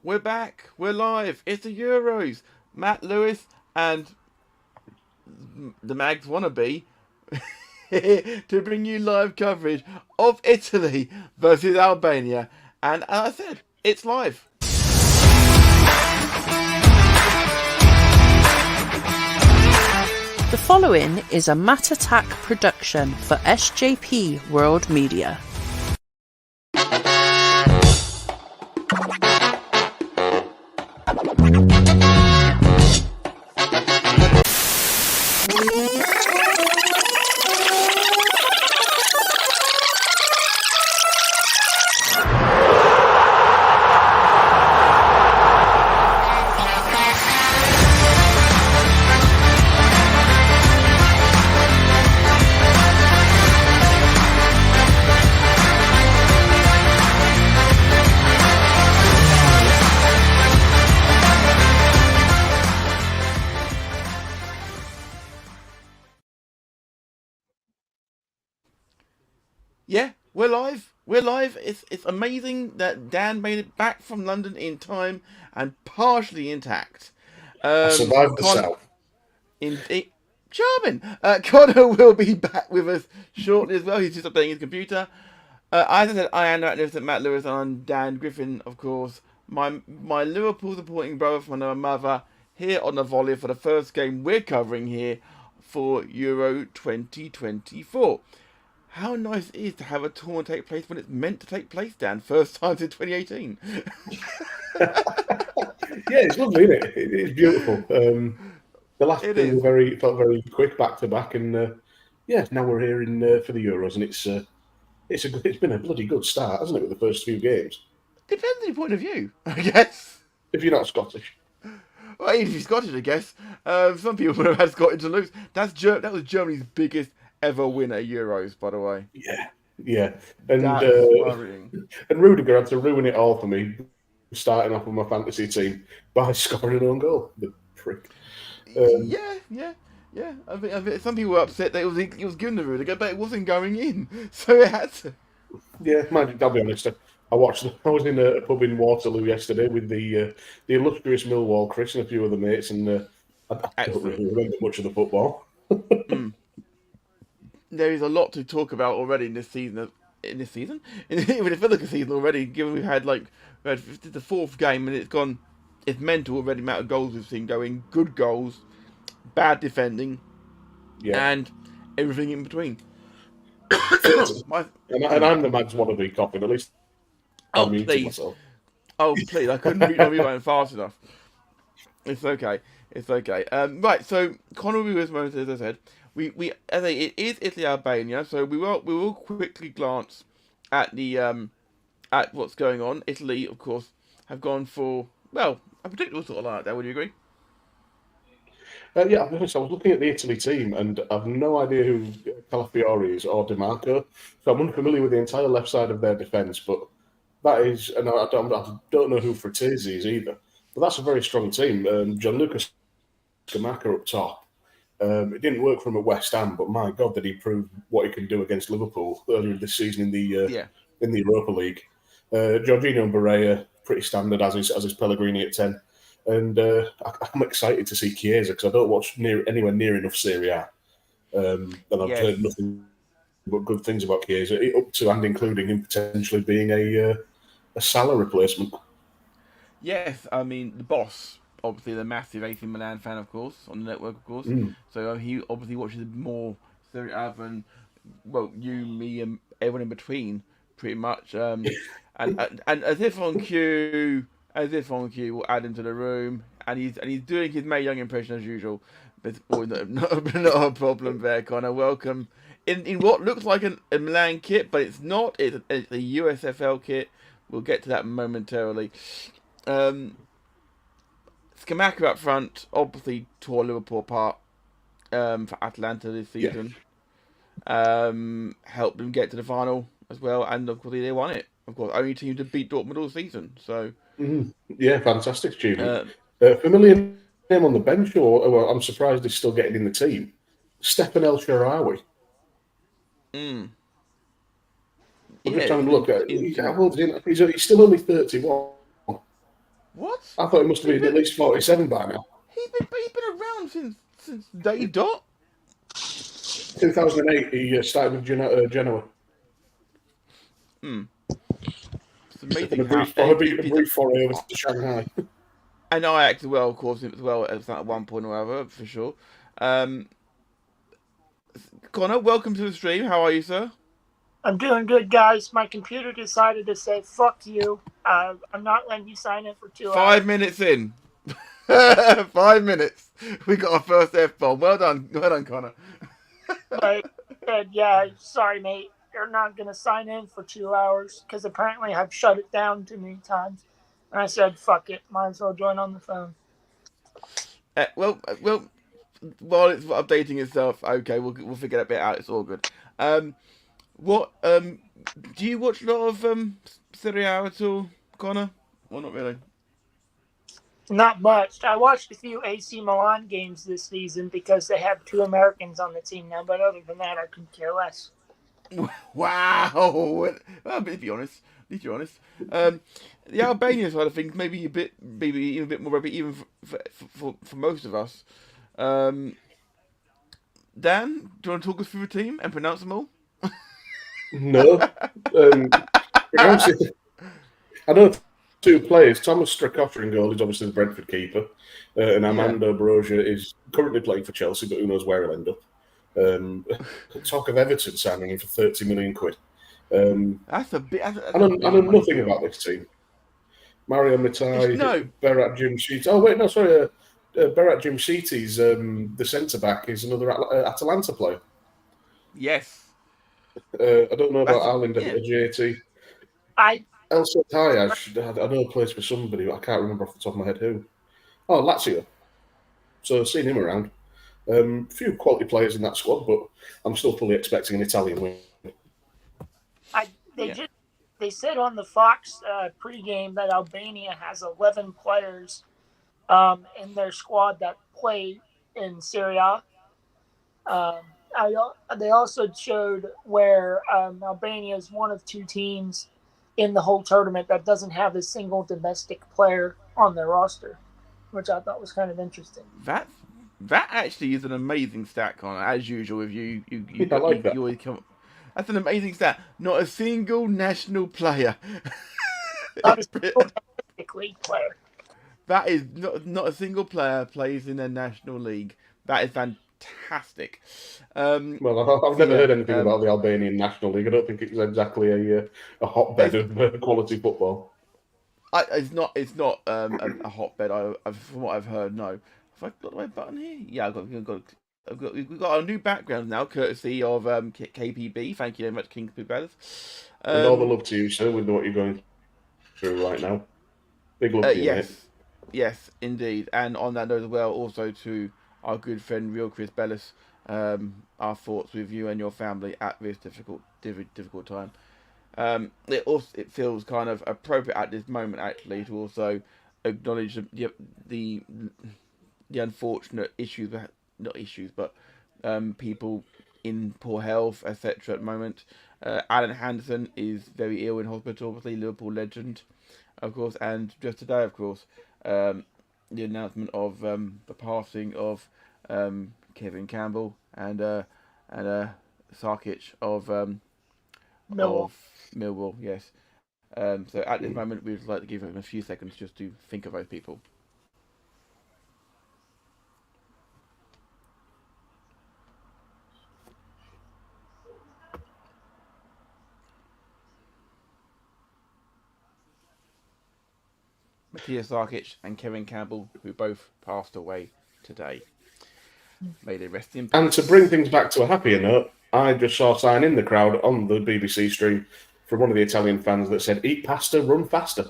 We're back. We're live. It's the Euros. Matt Lewis and the Mags wannabe to bring you live coverage of Italy versus Albania. And as I said, it's live. The following is a Matt Attack production for SJP World Media. Yeah, we're live. We're live. It's amazing that Dan made it back from London in time and partially intact. I survived the south. Indeed. Charming. Konor will be back with us shortly as well. He's just updating his computer. As I said, I am Matt Lewis and Dan Griffin, of course. My Liverpool supporting brother from another mother here on the Volley for the first game we're covering here for Euro 2024. How nice it is to have a tournament take place when it's meant to take place, Dan. First time since 2018. Yeah, it's lovely, isn't it? It's beautiful. The last two felt very quick back to back, and now we're here for the Euros, and it's been a bloody good start, hasn't it, with the first few games? Depends on your point of view, I guess. If you're not Scottish. Well, even if you're Scottish, I guess. Some people would have had Scotland to lose. That was Germany's biggest ever win at Euros, by the way. Yeah. And Rudiger had to ruin it all for me, starting off with my fantasy team by scoring an own goal. The prick. Yeah. I think some people were upset that it was given to Rudiger, but it wasn't going in, so it had to. Yeah, I'll be honest. I was in a pub in Waterloo yesterday with the illustrious Millwall Chris and a few other mates, and I don't really remember much of the football. There is a lot to talk about already in this season. Even the Philica season already, given we've had the fourth game and it's mental already the amount of goals we've seen going, good goals, bad defending, and everything in between. And I'm the man's wannabe coughing, at least. Please. Oh, please, I couldn't read my mute fast enough. It's okay. Right, so Konor will be with us, as I said. It is Italy Albania, so we will quickly glance at the at what's going on. Italy, of course, have gone for a predictable sort of like that. Would you agree? Yeah, I'll be honest, I was looking at the Italy team and I've no idea who Calafiori is or DiMarco, so I'm unfamiliar with the entire left side of their defence. But that is, and I don't know who Fratesi is either. But that's a very strong team. Gianluca Scamacca up top. It didn't work for him at West Ham, but my God, did he prove what he can do against Liverpool earlier this season in the Europa League. Jorginho Barella, pretty standard as is Pellegrini at 10. And I'm excited to see Chiesa because I don't watch anywhere near enough Serie A. And I've heard nothing but good things about Chiesa, up to and including him potentially being a Salah replacement. Yes, I mean, the boss, obviously the massive AC Milan fan, of course, on the network, of course. So he obviously watches more Serie A than, you, me, and everyone in between, pretty much. And as if on cue, we'll add him to the room, and he's doing his May Young impression as usual. But not a problem there, Konor. Welcome in what looks like a Milan kit, but it's not. It's a USFL kit. We'll get to that momentarily. Scamacca up front, obviously tore Liverpool apart for Atalanta this season. Helped them get to the final as well, and of course they won it. Of course, only team to beat Dortmund all season. So fantastic achievement. Familiar name on the bench, or I'm surprised he's still getting in the team. Stefan El Shaarawy. I'm just trying to look at. He's still only 31. What? I thought he must have been at least 47 by now. He's been around since day dot. 2008, he started with Genoa. It's amazing And a brief foray over to Shanghai. And Ajax as well, of course, as well at one point or other, for sure. Konor, welcome to the stream. How are you, sir? I'm doing good, guys. My computer decided to say, fuck you. I'm not letting you sign in for 2 hours. 5 minutes in. 5 minutes. We got our first F-bomb. Well done, Konor. But yeah, sorry, mate. You're not going to sign in for 2 hours because apparently I've shut it down too many times. And I said, fuck it. Might as well join on the phone. Well, while it's updating itself, okay, we'll figure that bit out. It's all good. Do you watch a lot of Serie A at all, Konor? Well, not really. Not much. I watched a few AC Milan games this season because they have 2 Americans on the team now. But other than that, I couldn't care less. Wow. Well, if you're honest. The Albania side of things, maybe even a bit more, even for most of us. Dan, do you want to talk us through the team and pronounce them all? No. I know 2 players. Thomas Strakosha in goal is obviously the Brentford keeper, and Armando Broja is currently playing for Chelsea, but who knows where he'll end up. Talk of Everton signing him for 30 million quid. That's a bit. I know nothing about this team. Mario Mitai, Berat Jimshiti. Oh wait, no, sorry. Berat Jimshiti's the centre back is another Atalanta player. Yes. I don't know about Arlind Ajeti. El Shaddai, I know plays for somebody, but I can't remember off the top of my head who. Oh, Lazio. So I've seen him around. Few quality players in that squad, but I'm still fully expecting an Italian win. They said on the Fox pregame that Albania has 11 players in their squad that play in Serie A. They also showed where Albania is one of 2 teams in the whole tournament that doesn't have a single domestic player on their roster, which I thought was kind of interesting. That actually is an amazing stat, Konor. As usual, with you always come. That's an amazing stat. Not a single national player. Not a single domestic league player. That is not a single player plays in a national league. That is fantastic. Well, I've never heard anything about the Albanian National League. I don't think it's exactly a hotbed of quality football. It's not a hotbed. From what I've heard, no. Have I got the right button here? Yeah, we've got our new background now, courtesy of KPB. Thank you very much, King Brothers. And all the love to you, sir, with what you're going through right now. Big love to you, mate. Yes, indeed. And on that note as well, also to our good friend, Real Chris Bellis, our thoughts with you and your family at this difficult time. It feels kind of appropriate at this moment, actually, to also acknowledge the unfortunate issues, not issues, but people in poor health, etc. at the moment. Alan Hansen is very ill in hospital, obviously, Liverpool legend, of course, and just today, of course, the announcement of the passing of Kevin Campbell and Sarkic of Millwall, yes. So at this moment, we'd like to give him a few seconds just to think of those people. Matthias Sarkic and Kevin Campbell, who both passed away today. May they rest in peace. And to bring things back to a happier note, I just saw a sign in the crowd on the BBC stream from one of the Italian fans that said, "Eat pasta, run faster."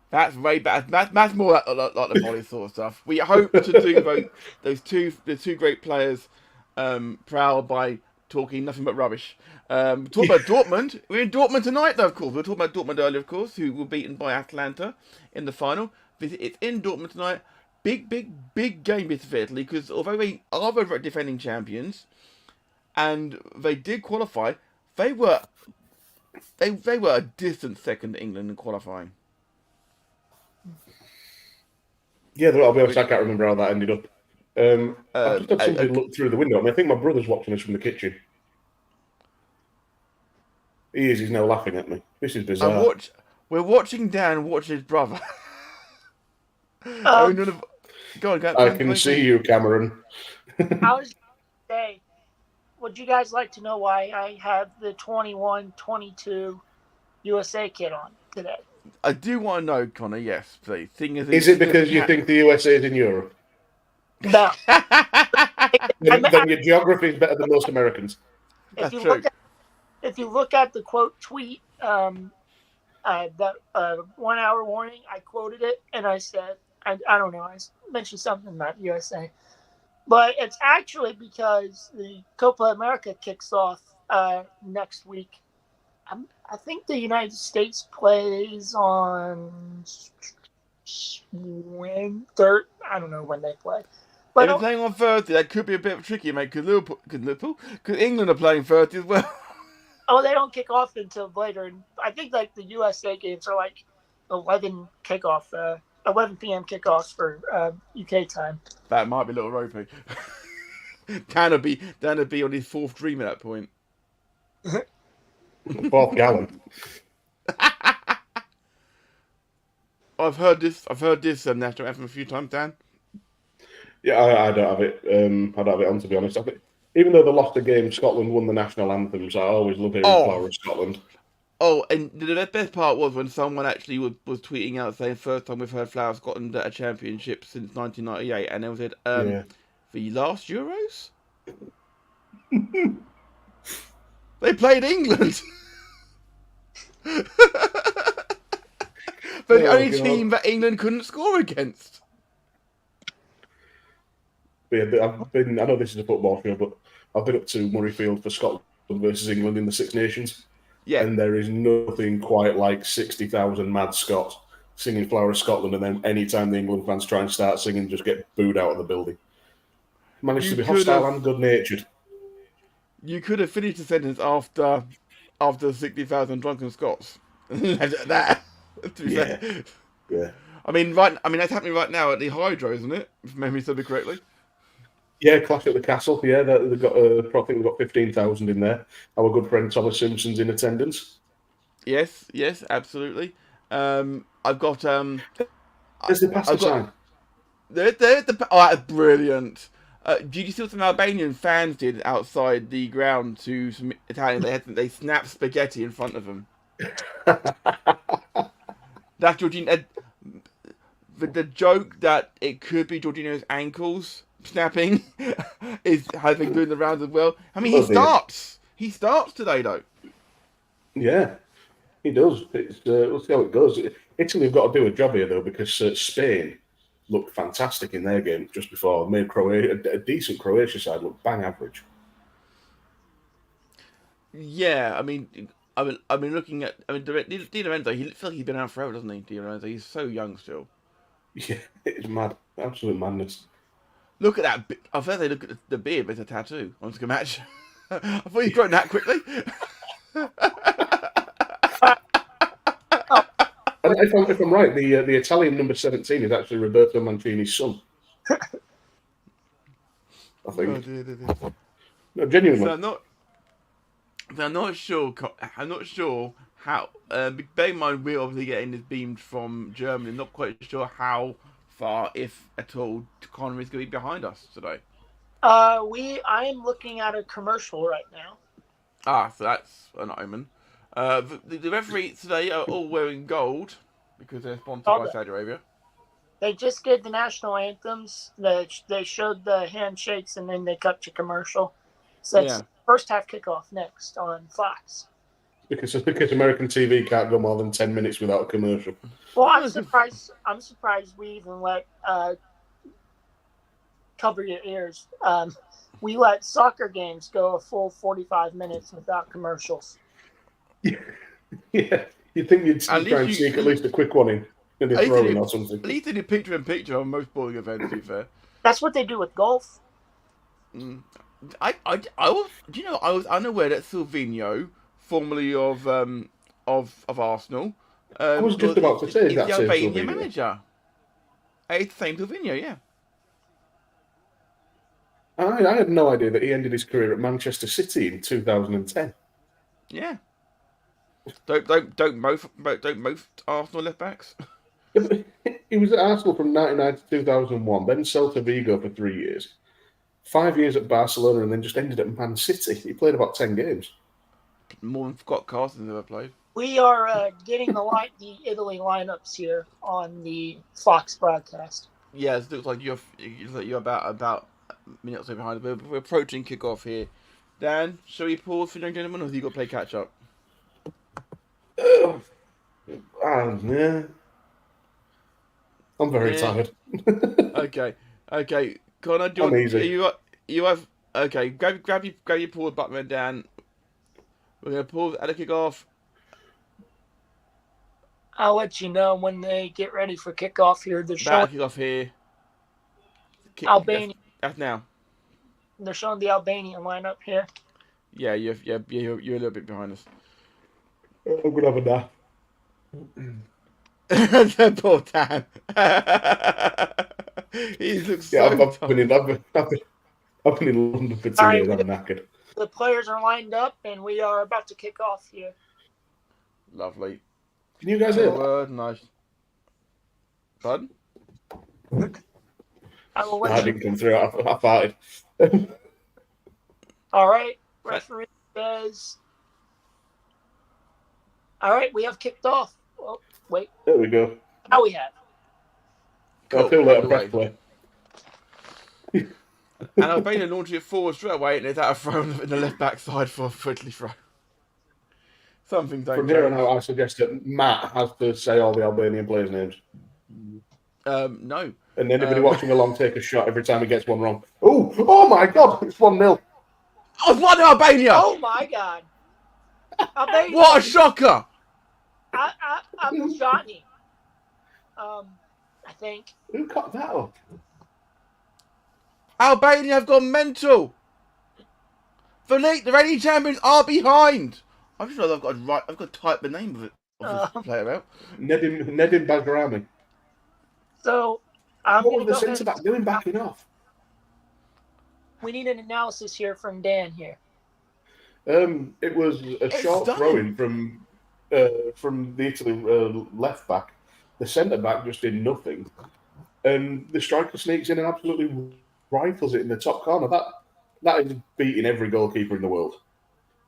That's way bad. That's more like the Volley sort of stuff. We hope to do the two great players proud by talking nothing but rubbish. Talking about Dortmund. We're in Dortmund tonight, though, of course. We were talking about Dortmund earlier, of course, who were beaten by Atalanta in the final. It's in Dortmund tonight. Big game for Italy, because although they are the defending champions, and they did qualify, they were a distant second to England in qualifying. Yeah, I'll be honest, I can't remember how that ended up. I've just had somebody look through the window. I think my brother's watching us from the kitchen. He's now laughing at me. This is bizarre. We're watching Dan watch his brother. Um, Go on, I can see you, Cameron. I was going to say, would you guys like to know why I have the 21-22 USA kit on today? I do want to know, Connor. Yes, please. Is it because you think the USA is in Europe? No. Then your geography is better than most Americans. That's true. If you look at the quote tweet, that 1 hour warning, I quoted it and I said, I don't know, I mentioned something about USA. But it's actually because the Copa America kicks off next week. I think the United States plays on third. I don't know when they play. But if they're playing on Thursday, that could be a bit tricky, mate. Because England are playing Thursday as well. Oh, they don't kick off until later. I think like the USA games are like 11 p.m. kickoffs for UK time. That might be a little ropey. Dan would be on his fourth dream at that point. Fourth gallon. I've heard this national anthem a few times, Dan. Yeah, I don't have it. I don't have it on, to be honest. I think, even though they lost the game, Scotland won the national anthems. I always love hearing Flower of Scotland. Oh, and the best part was when someone actually was tweeting out saying, first time we've heard Flower of Scotland at a championship since 1998, and they said, the last Euros? They played England! But the only team that England couldn't score against. Yeah, I know this is a football show, but I've been up to Murrayfield for Scotland versus England in the Six Nations. Yeah. And there is nothing quite like 60,000 mad Scots singing Flower of Scotland, and then any time the England fans try and start singing, just get booed out of the building. Managed to be hostile and good-natured. You could have finished the sentence after 60,000 drunken Scots. That. Yeah. I mean, that's happening right now at the Hydro, isn't it? If memory serves me correctly. Yeah, clash at the Castle. Yeah, they've got. I think they've got 15,000 in there. Our good friend Thomas Simpson's in attendance. Yes, absolutely. I've got. There's the pastor sign. That's brilliant. Did you see what some Albanian fans did outside the ground to some Italians? They snapped spaghetti in front of them. That's Jorginho. The joke that it could be Jorginho's ankles snapping has been doing the rounds as well. I mean, he starts. He starts today, though. Yeah, he does. We'll see how it goes. Italy have got to do a job here, though, because Spain looked fantastic in their game just before. Made a decent Croatia side look bang average. Yeah, I mean, looking at. Di Lorenzo, he looks like he's been out forever, doesn't he? Di Lorenzo, he's so young still. Yeah, it's mad, absolute madness. Look at that! I thought they look at the beard, but it's a tattoo. I'm just gonna match. I thought you'd grown that quickly. And if I'm right, the Italian number 17 is actually Roberto Mancini's son. I think. Oh, dear. No, genuinely. So I'm not sure how. Bear in mind, we're obviously getting this beamed from Germany. I'm not quite sure how far, if at all, Konor is going to be behind us today. I am looking at a commercial right now. So that's an omen. The referees today are all wearing gold because they're sponsored by Saudi Arabia. They just did the national anthems. They showed the handshakes and then they cut to commercial. So it's first half kickoff next on Fox. Because American TV can't go more than 10 minutes without a commercial. Well, I'm surprised we even let cover your ears. We let soccer games go a full 45 minutes without commercials. Yeah, you'd think you'd try and sneak at least a quick one in a throw-in or something. At least they did picture-in-picture on most bowling events, to be fair. That's what they do with golf. I was unaware that Silvino, formerly of Arsenal, I was just about to say he's that the same Albanian Slovenia. manager. It's the same Slovenia, yeah. I had no idea that he ended his career at Manchester City in 2010. Yeah. Don't most Arsenal left backs. He was at Arsenal from 1999 to 2001, then Celta Vigo for 3 years, 5 years at Barcelona, and then just ended at Man City. He played about 10 games. More than Scott Carson's ever played. We are getting the Italy lineups here on the Fox broadcast. Yeah, it looks like you're about a minute or so behind. We're approaching kickoff here. Dan, shall we pause for young gentlemen, or have you got to play catch up? Yeah. I'm very tired. Okay. Konor, grab your pause button, Dan. We're gonna pause at the kickoff. I'll let you know when they get ready for kickoff here. They're showing Kickoff here. Albania. That's now. They're showing the Albanian lineup here. Yeah, you're a little bit behind us. I'm gonna have a nap. Poor Dan. He looks so I've been in London for 2 days. I'm knackered. The players are lined up, and we are about to kick off here. Lovely. Can you guys hear that? Nice. Pardon? I didn't come through. I farted. All right. Referee says. All right, we have kicked off. Oh, wait. There we go. Now we have. I feel like a press play. And Albania launching it forward straight away, and it's out of throw in the left back side for Italy throw. Something don't From here on out, I suggest that Matt has to say all the Albanian players' names. No. And anybody watching along take a shot every time he gets one wrong. Oh my God, it's 1-0. Oh, it's 1-0 Albania! Oh my God. Albania. What a shocker! I'm Johnny. I think. Who cut that up? Albania have gone mental. The reigning champions are behind. I'm sure I've got to type the name of this player out. Nedim Bagrami. So, what was the centre back doing backing off? We need an analysis here from Dan here. It was a short throw-in from the Italy left back. The centre back just did nothing, and the striker sneaks in and absolutely rifles it in the top corner. That is beating every goalkeeper in the world.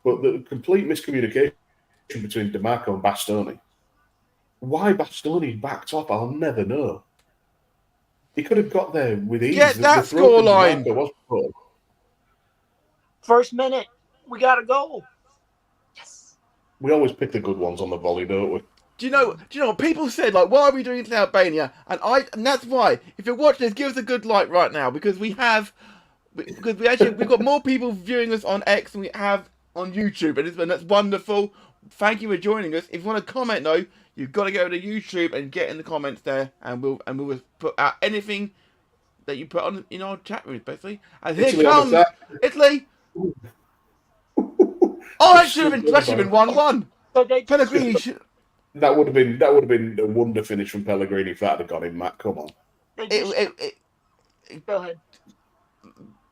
But the complete miscommunication between DiMarco and Bastoni. Why Bastoni backed up, I'll never know. He could have got there with ease. Get that scoreline. First minute, we got a goal. Yes. We always pick the good ones on the volley, don't we? Do you know what people said? Like, why are we doing it in Albania? And that's why. If you're watching this, give us a good like right now because we've got more people viewing us on X than we have on YouTube, and that's wonderful. Thank you for joining us. If you want to comment though, you've got to go to YouTube and get in the comments there, and we'll put out anything that you put on in our chat room, basically. And here comes Italy. Oh, that should have been 1-1. Pellegrini should. That would have been a wonder finish from Pellegrini if that had gone in, Matt. Come on. Go ahead.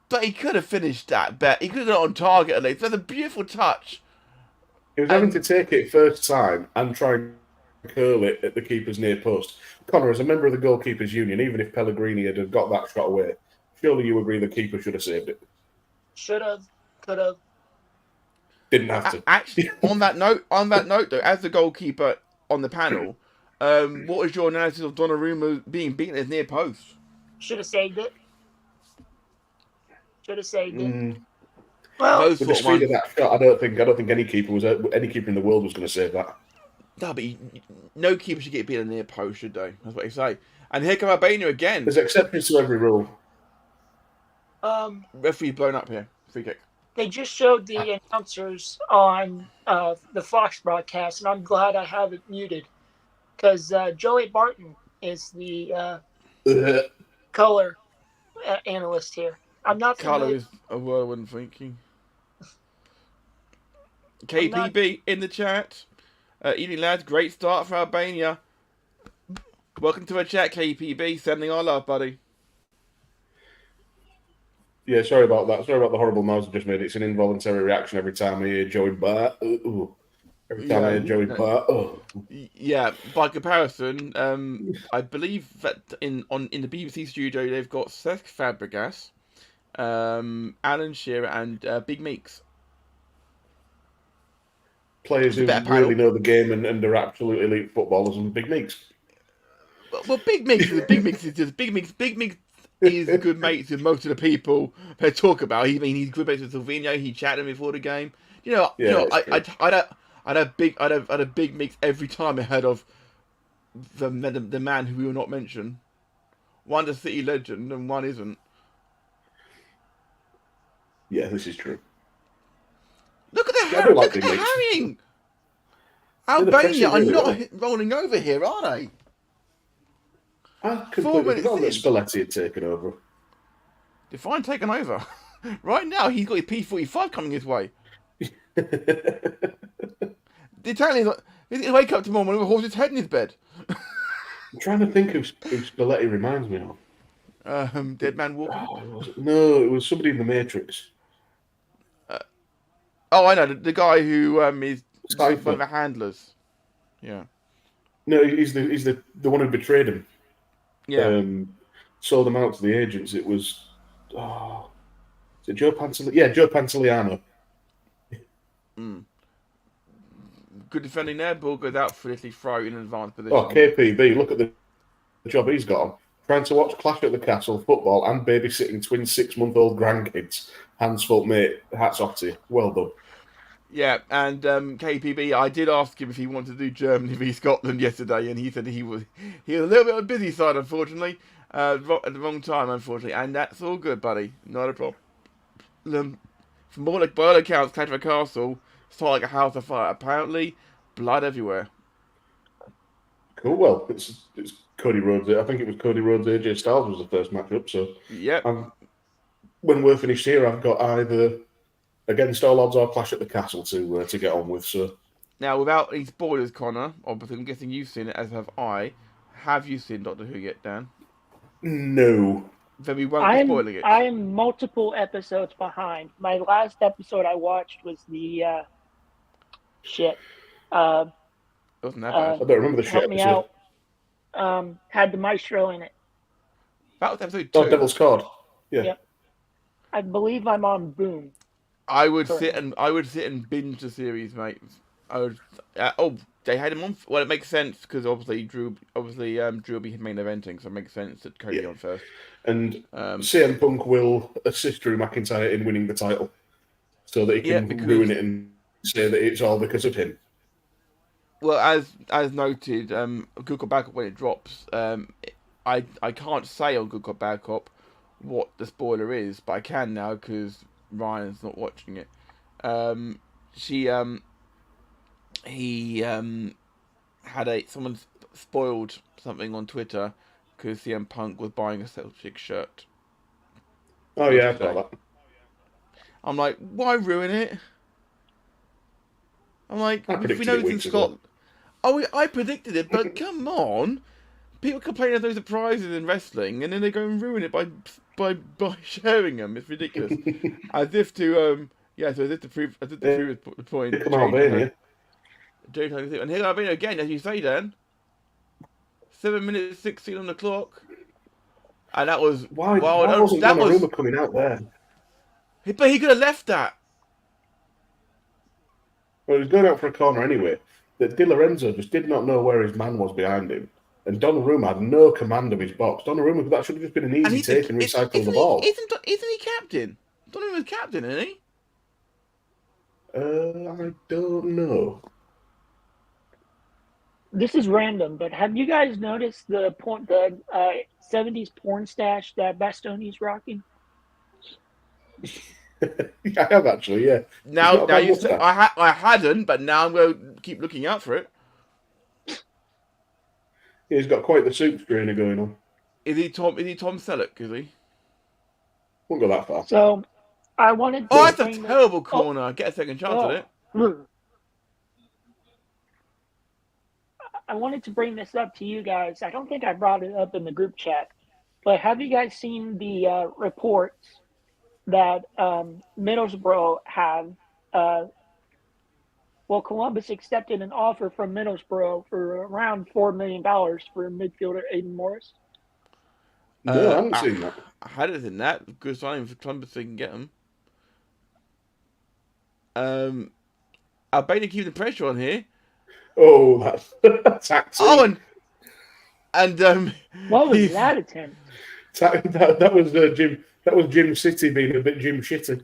But he could have finished that bet. He could have got on target at least. That's a beautiful touch. He was having to take it first time and try and curl it at the keeper's near post. Konor, as a member of the goalkeepers union, even if Pellegrini had got that shot away, surely you agree the keeper should have saved it. Should have, could have. Didn't have to. Actually, on that note though, as the goalkeeper on the panel, what is your analysis of Donnarumma being beaten at his near post? Should have saved it. Well, with the speed of that shot, I don't think any keeper in the world was going to save that. No, but no keeper should get beaten at the near post, should they? That's what they say. And here come Albania again. There's exceptions to every rule. Referee blown up here. Free kick. They just showed the announcers on the Fox broadcast, and I'm glad I have it muted because Joey Barton is the color analyst here. I'm not Color is a word I wasn't thinking. KPB in the chat. Evening, lads. Great start for Albania. Welcome to our chat, KPB. Sending our love, buddy. Yeah, sorry about that. Sorry about the horrible noise I just made. It's an involuntary reaction every time I hear Joey Bart. Every time I hear Joey Bart. Yeah, by comparison, I believe that in the BBC studio they've got Cesc Fabregas, Alan Shearer, and Big Meeks. Players who really know the game and are absolute elite footballers, and Big Meeks. Well, Big Meeks is just Big Meeks. Big Meeks is good mates with most of the people they talk about. He's good mates with Silvino. He chatted before the game. I'd have Big Meeks every time I heard of the man who we will not mention. One's a City legend and one isn't. Yeah, this is true. Look at the harrying. Albania are not rolling over here, are they? I completely forgot that Spalletti had taken over. Define taken over. Right now, he's got his P45 coming his way. The Italians, he's going to wake up tomorrow morning with a horse's head in his bed. I'm trying to think who Spalletti reminds me of. Dead Man Walking. No, it was somebody in the Matrix. I know the guy who is one of the handlers. Yeah. No, he's the one who betrayed him. Yeah. Sold him out to the agents. It was. Is it Joe Pantoliano? Yeah, Joe Pantoliano. Good defending there. Ball goes out for Italy, throw in an advanced position. Oh, KPB, look at the job he's got on. Trying to watch Clash at the Castle, football, and babysitting twin 6-month-old grandkids. Hands full, mate. Hats off to you. Well done. Yeah, and KPB, I did ask him if he wanted to do Germany v Scotland yesterday, and he said he was a little bit on the busy side, unfortunately, at the wrong time, unfortunately, and that's all good, buddy. Not a problem. From all accounts, Clash at the Castle started like a house of fire. Apparently, blood everywhere. Cool. Well, it's Cody Rhodes. I think it was Cody Rhodes. AJ Styles was the first matchup. So yeah. When we're finished here, I've got either Against All Odds or Clash at the Castle to get on with. So now, without any spoilers, Konor, obviously I'm guessing you've seen it, as have I. Have you seen Doctor Who yet, Dan? No. Then we won't be spoiling it. I'm multiple episodes behind. My last episode I watched was the shit. Wasn't that bad? I don't remember the shit. Help me out. Had the maestro in it. That was episode 2. Oh, Devil's Card. Yeah. Yep. I believe I'm on Boom. I would sit and binge the series, mate. They had him on. Well, it makes sense because obviously Drew will be main eventing, so it makes sense that Cody on first. And CM Punk will assist Drew McIntyre in winning the title, so that he can ruin it and say that it's all because of him. Well, as noted, Good Cop Bad Cop, when it drops, I can't say on Good Cop Bad Cop what the spoiler is, but I can now because Ryan's not watching it. Someone spoiled something on Twitter because CM Punk was buying a Celtic shirt. Oh yeah, I saw that. I'm like, why ruin it? I'm like, if we know it's in Scotland. I predicted it, but come on. People complain there's no surprises in wrestling, and then they go and ruin it by sharing them. It's ridiculous. As if to prove the point. Come on, Albania. And here Albania again, as you say, Dan. 7 minutes 16 on the clock, and that was why wasn't Donnarumma coming out there? But he could have left that. Well, he was going out for a corner anyway. That Di Lorenzo just did not know where his man was behind him. And Donnarumma had no command of his box. Donnarumma, that should have just been an easy take and recycle the ball. Isn't he captain? Donnarumma's captain, isn't he? I don't know. This is random, but have you guys noticed the 70s porn stash that Bastoni's rocking? I have actually, yeah. Now you say, I hadn't, but now I'm going to keep looking out for it. He's got quite the soup strainer going on. Is he Tom Selleck, is he? Won't go that far. So, I wanted to... Oh, that's a terrible corner. Get a second chance at it. wanted to bring this up to you guys. I don't think I brought it up in the group chat, but have you guys seen the reports that Middlesbrough have? Columbus accepted an offer from Middlesbrough for around $4 million for midfielder Aiden Morris. No, I haven't seen that. I hadn't seen that. Good signing for Columbus so they can get him. Albania keeping the pressure on here. Oh, that's taxi. Oh, and what was that attempt? That was Jim. That was Jim City being a bit Jim Shitty.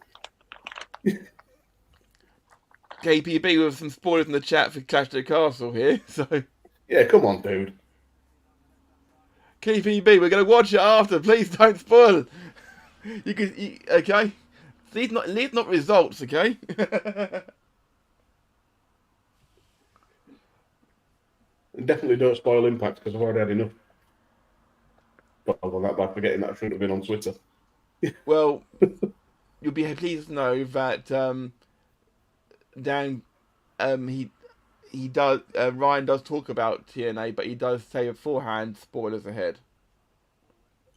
KPB with some spoilers in the chat for Clash of the Castle here. So yeah, come on, dude. KPB, we're gonna watch it after. Please don't spoil it. Okay? These not results, okay? Definitely don't spoil Impact because I've already had enough. But I've gone that by forgetting that I shouldn't have been on Twitter. Well, you'll be pleased to know that Dan, he does. Ryan does talk about TNA, but he does say beforehand spoilers ahead.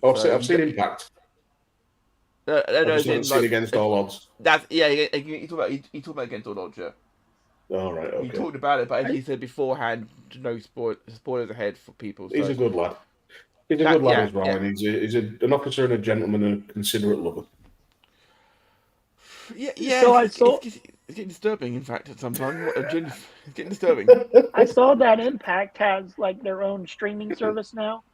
Oh, so I've seen Impact. I've just seen Against All Odds. That's he talked about Against All Odds. Yeah. All right. Okay. He talked about it, but as he said beforehand, no spoilers ahead for people. So. He's a good lad. He's a good lad as well, and he's an officer and a gentleman and a considerate lover. Yeah. So it's getting disturbing. In fact, at some time, it's getting disturbing. I saw that Impact has like their own streaming service now,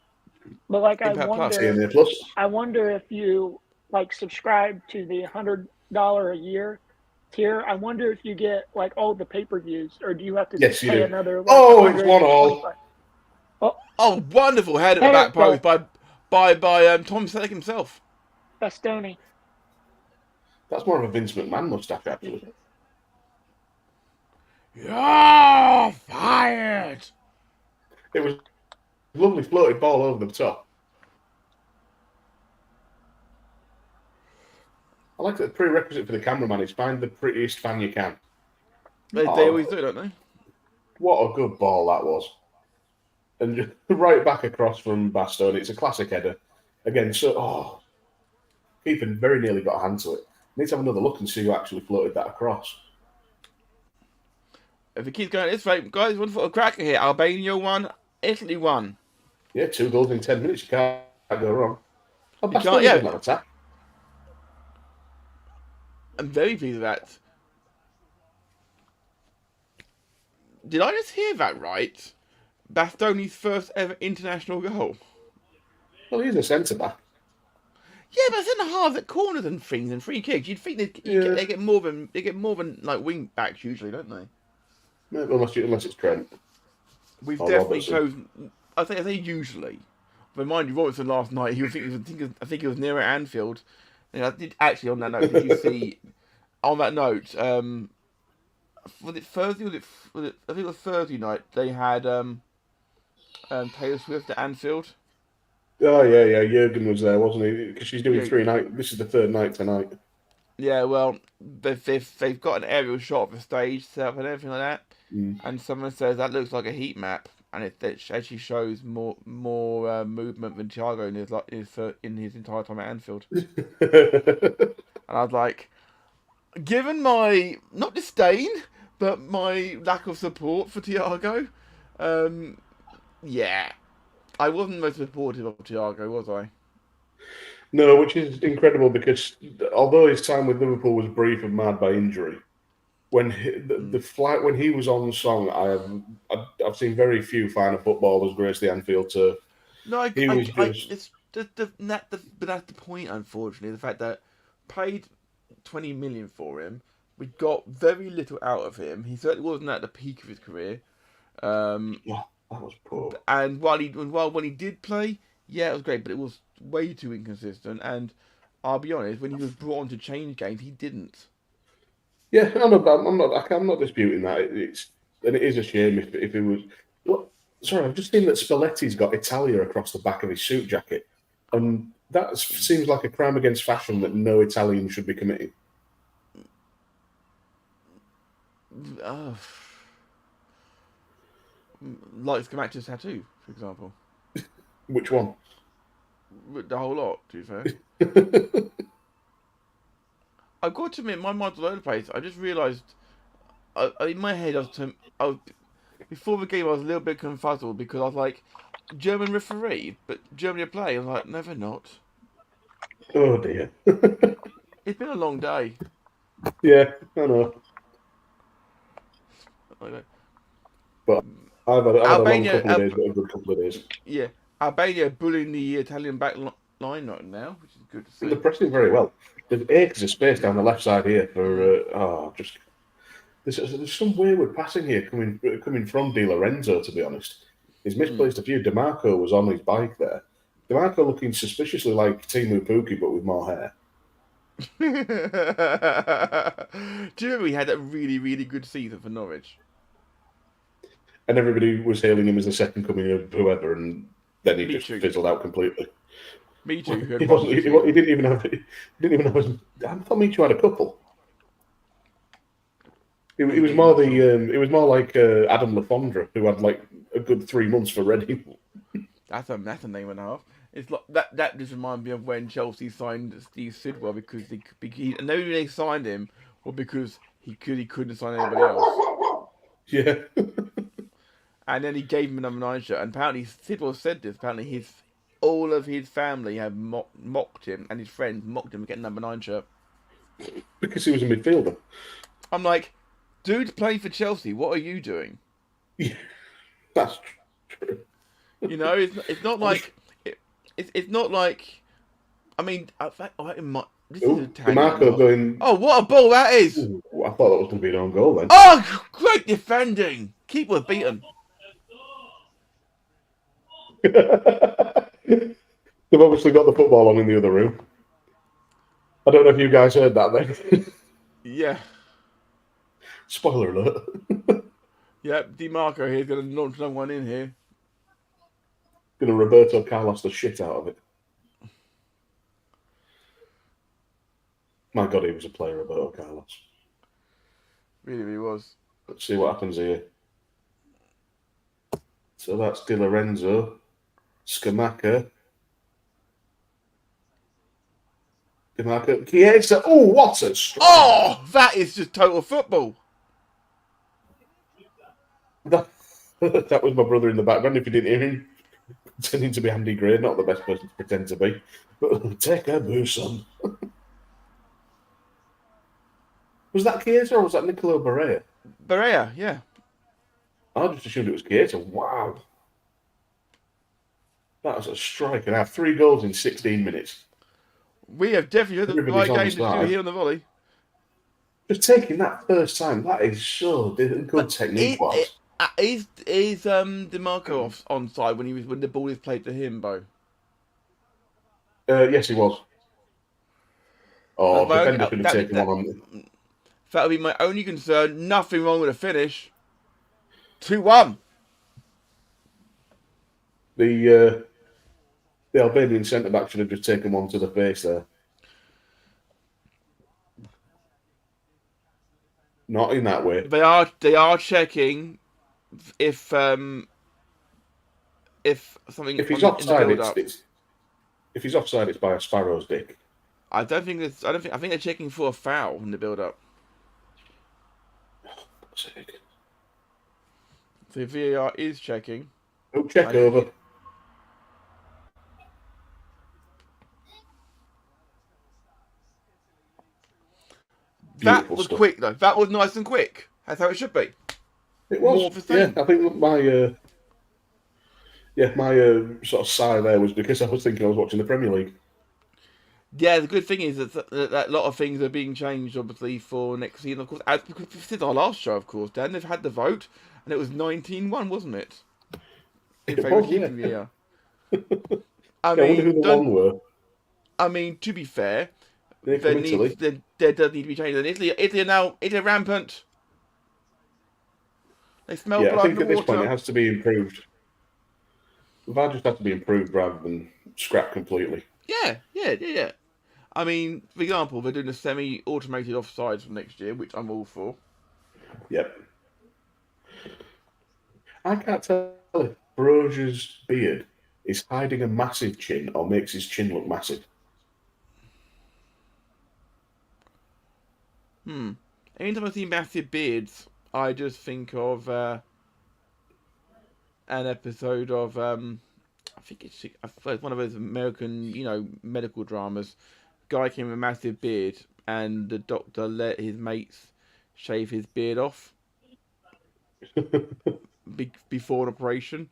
but like I wonder if you like subscribe to the $100 a year tier. I wonder if you get like all the pay-per-views, or do you have to pay another? Like, it's 1 all. Oh, wonderful head at the back post by Tom Selleck himself. Bastoni. That's more of a Vince McMahon mustache, actually. You're fired. It was a lovely floated ball over the top. I like that the prerequisite for the cameraman is find the prettiest fan you can. They always do, don't they? What a good ball that was. And just right back across from Bastoni. It's a classic header. Again, keeper very nearly got a hand to it. Need to have another look and see who actually floated that across. If it keeps going this way, guys, one for a cracker here. Albania won, Italy won. Yeah, 2 goals in 10 minutes. You can't go wrong. That attack. I'm very pleased with that. Did I just hear that right? Bastoni's first ever international goal. Well, he's a centre back. Yeah, but centre halves at corners and things and free kicks. You'd think they get more than like wing backs usually, don't they? No, unless it's Trent. We've definitely chosen. I say usually. But mind you, Robertson last night, I think he was near at Anfield. And I did actually on that note. Did you see on that note? Was it Thursday? I think it was Thursday night. They had Taylor Swift at Anfield. Oh yeah. Jurgen was there, wasn't he? Because she's doing 3 nights. This is the 3rd night tonight. Yeah, well, they've got an aerial shot of the stage set up and everything like that. And someone says that looks like a heat map, and it actually shows more movement than Thiago in his entire time at Anfield. And I was like, given my not disdain, but my lack of support for Thiago, I wasn't most supportive of Thiago, was I? No, which is incredible because although his time with Liverpool was brief and marred by injury, when when he was on song, I've seen very few finer footballers grace the Anfield turf. No, that's the point. Unfortunately, the fact that paid 20 million for him, we got very little out of him. He certainly wasn't at the peak of his career. That was poor. And when he did play, it was great, but it was way too inconsistent. And I'll be honest, when he was brought on to change games, he didn't. Yeah, I'm not disputing that. It is a shame if it was. Sorry, I've just seen that Spalletti's got Italia across the back of his suit jacket, and that seems like a crime against fashion that no Italian should be committing. Like Scamaccia's tattoo, for example. Which one? The whole lot, to be fair. I've got to admit, my mind's all over the place. I just realised, in my head, before the game, I was a little bit confuzzled because I was like, German referee, but Germany are playing. I was like, no, they're not. Oh dear. It's been a long day. Yeah, I know. But I've had a long couple of days, but a good couple of days. Yeah, Albania bullying the Italian back line right now, which is good to see. They're pressing very well. There's acres of space down the left side here for there's some wayward passing here coming from Di Lorenzo. To be honest, he's misplaced a few. DeMarco was on his bike there. DeMarco looking suspiciously like Timu Pukki, but with more hair. Do you remember we had that really, really good season for Norwich? And everybody was hailing him as the second coming of whoever, and then he just fizzled out completely. Me too. He didn't even have. I thought Michu had a couple. It was more like Adam Lafondra, who had like a good 3 months for Reading. That's a name and a half. It's like that just reminds me of when Chelsea signed Steve Sidwell because and the reason they signed him was because he couldn't sign anybody else. Yeah. And then he gave him a number 9 shirt. And apparently Sidwell said this. Apparently all of his family have mocked him, and his friends mocked him to get a number 9 shirt because he was a midfielder. I'm like, dude, play for Chelsea. What are you doing? Yeah, that's true. You know, it's not like it's not like. I mean, this is a DeMarco going. Oh, what a ball that is! Ooh, I thought that was going to be an own goal then. Oh, great defending! Keeper beaten. They've obviously got the football on in the other room. I don't know if you guys heard that then. Yeah. Spoiler alert. Yep, DiMarco here is going to launch another one in here. Going to Roberto Carlos the shit out of it. My God, he was a player, Roberto Carlos. Really, he was. Let's see what happens here. So that's Di Lorenzo, Scamacca, DeMarco, Chiesa. Oh, what a strike! Oh, that is just total football. That was my brother in the background. If you didn't hear him, pretending to be Andy Gray, not the best person to pretend to be. But take a boo, son. Was that Chiesa or was that Nicolo Barea? Barea, yeah. I just assumed it was Chiesa. Wow. That was a strike. And I have 3 goals in 16 minutes. We have definitely had the right game to do here on the volley. Just taking that first time, that is so good technique. Is DeMarco onside when the ball is played to him, Bo? Yes, he was. Oh, defender could have taken one on. That would be my only concern. Nothing wrong with the finish. 2-1. The Albanian centre back should have just taken one to the face there. Not in that way. They are checking if something. If he's offside, if he's offside, it's by a sparrow's dick. I think they're checking for a foul in the build-up. So VAR is checking. Oh, check over. That was quick though. That was nice and quick. That's how it should be. It was. Yeah, I think my sort of sigh there was because I was thinking I was watching the Premier League. Yeah, the good thing is that a lot of things are being changed, obviously, for next season. Of course, since our last show, of course, Dan, they've had the vote, and it was 19-1, wasn't it? It was, yeah. I wonder who the one were. I mean, to be fair, there does need to be changes. And Italy are rampant. They smell blood. I think at this point it has to be improved. VAR just has to be improved rather than scrapped completely. Yeah. I mean, for example, they're doing a semi-automated offsides for next year, which I'm all for. Yep. I can't tell if Broja's beard is hiding a massive chin or makes his chin look massive. Anytime I see massive beards, I just think of an episode of I think it's one of those American, medical dramas. Guy came with a massive beard, and the doctor let his mates shave his beard off before an operation.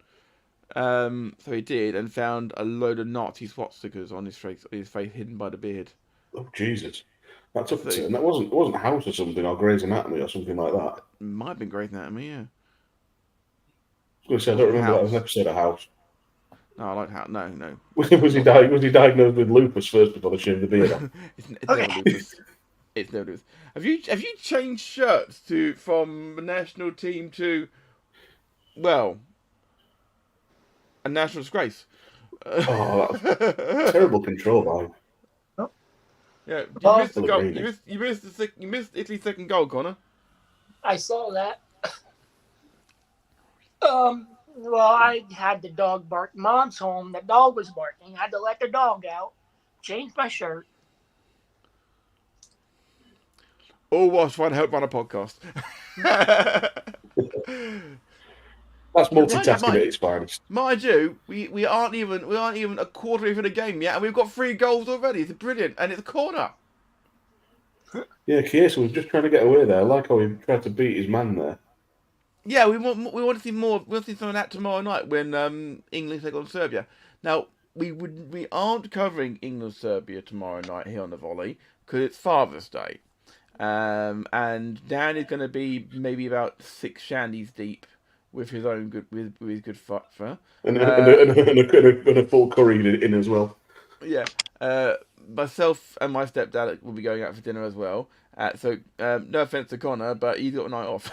So he did, and found a load of Nazi swastikas on his face hidden by the beard. Oh Jesus! That took a turn. That wasn't House or something, or Grey's Anatomy or something like that. Might have been Grey's Anatomy, yeah. I was going to say, I don't remember that was an episode of House. No, I like House. No. Was he diagnosed with lupus first before they shaved the beard off? It's never lupus. It's never lupus. Have you changed shirts from the national team to, well, a national disgrace? Oh, that's terrible control, man. Yeah, you missed the goal. You missed Italy's second goal, Konor. I saw that. Well, I had the dog bark. Mom's home. The dog was barking. I had to let the dog out. Change my shirt. All whilst trying to help run a podcast. That's multitasking at its finest. Mind you, we aren't even a quarter into the game yet, and we've got 3 goals already. It's brilliant, and it's a corner. Yeah, Chiesa was just trying to get away there. I like how he tried to beat his man there. Yeah, we want to see more. We want to see some of that tomorrow night when England take on Serbia. Now we aren't covering England Serbia tomorrow night here on the Volley because it's Father's Day, and Dan is going to be maybe about 6 shandies deep with his own with his good father, and a full curry in as well. Yeah, myself and my stepdad will be going out for dinner as well. So no offense to Konor, but he's got a night off.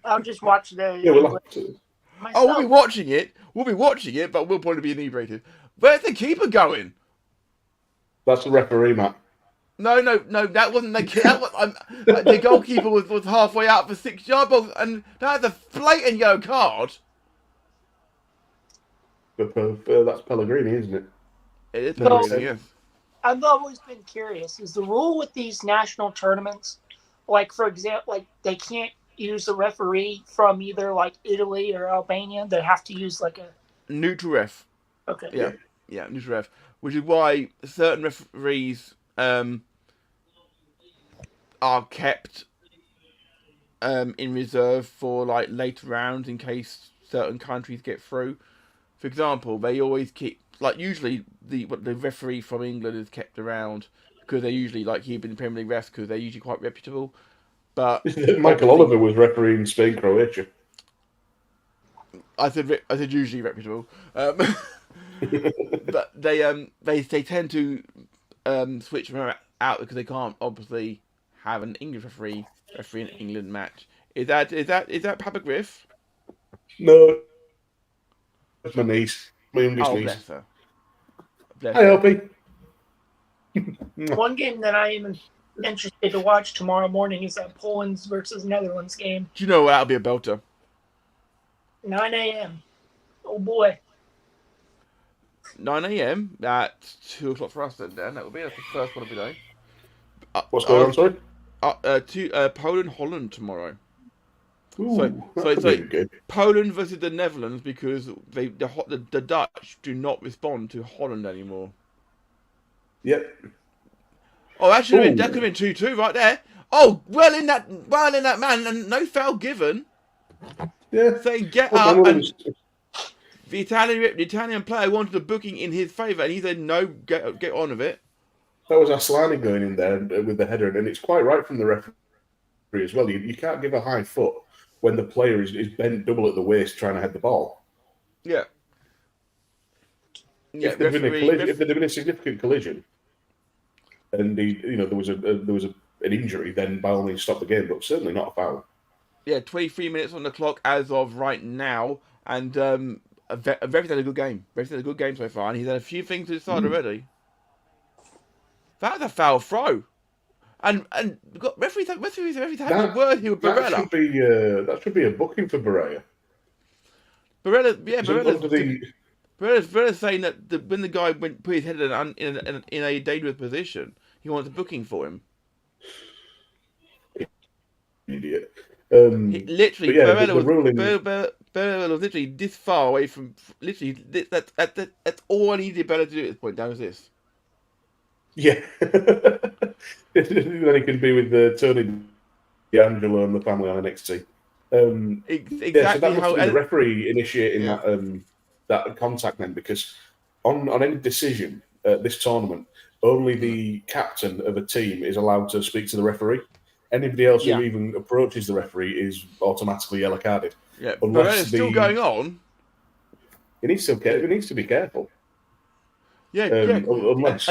I'll just watch the. Yeah, we'll have to. Oh, we'll be watching it. But we'll probably be inebriated. Where's the keeper going? That's the referee, Matt. No, that wasn't the keeper. The goalkeeper was halfway out for 6 yard balls, and that's a blatant yellow card. That's Pellegrini, isn't it? It is Pellegrini, yes. I've always been curious. Is the rule with these national tournaments, like, for example, like they can't use a referee from either like Italy or Albania? They have to use like a neutral ref. Okay. Yeah, neutral ref. Which is why certain referees are kept in reserve for like later rounds in case certain countries get through. For example, they always keep usually the referee from England is kept around because they're usually keeping the Premier League refs because they're usually quite reputable. But Michael Oliver was refereeing Spain Croatia. I said usually reputable, but they tend to switch them out because they can't obviously have an English referee an England match. Is that Papa Griff? No, that's my niece, my youngest niece. Bless her. Hi, Opie. One game that I am interested to watch tomorrow morning is that Poland versus Netherlands game. Do you know that'll be a belter? 9 a.m. Oh boy. 9 a.m. That's 2 o'clock for us then, Dan. That will be the first one of the day. What's going on, sorry? Poland Holland tomorrow. Ooh, so Poland versus the Netherlands because the Dutch do not respond to Holland anymore. Yep. Oh, that could have been 2-2 right there. Oh, well in that man, and no foul given. Yeah. Saying get up, and the Italian player wanted a booking in his favour, and he said no, get on with it. That was Aslani going in there with the header, and it's quite right from the referee as well. You can't give a high foot when the player is bent double at the waist trying to head the ball. Yeah. If there'd been a significant collision, and there was an injury, then by all means stop the game, but certainly not a foul. Yeah, 23 minutes on the clock as of right now, and Vevy's had a good game. Vevy's had a good game so far, and he's had a few things to decide already. That was a foul throw. And got referees have a word here with Barella. That should be a booking for Barella. Barella's saying that when the guy put his head in a dangerous position, he wants a booking for him. Idiot. Literally, Barella was literally this far away from. Literally, that's all I needed Barella to do at this point. Down was this. Yeah. Then he can be with Tony D'Angelo and the family on NXT. Exactly so that how must be the referee initiating that contact then, because on any decision at this tournament, only the captain of a team is allowed to speak to the referee. Anybody else who even approaches the referee is automatically yellow carded. Yeah, but it's still going on. He needs to be careful. Yeah, Unless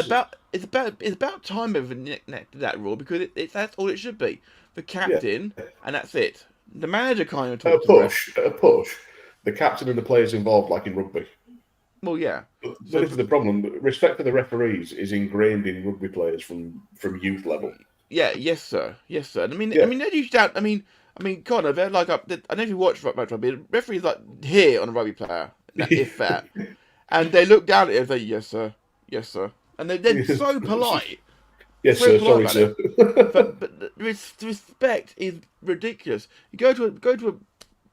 it's about time over that rule, because that's all it should be. The captain, and that's it. The manager kind of talks a push. The captain and the players involved, like in rugby. Well, yeah. But this is the problem. Respect for the referees is ingrained in rugby players from youth level. Yeah, yes, sir. I mean, they used out. I mean, Conor, they're like I don't know if you watch much rugby. The referee's like here on a rugby player, if that, and they look down at him and say, "Yes, sir," and they're so polite. Yes, sir. Sorry, sir. But the respect is ridiculous. You go to a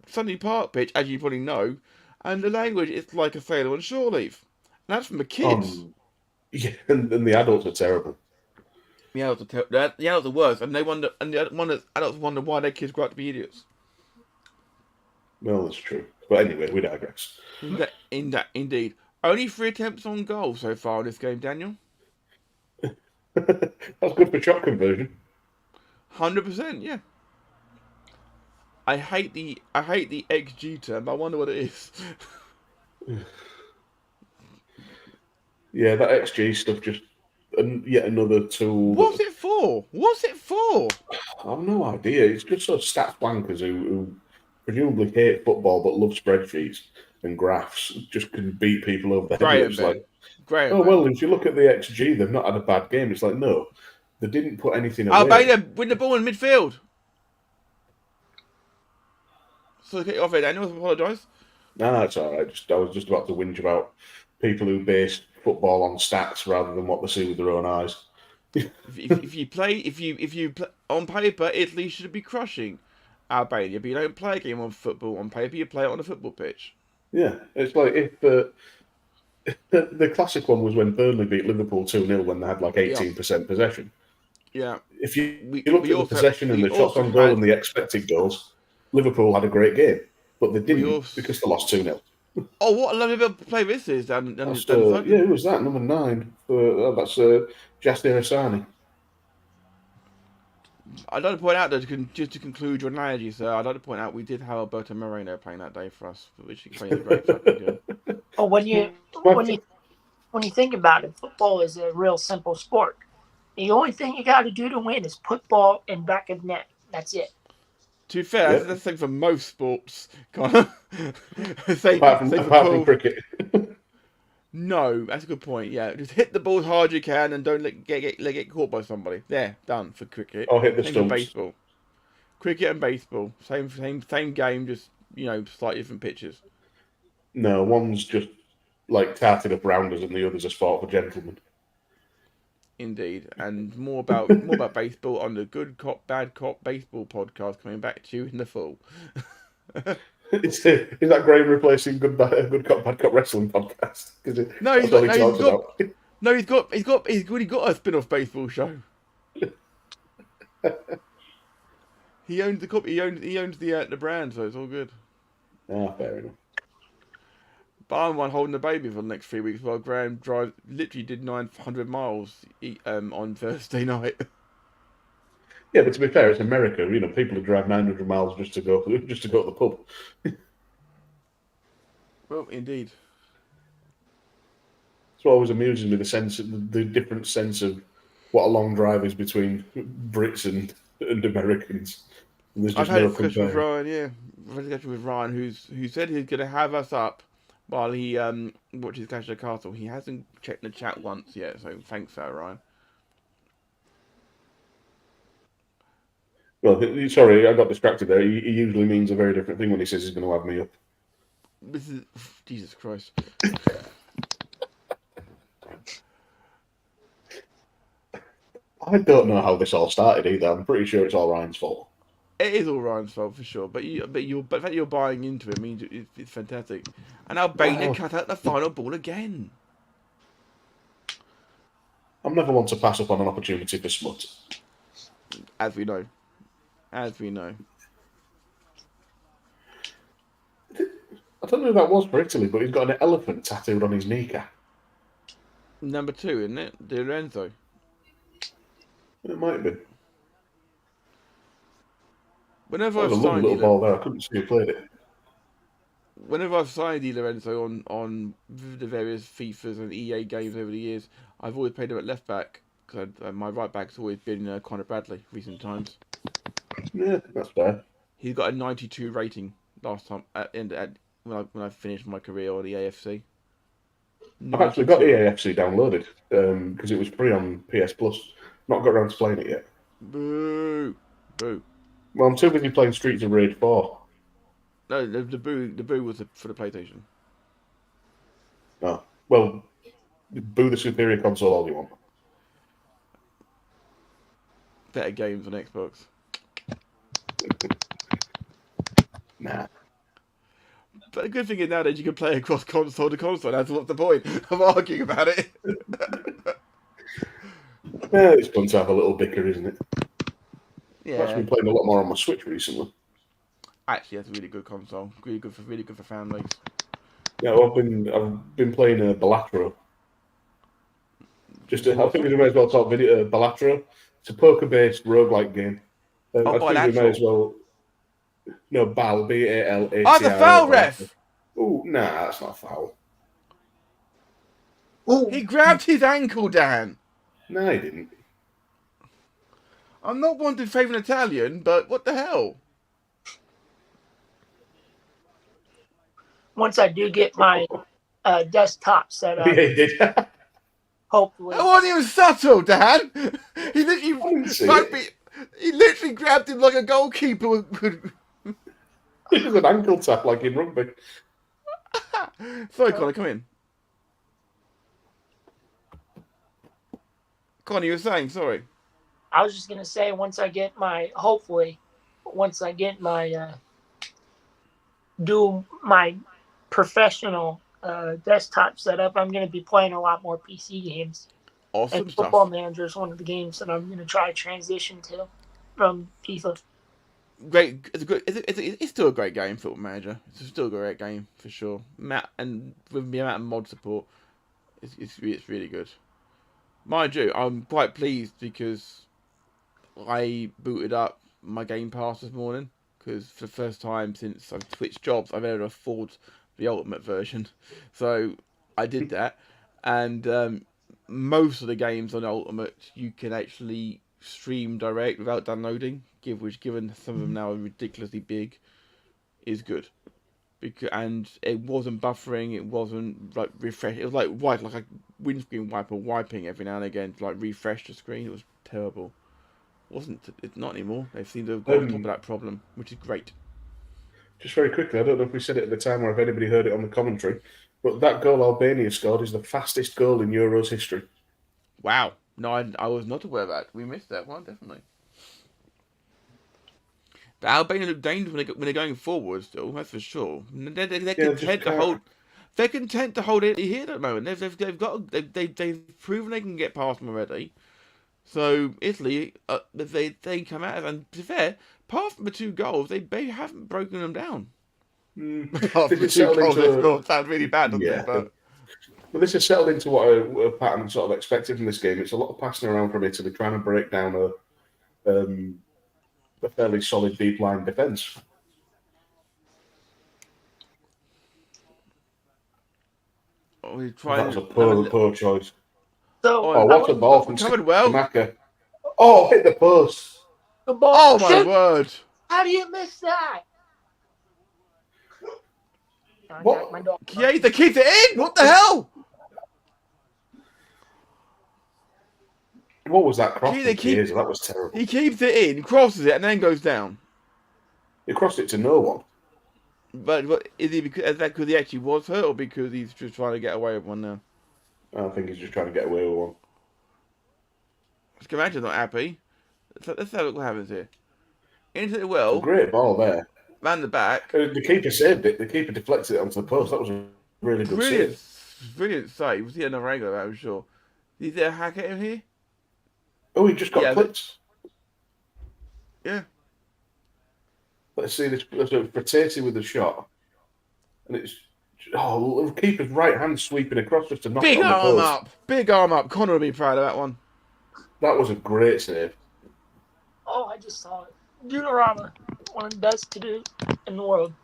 Sunday Park pitch, as you probably know, and the language is like a sailor on shore leave, and that's from the kids. Yeah, and the adults are terrible. The adults are worse, and adults wonder why their kids grow up to be idiots. Well, that's true. But anyway, we digress. Indeed. Only 3 attempts on goal so far in this game, Daniel. That's good for shot conversion. 100%, yeah. I hate the XG term, but I wonder what it is. Yeah, that XG stuff just yet another tool. What's it for? I have no idea. It's just sort of stats blankers who presumably hate football but love spreadsheets and graphs, just can beat people over the head. It's like, well, if you look at the XG, they've not had a bad game. It's like, no, they didn't put anything away. Albania win the ball in midfield. So get off it, Daniel. Apologise. No, it's all right. I was just about to whinge about people who base football on stats rather than what they see with their own eyes. if you play on paper, Italy should be crushing Albania, but you don't play a game on football on paper. You play it on a football pitch. Yeah, it's like if the classic one was when Burnley beat Liverpool 2-0 when they had like 18% possession. Yeah. If you look at the possession and the shots on goal and the expected goals, Liverpool had a great game, but they didn't because they lost 2-0. Oh, what a lovely bit of play this is! Who was that? Number 9. That's Jasper Asani. I'd like to point out that just to conclude your analogy, sir, I'd like to point out we did have Alberto Moreno playing that day for us, which explains a great fucking deal. Well, when you think about it, football is a real simple sport. The only thing you got to do to win is put ball in back of net. That's it. To be fair, that's the thing for most sports, Conor. Apart from cricket. No, that's a good point. Yeah, just hit the ball as hard as you can and don't let get caught by somebody. There, done for cricket. Or hit the same stumps. For baseball. Cricket and baseball, same game, just slightly different pitches. No, one's just like tarted up rounders, and the other's a sport for gentlemen. Indeed, and more about baseball on the Good Cop Bad Cop Baseball podcast coming back to you in the fall. Is that Graham replacing Good Cop Bad Cop Wrestling podcast? He's already got a spin-off baseball show. He owns the brand, so it's all good. Ah, fair enough. But I'm one holding the baby for the next 3 weeks while Graham literally did 900 miles on Thursday night. Yeah, but to be fair, it's America. People who drive 900 miles just to go to the pub. Well, indeed. It's what always amuses me, the different sense of what a long drive is between Brits and Americans. And there's just I've had a discussion with Ryan, I've had a discussion with Ryan who said he's going to have us up while he watches Clash of the Castle. He hasn't checked the chat once yet, so thanks for that, Ryan. Well, sorry, I got distracted there. He usually means a very different thing when he says he's going to have me up. This is Jesus Christ. I don't know how this all started either. I'm pretty sure it's all Ryan's fault. It is all Ryan's fault for sure, but the fact that you're buying into it means it's fantastic. And Albania cut out the final ball again. I'm never one to pass up on an opportunity for smut. As we know. As we know. I don't know who that was for Italy, but he's got an elephant tattooed on his kneecap. Number 2, isn't it? Di Lorenzo. It might have been. Whenever I've I've signed little ball there, I couldn't see who played it. Whenever I've signed Di Lorenzo on the various FIFAs and EA games over the years, I've always played him at left back because my right back's always been Conor Bradley recent times. Yeah, that's fair. He's got a 92 rating last time when I finished my career on the AFC. I've actually got the AFC downloaded because it was free on PS Plus. Not got around to playing it yet. Boo! Boo! Well, I'm too busy playing Streets of Rage 4. No, the boo was for the PlayStation. Oh, well, boo the superior console all you want. Better games on Xbox. Nah. But the good thing is nowadays you can play across console to console. That's what's the point of arguing about it. Yeah, it's fun to have a little bicker, isn't it? Yeah. I've actually been playing a lot more on my Switch recently. Actually, that's a really good console. Really good for families. Yeah, well, I've been playing Balatro. I think we may as well talk video Balatro. It's a poker-based roguelike game. I think we may as well. No, Bal, B-A-L-A-T-R. Oh, the foul ref! Oh, nah, that's not foul. Ooh. He grabbed his ankle, Dan. No, he didn't. I'm not one to favour an Italian, but what the hell? Once I do get my desktop set up, Yeah, he did. hopefully. That wasn't even subtle, Dan. He literally grabbed him like a goalkeeper would. It was an ankle tap like in rugby. Sorry, Conor, come in. Conor, you were saying, sorry. I was just going to say, once I get my do my professional desktop set up, I'm going to be playing a lot more PC games. Awesome and stuff. Football Manager is one of the games that I'm going to try to transition to from FIFA. Great, it's still a great game, Football Manager. It's still a great game for sure. And with the amount of mod support, it's really good. Mind you, I'm quite pleased because I booted up my Game Pass this morning because for the first time since I've switched jobs, I've been able to afford the Ultimate version. So I did that, and most of the games on Ultimate you can actually stream direct without downloading, which given some of them now are ridiculously big, is good. And it wasn't buffering, it wasn't like refresh. It was like a windscreen wiper wiping every now and again to like refresh the screen. It was terrible. It's not anymore. They seem to have got on top of that problem, which is great. Just very quickly, I don't know if we said it at the time or if anybody heard it on the commentary, but that goal Albania scored is the fastest goal in Euros history. Wow. No, I was not aware of that. We missed that one, definitely. But Albania look dangerous when they're going forward still, that's for sure. They're content to hold it here at the moment. They've proven they can get past them already. So Italy, they come out, and to be fair, apart from the 2 goals, they haven't broken them down. Apart from the 2 goals, they scored. Sounds really bad, doesn't it? But this has settled into what a pattern sort of expected from this game. It's a lot of passing around from Italy, trying to break down a fairly solid deep line defence. That was a poor choice. So, what a ball from Tamaka. Oh, hit the post. The ball. Oh my word! How do you miss that? What? Chiesa keeps it in. What the hell? What was that cross? They keep, that was terrible. He keeps it in, crosses it, and then goes down. He crossed it to no one. But is that because he actually was hurt, or because he's just trying to get away with one now? I think he's just trying to get away with one. Just imagine not happy. Let's have a look what happens here. Into the well. A great ball there. Round the back. The keeper saved it. The keeper deflected it onto the post. That was a really good save. Brilliant save. Was he another angle? I'm sure. Is there a hack at him here? Oh, he just got clipped. Yeah. Let's see this. Fratesi with the shot. And it's... Oh, the keeper's right hand sweeping across just to knock it on the post. Big arm up. Konor will be proud of that one. That was a great save. Oh, I just saw it. Unorama. One of the best to do in the world.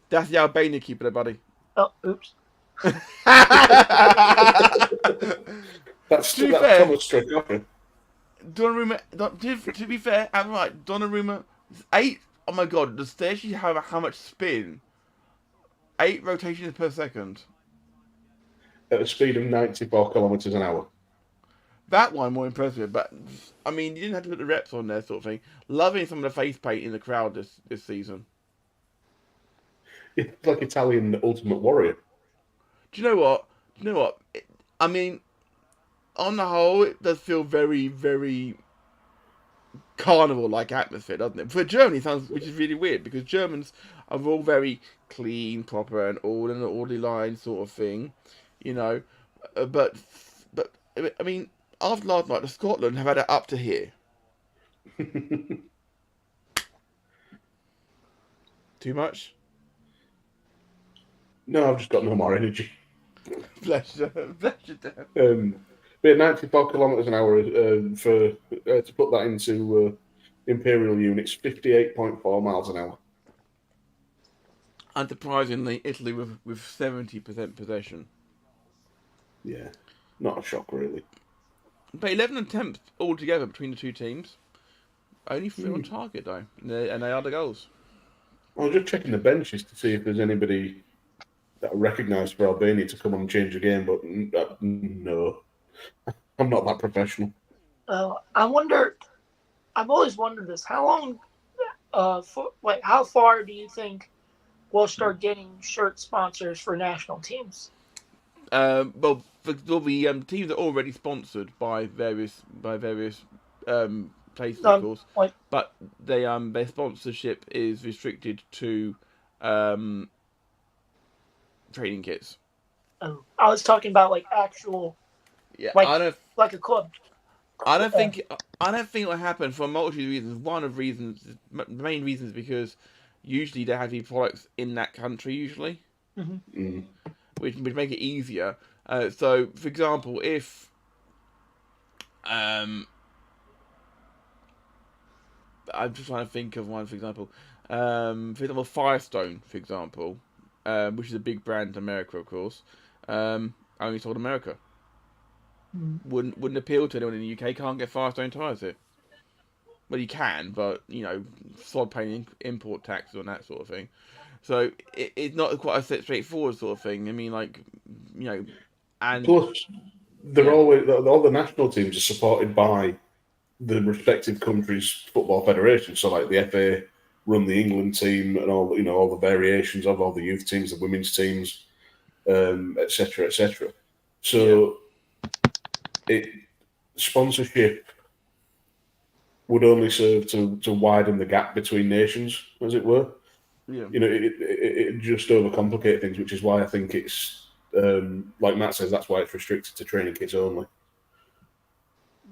That's the Albania keeper, buddy. Oh, oops. That's Thomas Strakopoulos. Donnarumma, to be fair, I'm right. Donnarumma, 8. Oh my god, does they actually have how much spin? 8 rotations per second. At a speed of 94 kilometres an hour. That one more impressive, but I mean, you didn't have to put the reps on there, sort of thing. Loving some of the face paint in the crowd this season. It's like Italian Ultimate Warrior. Do you know what? I mean, on the whole, it does feel very, very carnival-like atmosphere, doesn't it? For Germany, which is really weird, because Germans are all very clean, proper, and all in an orderly line sort of thing, you know. But I mean, after last night, the Scotland have had it up to here. Too much? No, I've just got no more energy. Bless you, Dan. But 94 kilometres an hour to put that into imperial units, 58.4 miles an hour. Unsurprisingly, Italy with 70% possession. Yeah, not a shock really. But 11 attempts altogether between the two teams. Only 3 on target though, and they are the goals. I was just checking the benches to see if there's anybody that I recognise for Albania to come on and change the game, but no. I'm not that professional. I wonder. I've always wondered this. How long? How far do you think we'll start getting shirt sponsors for national teams? Well, the teams are already sponsored by various places, of course. But their sponsorship is restricted to training kits. Oh, I was talking about like actual. Yeah, like a club. I don't think it will happen for a multitude of reasons. The main reason is because usually there have to be products in that country usually, which would make it easier. So, for example, if I'm just trying to think of one. For example, Firestone, for example, which is a big brand in America, of course, only sold in America. Wouldn't appeal to anyone in the UK. Can't get Firestone tyres here. Well, you can, but you know, sod paying import taxes on that sort of thing. So it's not quite a straightforward sort of thing. I mean, like, you know, and plus all the national teams are supported by the respective countries' football federations. So, like the FA run the England team and all the variations of all the youth teams, the women's teams, etc., etc. So. Sponsorship would only serve to widen the gap between nations, as it were. Yeah. You know, it just overcomplicate things, which is why I think it's like Matt says, that's why it's restricted to training kits only.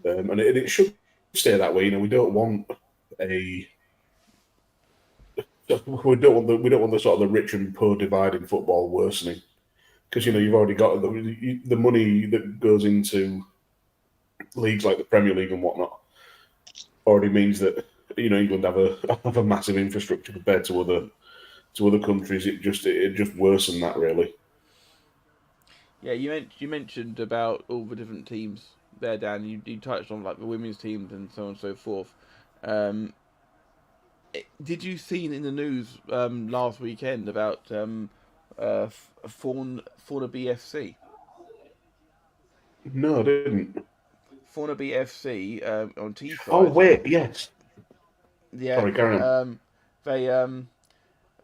And it should stay that way. You know, we don't want the sort of the rich and poor divide in football worsening, because you know you've already got the money that goes into leagues like the Premier League and whatnot already means that England have a massive infrastructure compared to other countries. It just worsened that really. Yeah, you mentioned about all the different teams there, Dan. You touched on like the women's teams and so on and so forth. Did you see in the news last weekend about Fauna BFC? No, I didn't. Fornaby FC on Teesside. Oh wait, yes. Yeah. Sorry, carry on.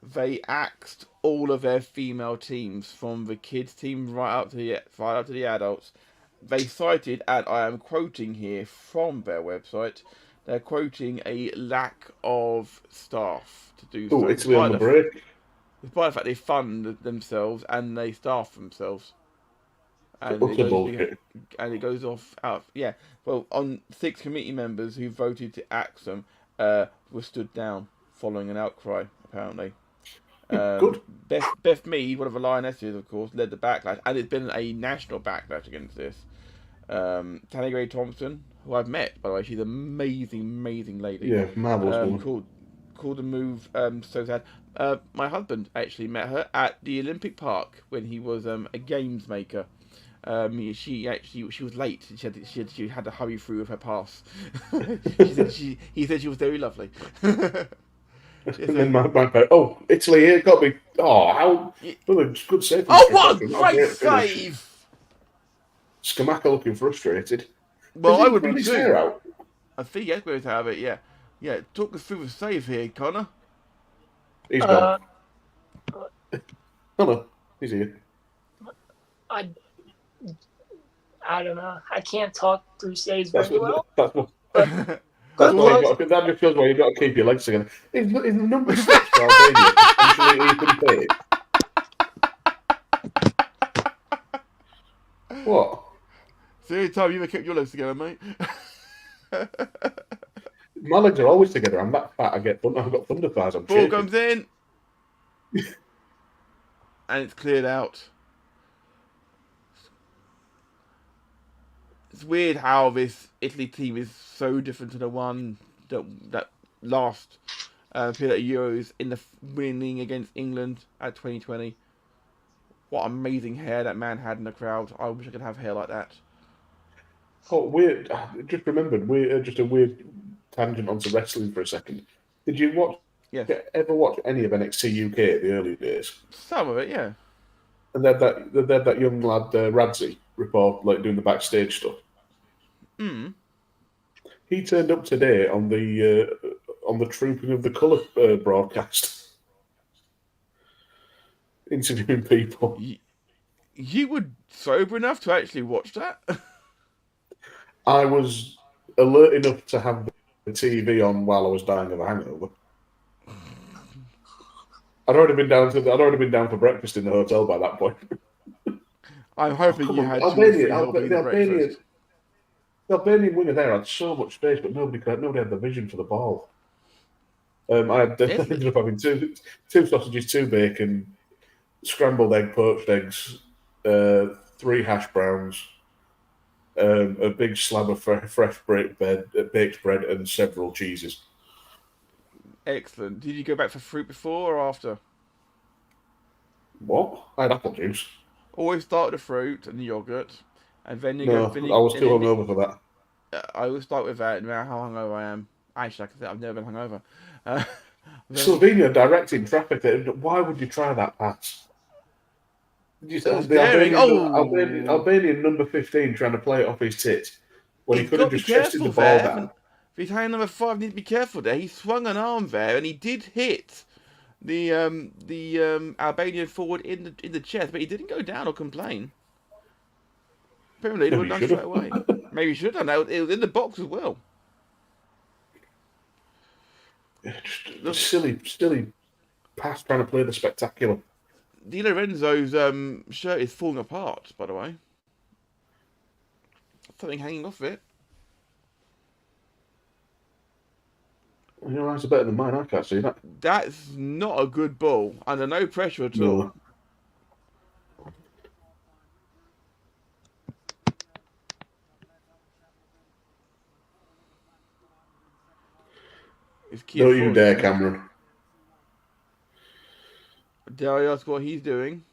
They axed all of their female teams from the kids team right up to the adults. They cited, and I am quoting here from their website, they're quoting a lack of staff to do so. Oh, Italy on the break. Despite the fact they fund themselves and they staff themselves. And it goes off out. Yeah. Well, on 6 committee members who voted to axe them were stood down following an outcry, apparently. Good. Beth Mead, one of the lionesses, of course, led the backlash, and it's been a national backlash against this. Tanny Gray Thompson, who I've met, by the way, she's an amazing lady. Yeah, marvelous woman. Called the move so sad. My husband actually met her at the Olympic Park when he was a games maker. She was late. She had to hurry through with her pass. He said she was very lovely. And then my oh, Italy here, got to be. Oh, how good save! Oh, what a great save! Scamacca looking frustrated. Well, I would be his too. Hair out? I think he's going to have it. Yeah. Talk us through the save here, Konor. He's gone. No, he's here. I don't know. I can't talk through saves very well. That just shows why you've got to keep your legs together. Is the number 6 for Albania potentially even paid? What? It's the only time you ever kept your legs together, mate. My legs are always together. I'm that fat. I've got thunder thighs. Ball comes in. And it's cleared out. It's weird how this Italy team is so different to the one that last appeared at Euros in the winning against England at 2020. What amazing hair that man had in the crowd. I wish I could have hair like that. Oh, weird. Just remembered. Just a weird tangent onto wrestling for a second. Did you watch? Yes. Ever watch any of NXT UK the early days? Some of it, yeah. And they had that young lad Radzi report, like doing the backstage stuff. He turned up today on the Trooping of the Colour broadcast, interviewing people. You were sober enough to actually watch that? I was alert enough to have the TV on while I was dying of a hangover. I'd already been down for breakfast in the hotel by that point. I'm hoping you had The Albanian winger there had so much space, but nobody had the vision for the ball. I ended up having two sausages, 2 bacon, scrambled egg, poached eggs, 3 hash browns, a big slab of fresh baked bread, and several cheeses. Excellent. Did you go back for fruit before or after? What? I had apple juice. Always start with the fruit and the yogurt, and then I was too hungover for that. I always start with that, no matter how hungover I am. Actually, like I said, I've never been hungover. Slovenia directing traffic. Why would you try that pass? Did you say the Albanian number 15 trying to play it off his tit when he could have just chested the ball down? If he's hanging number 5, need to be careful there. He swung an arm there, and he did hit the Albanian forward in the chest, but he didn't go down or complain. Apparently, it would have done straight away. Maybe he should have done that. It was in the box as well. Just silly pass trying to play the spectacular. Di Lorenzo's shirt is falling apart, by the way. Something hanging off it. Your eyes are better than mine. I can't see that. That's not a good ball. Under no pressure at all. Don't you dare, Cameron. Dare I ask what he's doing?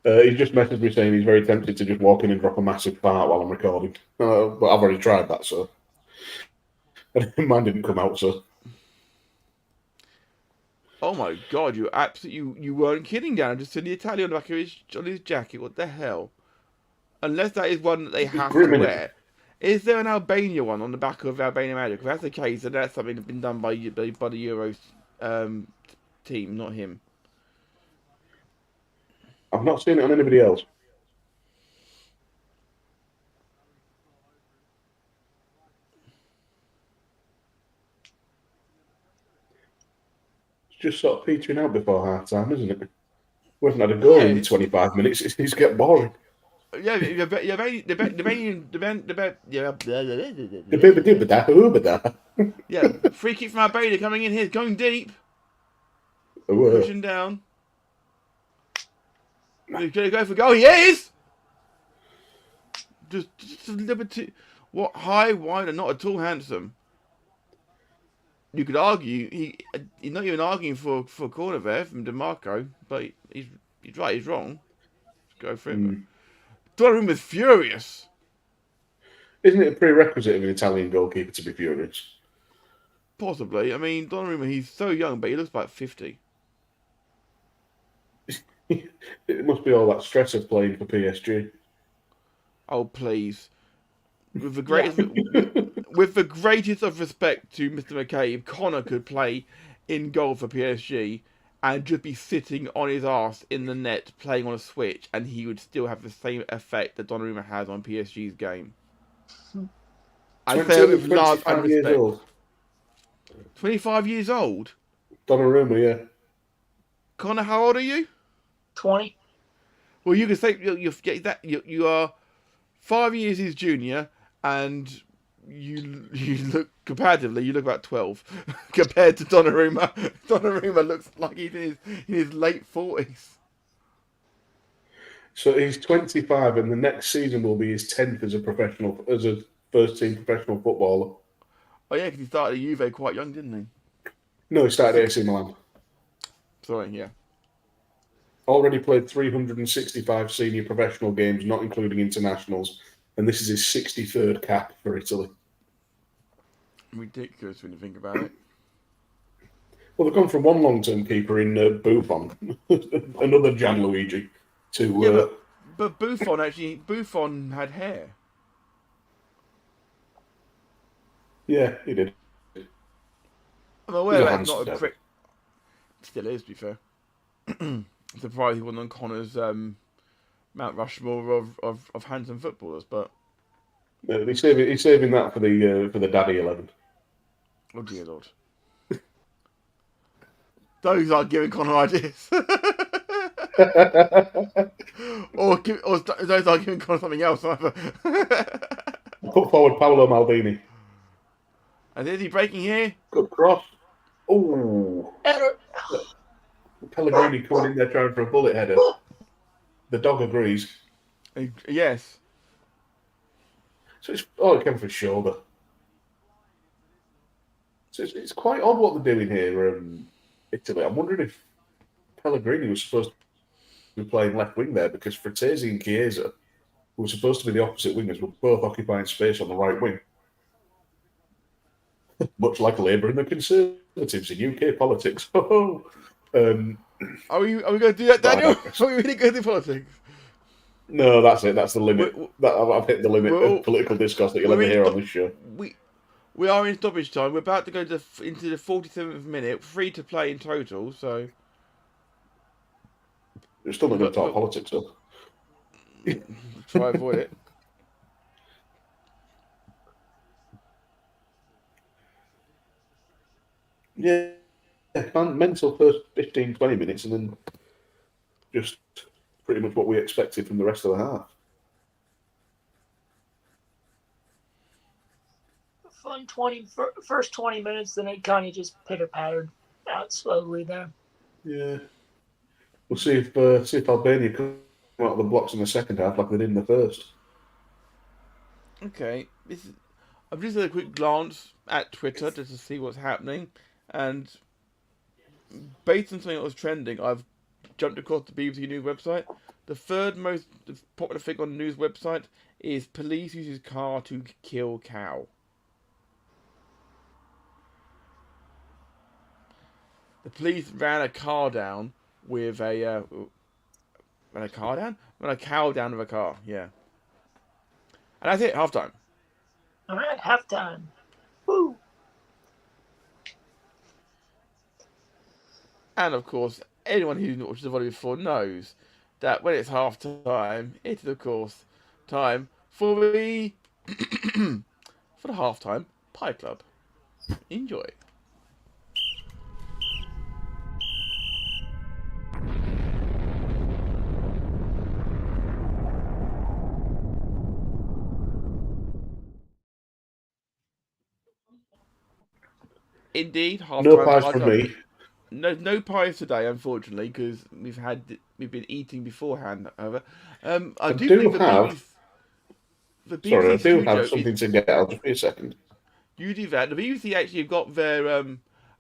He's just messaged me saying he's very tempted to just walk in and drop a massive fart while I'm recording. But I've already tried that, so... Mine didn't come out, so... Oh my god, you weren't kidding, Dan. I just said the Italian back on his jacket. What the hell? Unless that is one that they have to Griffin. wear. Is there an Albania one on the back of Albania Magic? If that's the case, then that's something that's been done by the Euros team, not him. I've not seen it on anybody else. It's just sort of petering out before half time, isn't it? We haven't had a goal in 25 minutes. It's getting boring. Yeah, yeah. Free kick from Albania coming in here, going deep. Pushing down. He's going to go for goal. He is! Just a little bit too... What? High, wide, and not at all handsome. You could argue, he's not even arguing for a corner there from DeMarco, but he's right, he's wrong. Let's go for it. Donnarumma's furious. Isn't it a prerequisite of an Italian goalkeeper to be furious? Possibly. I mean, Donnarumma, he's so young, but he looks like 50. It must be all that stress of playing for PSG. Oh, please. With the greatest, with the greatest of respect to Mr. McCabe, Konor could play in goal for PSG and just be sitting on his arse in the net playing on a switch, and he would still have the same effect that Donnarumma has on PSG's game. I say it with love and respect. 25 years old? Donnarumma, yeah. Konor, how old are you? 20. Well, you can say you are 5 years his junior, and you look comparatively you look about 12 compared to Donnarumma. Donnarumma looks like he's in his late 40s. So he's 25, and the next season will be his 10th as a first team professional footballer. Oh yeah, because he started at Juve quite young, didn't he? No, he started at AC Milan. Sorry, yeah. Already played 365 senior professional games, not including internationals, and this is his 63rd cap for Italy. Ridiculous when you think about it. Well, they've gone from one long-term keeper in Buffon, another Gianluigi, to... Yeah, but Buffon had hair. Yeah, he did. I'm aware that's not a quick... Still is, to be fair. I'm surprised he wasn't on Conor's Mount Rushmore of handsome footballers, but... He's saving that for the Daddy 11. Oh dear Lord. Those are giving Konor ideas. or those are giving Konor something else either. Put forward Paolo Maldini. And is he breaking here? Good cross. Oh. Pellegrini coming in there trying for a bullet header. The dog agrees. Yes. So it came for his shoulder. So it's quite odd what they're doing here, Italy. I'm wondering if Pellegrini was supposed to be playing left wing there, because Frattesi and Chiesa, who were supposed to be the opposite wingers, were both occupying space on the right wing. Much like Labour and the Conservatives in UK politics. Are we going to do that, Daniel? Are we really going to do politics? No, that's it. That's the limit. I've hit the limit of political discourse that you'll ever hear on this show. We are in stoppage time. We're about to go into the 47th minute, free to play in total. So you're still not going to talk politics, though. Try avoid it. Yeah, mental first 15, 20 minutes, and then just pretty much what we expected from the rest of the half. Fun first 20 minutes, then it kind of just pitter-pattered out slowly there. Yeah. We'll see if Albania come out of the blocks in the second half like they did in the first. Okay. I've just had a quick glance at Twitter just to see what's happening, and based on something that was trending, I've jumped across the BBC News website. The third most popular thing on the news website is police uses car to kill cow. The police ran a car down with a cow down with a car. Yeah, And that's it, half-time. All right, halftime. Woo! And, of course, anyone who's watched the volley before knows that when it's half-time, it is, of course, time for the for the half-time pie club. Enjoy. Indeed, half-time No pies pie from club. me. No pies today, unfortunately, because we've been eating beforehand. However, I do believe the BBC Sorry, I do studio have something to get out. Just wait a second. You do that. The BBC actually have got their are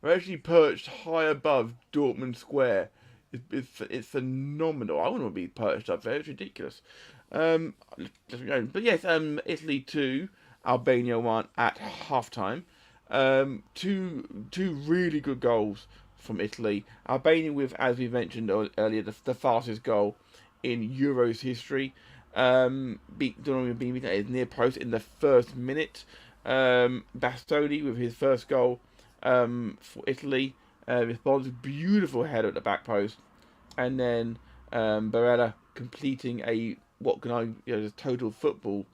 actually perched high above Dortmund Square. It's phenomenal. I want to be perched up there. It's ridiculous. But yes, Italy 2, Albania 1 at halftime. Two really good goals from Italy. Albania with, as we mentioned earlier, the fastest goal in Euros history. Beat Dortmund being beaten at his near post in the first minute. Bastoni with his first goal for Italy. Responds beautiful header at the back post, and then Barella completing a total football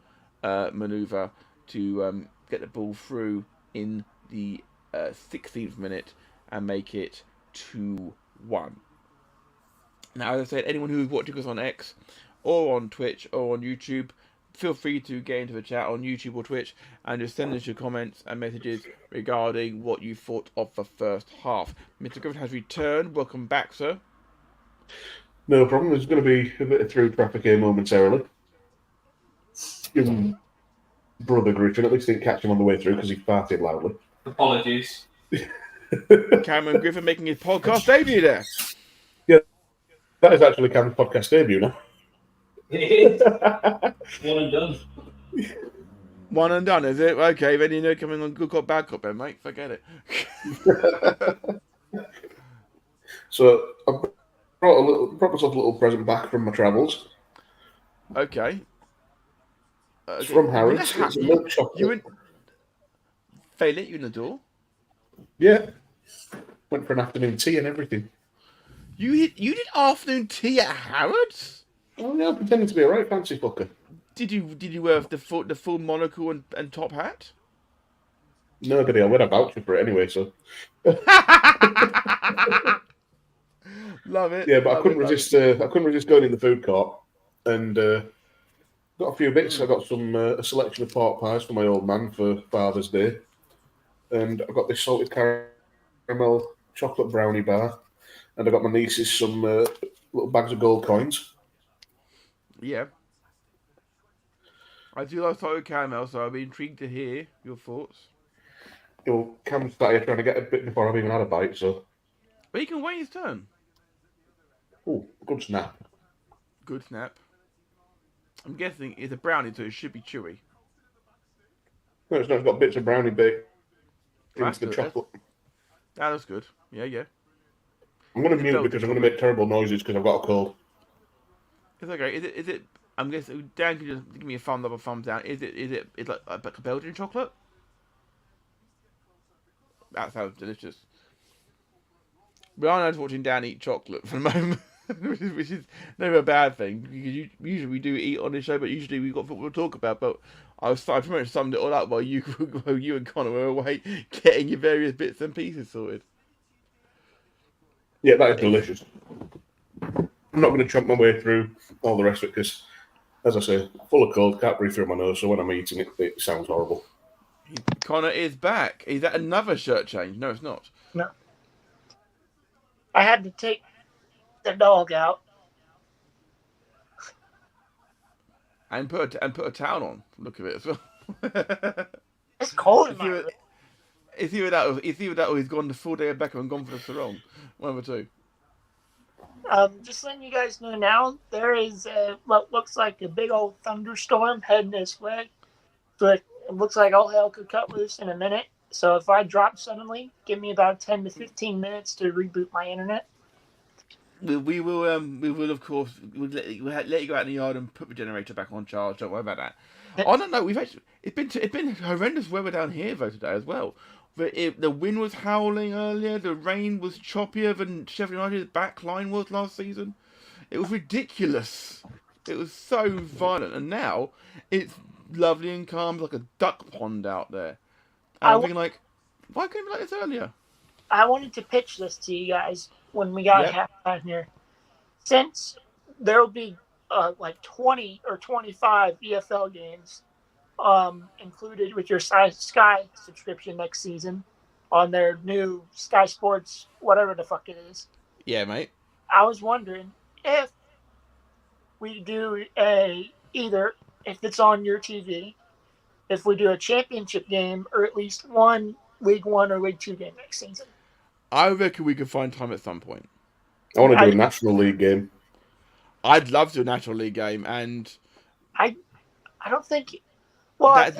manoeuvre to get the ball through in the 16th minute and make it 2-1. Now, as I said, anyone who's watching us on X or on Twitch or on YouTube, feel free to get into the chat on YouTube or Twitch and just send us your comments and messages regarding what you thought of the first half. Mr. Griffin has returned. Welcome back, sir. No problem. There's going to be a bit of through traffic here momentarily. Your brother Griffin at least didn't catch him on the way through because he farted loudly. Apologies. Cameron Griffin making his podcast debut there. Yeah, that is actually Cameron's podcast debut now. It is. One and done. One and done, is it? Okay, then you know coming on good cop, bad cop then, mate. Forget it. So I brought myself a little present back from my travels. Okay. It's from Harrods. It's a milk chocolate. They let you in the door? Yeah. Went for an afternoon tea and everything. You did afternoon tea at Harrods? Oh yeah, I'm pretending to be a right fancy fucker. Did you wear the full monocle and top hat? No, but I would have voucher for it anyway, so. Love it. Yeah, but I couldn't resist. I couldn't resist going in the food court, and got a few bits. I got some a selection of pork pies for my old man for Father's Day, and I got this salted caramel chocolate brownie bar, and I got my nieces some little bags of gold coins. Yeah. I do like salted caramel, so I'll be intrigued to hear your thoughts. Well, Cam started trying to get a bit before I've even had a bite, so. But he can wait his turn. Oh, good snap. Good snap. I'm guessing it's a brownie, so it should be chewy. No, it's not. It's got bits of brownie baked into the chocolate. That's good. Yeah. I'm going to mute because I'm going to make terrible noises because I've got a cold. It's okay. Is it? I'm guessing Dan can just give me a thumbs up or thumbs down. Is it like a Belgian chocolate? That sounds delicious. Brianna's watching Dan eat chocolate for the moment, which is never a bad thing. Usually we do eat on this show, but usually we've got football to talk about. But I pretty much summed it all up while you and Konor were away getting your various bits and pieces sorted. Yeah, that is delicious. I'm not going to chomp my way through all the rest of it because, as I say, full of cold, can't breathe through my nose, so when I'm eating it, it sounds horrible. Konor is back. Is that another shirt change? No, it's not. No. I had to take the dog out. And put a towel on. Look at it as well. It's cold in my room. It's either that or he's gone the full day of Beckham and gone for the sarong. One of the two. Just letting you guys know now, there is what looks like a big old thunderstorm heading this way. But it looks like all hell could cut loose in a minute. So if I drop suddenly, give me about 10 to 15 minutes to reboot my internet. We will of course let you go out in the yard and put the generator back on charge. Don't worry about that. Oh no, we've actually it's been horrendous weather down here though today as well. The wind was howling earlier. The rain was choppier than Sheffield United's back line was last season. It was ridiculous. It was so violent, and now it's lovely and calm, like a duck pond out there. And I'm thinking, like, why couldn't it be like this earlier? I wanted to pitch this to you guys when we got halftime here. Since there will be like 20 or 25 EFL games included with your Sky subscription next season on their new Sky Sports, whatever the fuck it is. Yeah, mate. I was wondering if we do either if it's on your TV, if we do a championship game or at least one League One or League Two game next season. I reckon we could find time at some point. I want to do a National League game. I'd love to do a National League game, and I don't think. Well,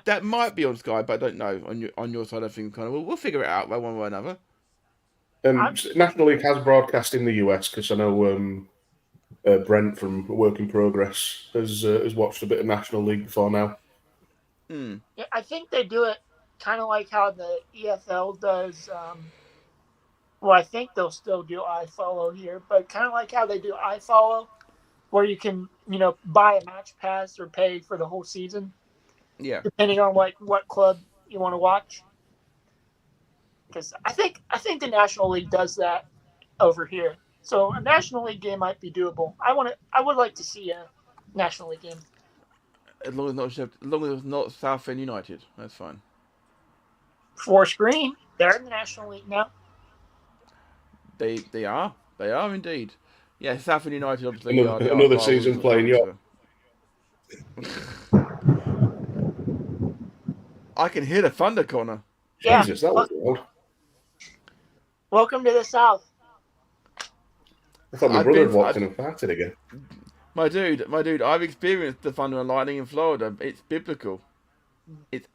that might be on Sky, but I don't know on your side of things. Kind of, we'll figure it out one way or another. National League has broadcast in the US because I know Brent from Work in Progress has watched a bit of National League before now. Mm. Yeah, I think they do it kind of like how the EFL does. Well, I think they'll still do iFollow here, but kind of like how they do iFollow, where you can, buy a match pass or pay for the whole season. Yeah. Depending on what club you want to watch. Because I think the National League does that over here. So a National League game might be doable. I would like to see a National League game. As long as it's not Southend United, that's fine. 4Screen, they're in the National League now. They are indeed. Yeah, Southend United obviously. Another season playing York. I can hear the thunder, Connor. Jesus, that was loud. Welcome to the South. I thought my brother had walked in and farted again. My dude, I've experienced the thunder and lightning in Florida. It's biblical. It's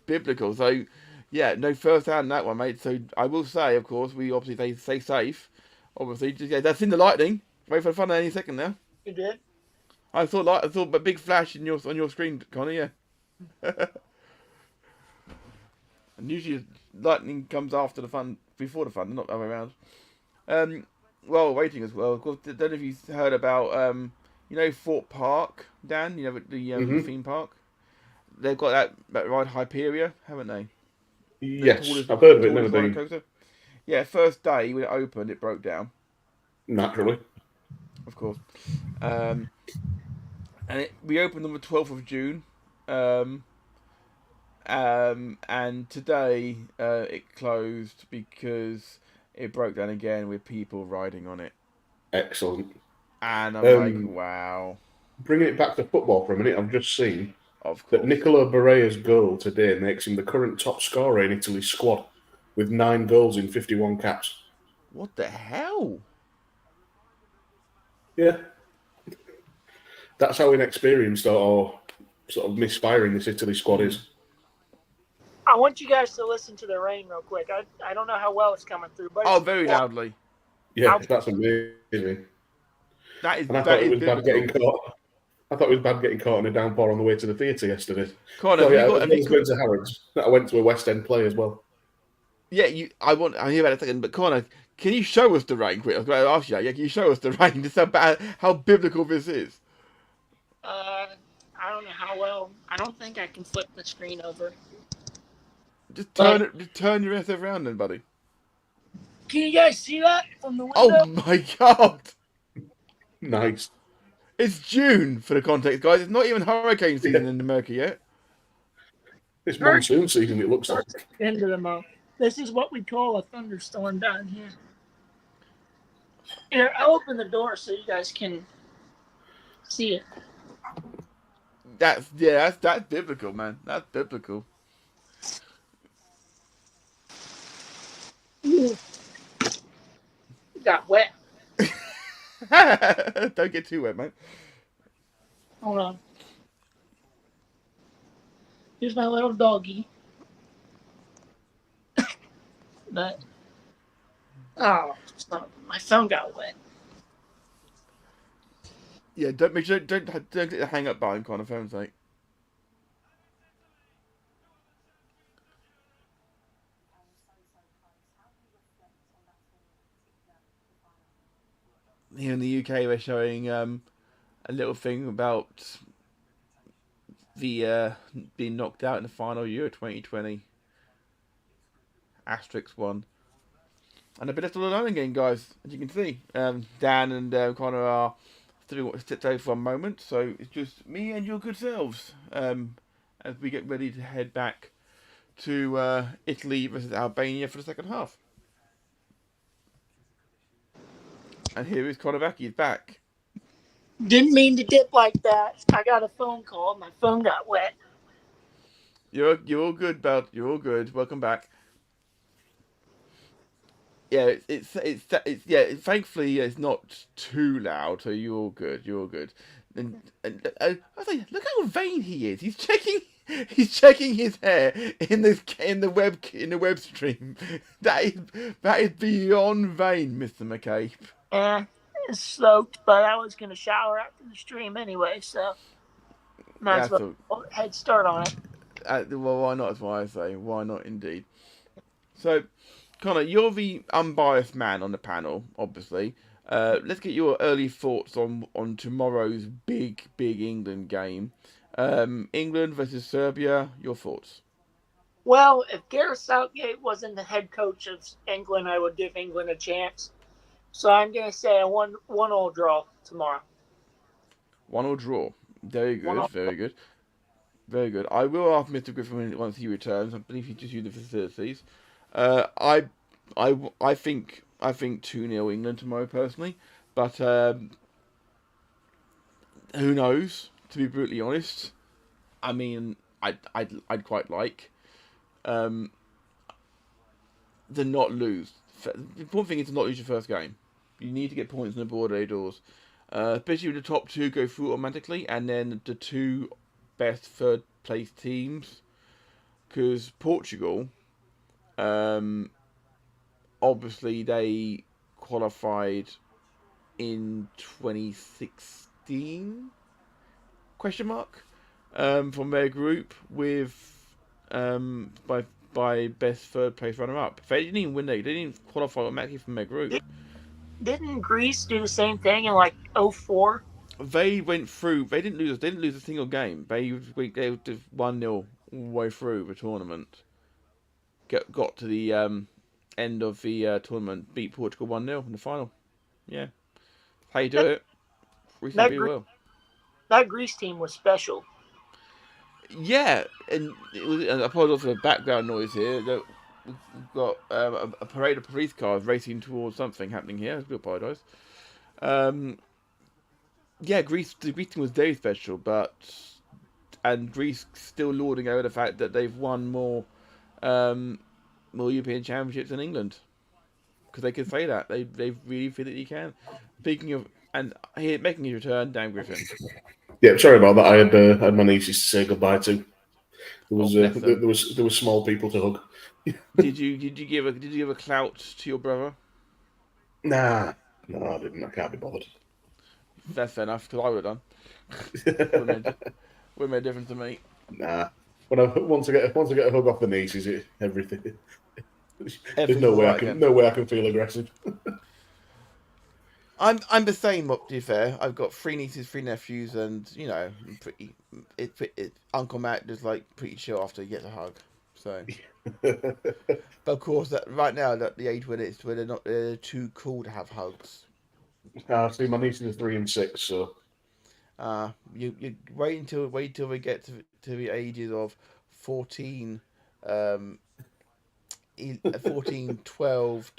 biblical. So, yeah, no first hand in that one, mate. So I will say, of course, we obviously stay safe. Obviously, that's in the lightning. Wait for the thunder any second now. You did? I saw a big flash on your screen, Connor. Yeah. And usually lightning comes after before the thunder, not the other way around. Well, waiting as well. Of course, I don't know if you've heard about Fort Park, Dan. The theme park. They've got that ride Hyperia, haven't they? Yes, I've heard of it. Never been. Coaster. Yeah, first day when it opened, it broke down. Naturally. Of course. And we opened on the 12th of June. And today it closed because it broke down again with people riding on it. Excellent. And I'm like, wow. Bringing it back to football for a minute, I've just seen that Nicola Barea's goal today makes him the current top scorer in Italy's squad with 9 goals in 51 caps. What the hell? Yeah. That's how inexperienced or sort of misfiring this Italy squad is. I want you guys to listen to the rain real quick. I don't know how well it's coming through, but very loudly. Yeah, that's amazing. That is. And I thought it was bad getting caught. I thought it was bad getting caught in a downpour on the way to the theatre yesterday. Connor, I went to Harrods. I went to a West End play as well. Yeah, I'll hear about it in a second. But Connor, can you show us the rain quick? I was going to ask you. Yeah, can you show us the rain? Just how biblical this is. I don't know how well. I don't think I can flip the screen over. Just turn your ass around then, buddy. Can you guys see that from the window? Oh my god! Nice. It's June for the context, guys. It's not even hurricane season in America yet. It's monsoon season, it looks like. End of the month. This is what we call a thunderstorm down here. Here, I'll open the door so you guys can see it. That's biblical, man. That's biblical. Ooh. It got wet. Don't get too wet, mate. Hold on. Here's my little doggy. But my phone got wet. Yeah, don't get the hang up by him, kind of phone's sake. here in the UK, we're showing a little thing about the being knocked out in the final Euro 2020. Asterix 1. And a bit left all alone again, guys, as you can see. Dan and Konor are still stepped away for a moment, so it's just me and your good selves as we get ready to head back to Italy versus Albania for the second half. And here is Konor back. He's back. Didn't mean to dip like that. I got a phone call. My phone got wet. You're all good, Belt. You're all good. Welcome back. Yeah, it's yeah. Thankfully, it's not too loud, so you're all good. You're all good. And I was like, look how vain he is. He's checking his hair in the web stream. That is beyond vain, Mr. McCabe. It's soaked, but I was gonna shower after the stream anyway, so might as well head start on it. Well, why not? Is what I say. Why not, indeed. So, Konor, you're the unbiased man on the panel, obviously. Let's get your early thoughts on tomorrow's big England game. England versus Serbia, your thoughts? Well, if Gareth Southgate wasn't the head coach of England, I would give England a chance. So I'm going to say a 1-1 draw tomorrow. 1-1 draw. Very good, very good. Very good. I will ask Mr. Griffin once he returns. I believe he just used the facilities. I think 2-0 England tomorrow personally, but who knows? To be brutally honest, I mean, I'd quite like to not lose. The important thing is to not lose your first game. You need to get points on the board at doors, especially if the top two go through automatically, and then the two best third place teams. Because Portugal, obviously they qualified in 2016 ? From their group with by best third place runner up. They didn't even win. They didn't even qualify automatically from their group. Didn't Greece do the same thing in like 2004? They went through. They didn't lose. They didn't lose a single game. They did 1-0 all the way through the tournament. Got to the end of the tournament, beat Portugal 1-0 in the final. Yeah, how you do it? Reasonably well. That Greece team was special. Yeah, and it was. I apologize for the background noise here. We've got a parade of police cars racing towards something happening here. I do apologise. Yeah, Greece. The Greece team was very special, and Greece still lauding over the fact that they've won more European championships than England, because they can say that they really feel that you can. Speaking of, and here making his return, Dan Griffin. Yeah, sorry about that. I had my nieces to say goodbye to. There was small people to hug. Did you give a clout to your brother? No, I didn't. I can't be bothered. That's fair enough, because I would have done. Would made a difference to me. Nah. Once I get a hug off the nieces, everything. There's no way I can feel aggressive. I'm the same. To be fair, I've got 3 nieces, 3 nephews, and Uncle Matt is like pretty chill after he gets a hug. So, but of course, that right now at the age where they're too cool to have hugs. See, my nieces are 3 and 6, so. You wait until we get to the ages of 14, 12,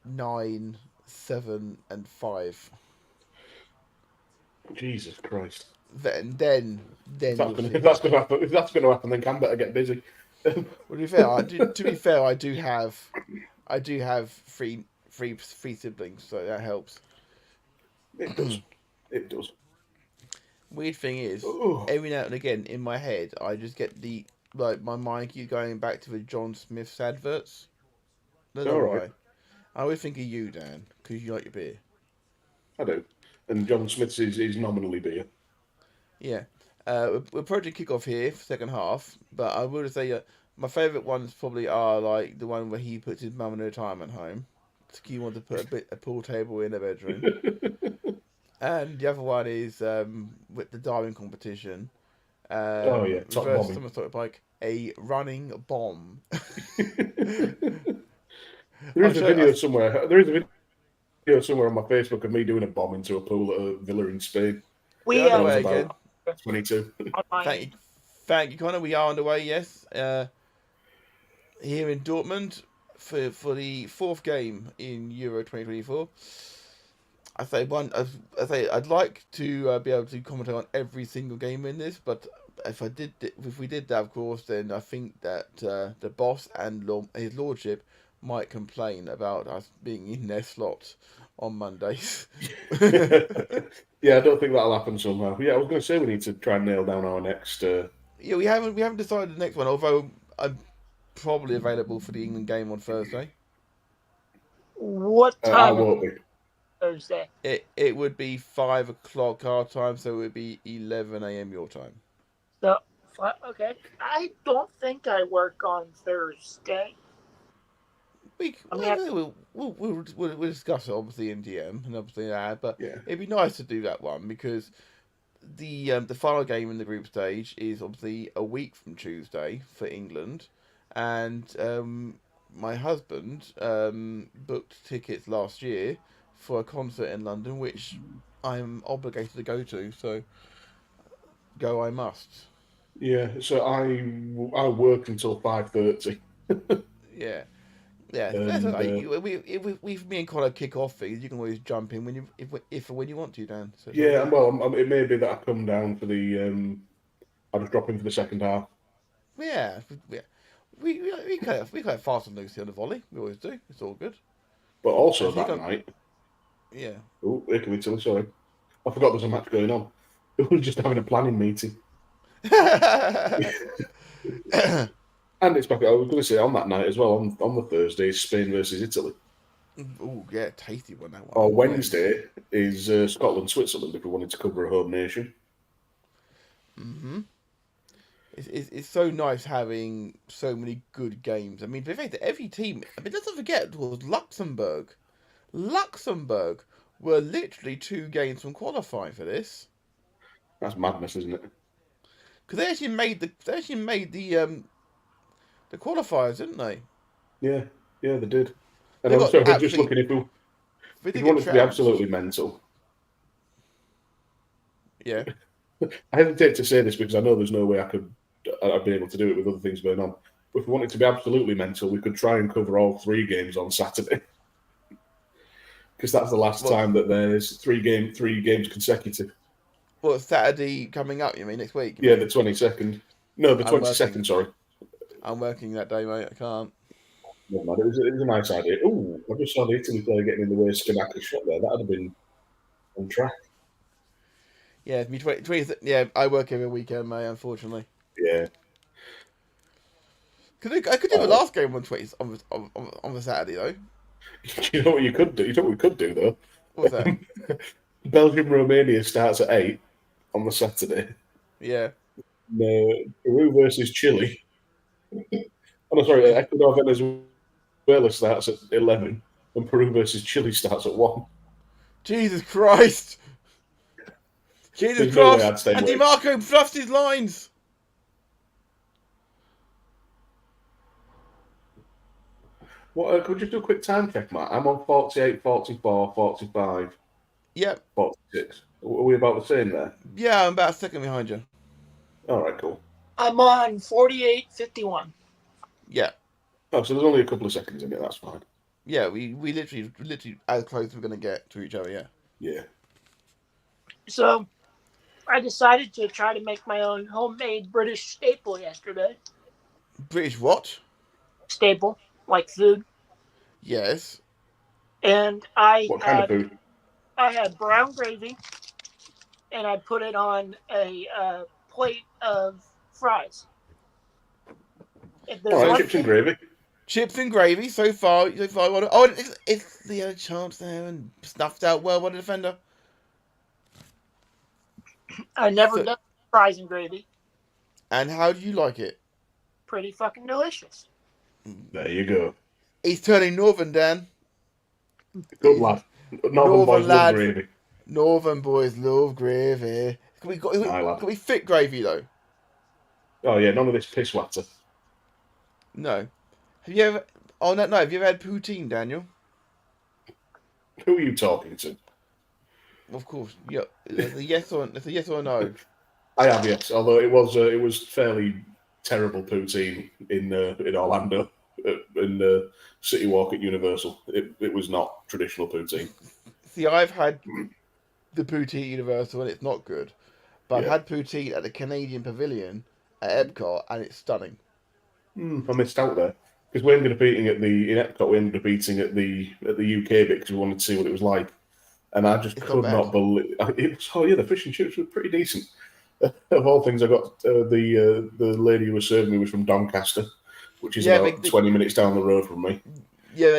9, 7, and 5. Jesus Christ! Then if that's going to happen, then Cam better get busy. Well, to be fair, I do have three siblings, so that helps. It does. It does. Weird thing is, every now and again in my head, I just get my mind keeps going back to the John Smith's adverts. I don't know why. I always think of you, Dan, because you like your beer. I do. And John Smith's is nominally beer. Yeah. We're approaching kick-off here for second half, but I will say my favourite ones probably are like the one where he puts his mum in a retirement home, you want to put a pool table in a bedroom. And the other one is with the diving competition. Oh yeah, top bombing. Someone thought like a running bomb. There is a video somewhere. There is a video somewhere on my Facebook of me doing a bomb into a pool at a villa in Spain. We I are was about 22. Thank you, Konor. We are on the way. Yes, here in Dortmund for the fourth game in Euro 2024. I say I'd like to be able to comment on every single game in this, but if we did that, of course, then I think that the boss and his lordship might complain about us being in their slot on Mondays. Yeah, I don't think that'll happen somehow. Yeah, I was going to say we need to try and nail down our next. Yeah, we haven't decided the next one. Although I'm probably available for the England game on Thursday. What time? I won't be. Thursday. It would be 5 o'clock our time, so it would be 11 a.m. your time. So okay, I don't think I work on Thursday. We'll discuss it obviously in DM and obviously that, but yeah, it'd be nice to do that one because the final game in the group stage is obviously a week from Tuesday for England, and my husband booked tickets last year for a concert in London, which I'm obligated to go to, so go I must. Yeah, so I work until 5:30. Yeah. Yeah, that's all right. We me and Konor kick off things. You can always jump in when you want to, Dan. So yeah, well, it may be that I come down for the. I just drop in for the second half. Yeah. We play fast and loosely on the volley. We always do. It's all good. But also that night. Yeah. Oh, here can we tell? Sorry, I forgot there's a match going on. We were just having a planning meeting. And it's back. I was going to say on that night as well. On the Thursday, Spain versus Italy. Oh yeah, tasty one that one. Or Wednesday is Scotland Switzerland. If we wanted to cover a home nation. Mhm. It's so nice having so many good games. I mean, every team. I mean, let's not forget it was Luxembourg. Luxembourg were literally 2 games from qualifying for this. That's madness, isn't it? Because they actually made the qualifiers, didn't they? Yeah, they did. And I'm sorry, we're just looking if you want it to be absolutely mental. Yeah. I hesitate to say this because I know there's no way I'd be able to do it with other things going on. But if we want it to be absolutely mental, we could try and cover all 3 games on Saturday. Because that's the last time that there's 3 games consecutive. Well, Saturday coming up, you mean, next week? Yeah, the 22nd. No, the 22nd, sorry. I'm working that day, mate. I can't. No, man, it was a nice idea. Oh, I just saw the Italy player getting in the way of Skamaka's shot there. That would have been on track. Yeah, yeah, I work every weekend, mate, unfortunately. Yeah. I could do the last game on the Saturday, though. You know what you could do? You know what we could do, though? What's that? Belgium-Romania starts at 8 on the Saturday. Yeah. Peru versus Chile. Oh, no, sorry. Ecuador Venezuela starts at 11, and Peru versus Chile starts at 1. Jesus Christ! Jesus Christ! And DiMarco fluffed his lines. What? Could we just do a quick time check, Matt? I'm on 48, 44, 45. Yep. 46. Are we about the same there? Yeah, I'm about a second behind you. All right, cool. I'm on 48:51. Yeah. Oh, so there's only a couple of seconds in it. That's fine. Yeah, we literally as close as we're going to get to each other, yeah. Yeah. So, I decided to try to make my own homemade British staple yesterday. British what? Staple, like food. Yes. And What kind of food? I had brown gravy, and I put it on a plate of fries. All right, chips and gravy. Chips and gravy. So far. Oh, it's the chance there and snuffed out well by the defender. I never done fries and gravy. And how do you like it? Pretty fucking delicious. There you go. He's turning northern, Dan. Good lad. Northern boys love gravy. Northern boys love gravy. Can we fit gravy though? Oh yeah, none of this piss water. No. Have you ever? Oh no, no. Have you ever had poutine, Daniel? Who are you talking to? Of course. Yeah. It's a yes or no. I have, yes. Although it was fairly terrible poutine in Orlando in City Walk at Universal. It was not traditional poutine. See, I've had the poutine at Universal and it's not good, but I've had poutine at the Canadian Pavilion at Epcot and it's stunning. I missed out there because we ended up eating in Epcot. We ended up eating at the UK bit because we wanted to see what it was like, and I just could not believe it. The fish and chips were pretty decent. Of all things, I got the lady who was serving me was from Doncaster, which is about 20 minutes down the road from me. Yeah,